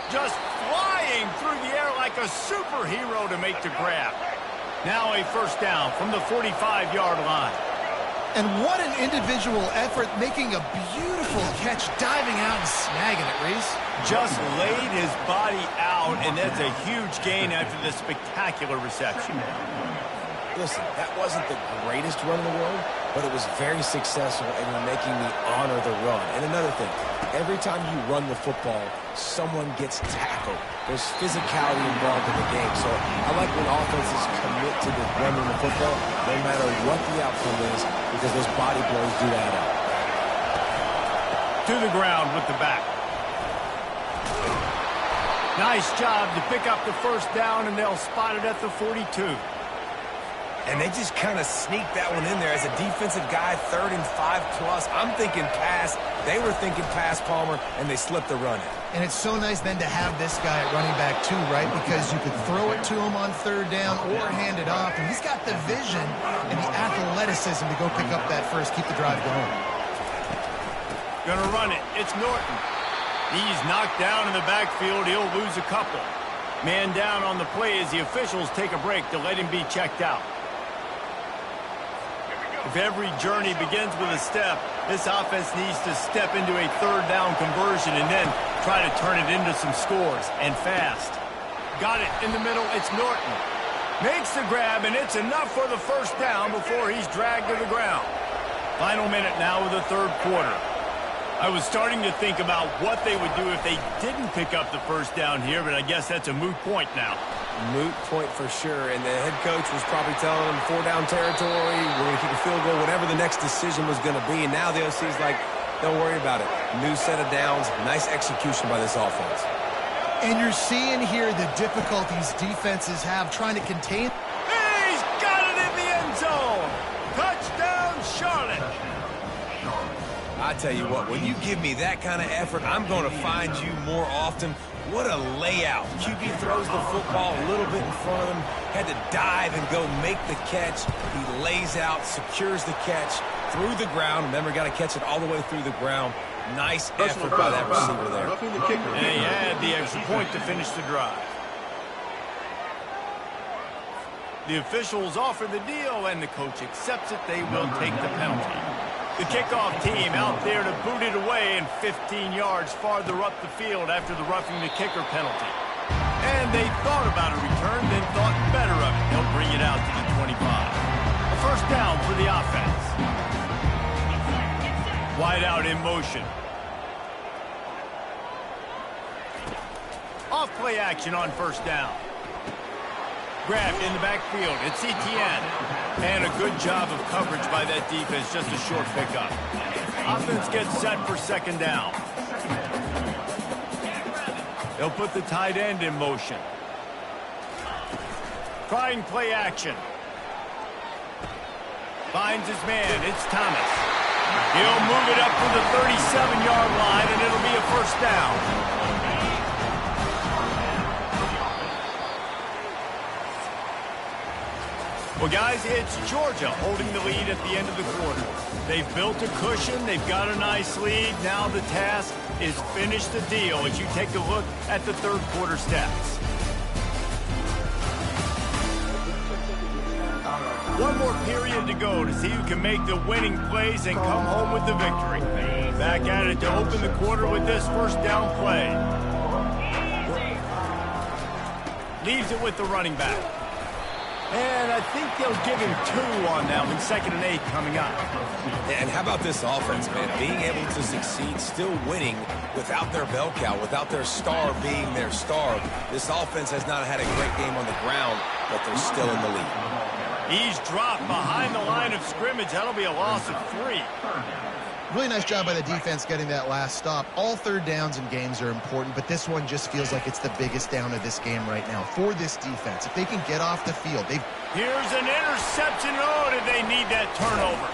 Just flying through the air like a superhero to make the grab. Now a first down from the 45-yard line. And what an individual effort, making a beautiful catch, diving out and snagging it, Reese. Just laid his body out, and that's a huge gain after the spectacular reception. Listen, that wasn't the greatest run in the world, but it was very successful, and you're making me honor the run. And another thing, every time you run the football, someone gets tackled. There's physicality involved in the game. So I like when offenses commit to the running the football, no matter what the outcome is, because those body blows do add up. To the ground with the back. Nice job to pick up the first down, and they'll spot it at the 42. And they just kind of sneaked that one in there. As a defensive guy, 3rd and 5+. I'm thinking pass. They were thinking pass, Palmer, and they slipped the run in. And it's so nice then to have this guy at running back too, right? Because you could throw it to him on 3rd down or hand it off. And he's got the vision and the athleticism to go pick up that first, keep the drive going. Gonna run it. It's Norton. He's knocked down in the backfield. He'll lose a couple. Man down on the play as the officials take a break to let him be checked out. If every journey begins with a step, this offense needs to step into a 3rd down conversion and then try to turn it into some scores, and fast. Got it in the middle. It's Norton. Makes the grab, and it's enough for the first down before he's dragged to the ground. Final minute now of the 3rd quarter. I was starting to think about what they would do if they didn't pick up the first down here, but I guess that's a moot point now. Moot point for sure, and the head coach was probably telling them 4-down territory, we're going to kick a field goal, whatever the next decision was going to be, and now the OC's like, don't worry about it. New set of downs, nice execution by this offense. And you're seeing here the difficulties defenses have trying to contain. He's got it in the end zone! Touchdown, Charlotte! I tell you what, when you give me that kind of effort, I'm going to find you more often. What a layout. QB throws the football a little bit in front of him, had to dive and go make the catch. He lays out, secures the catch through the ground. Remember, got to catch it all the way through the ground. Nice effort by that receiver there. And he had the extra point to finish the drive. The officials offer the deal, and the coach accepts it. They will take the penalty. The kickoff team out there to boot it away and 15 yards farther up the field after the roughing the kicker penalty. And they thought about a return, then thought better of it. They'll bring it out to the 25. A first down for the offense. Wide wide out in motion. Off play action on first down. Grabbed in the backfield. It's Etienne. And a good job of coverage by that defense. Just a short pickup. Offense gets set for second down. They'll put the tight end in motion. Trying play action. Finds his man. It's Thomas. He'll move it up to the 37-yard line, and it'll be a first down. Well, guys, it's Georgia holding the lead at the end of the quarter. They've built a cushion. They've got a nice lead. Now the task is finish the deal as you take a look at the third quarter stats. One more period to go to see who can make the winning plays and come home with the victory. Back at it to open the quarter with this first down play. Leaves it with the running back. And I think they'll give him 2 on that one. 2nd and 8 coming up. And how about this offense, man? Being able to succeed, still winning without their bell cow, without their star being their star. This offense has not had a great game on the ground, but they're still in the lead. He's dropped behind the line of scrimmage. That'll be a loss of 3. Really nice job by the defense getting that last stop. All third downs in games are important, but this one just feels like it's the biggest down of this game right now for this defense. If they can get off the field, Here's an interception. Oh, did they need that turnover?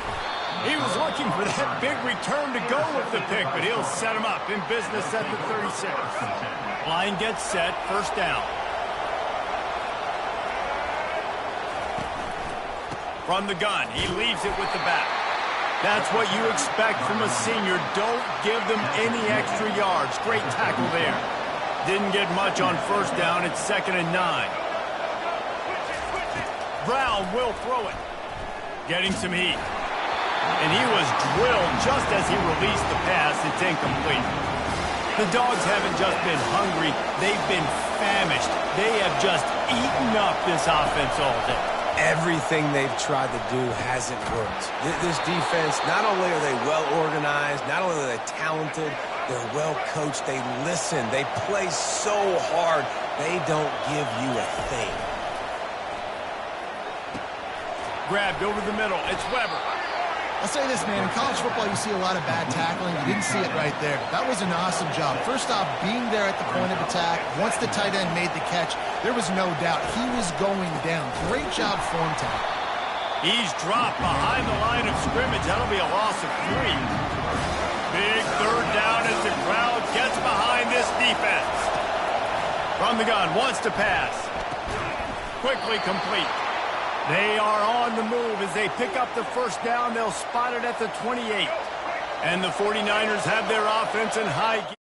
He was looking for that big return to go with the pick, but he'll set him up in business at the 36. Line gets set, first down. From the gun, he leaves it with the back. That's what you expect from a senior. Don't give them any extra yards. Great tackle there. Didn't get much on first down. It's 2nd and 9. Brown will throw it. Getting some heat. And he was drilled just as he released the pass. It's incomplete. The Dogs haven't just been hungry. They've been famished. They have just eaten up this offense all day. Everything they've tried to do hasn't worked. This defense, not only are they well organized, not only are they talented, they're well coached, they listen, they play so hard, they don't give you a thing. Grabbed over the middle, it's Weber. I'll say this, man, in college football you see a lot of bad tackling. You didn't see it right there. That was an awesome job. First off, being there at the point of attack. Once the tight end made the catch, there was no doubt he was going down. Great job form tackle. He's dropped behind the line of scrimmage. That'll be a loss of 3. Big third down as the crowd gets behind this defense. From the gun, wants to pass. Quickly complete. They are on the move as they pick up the first down. They'll spot it at the 28. And the 49ers have their offense in high gear.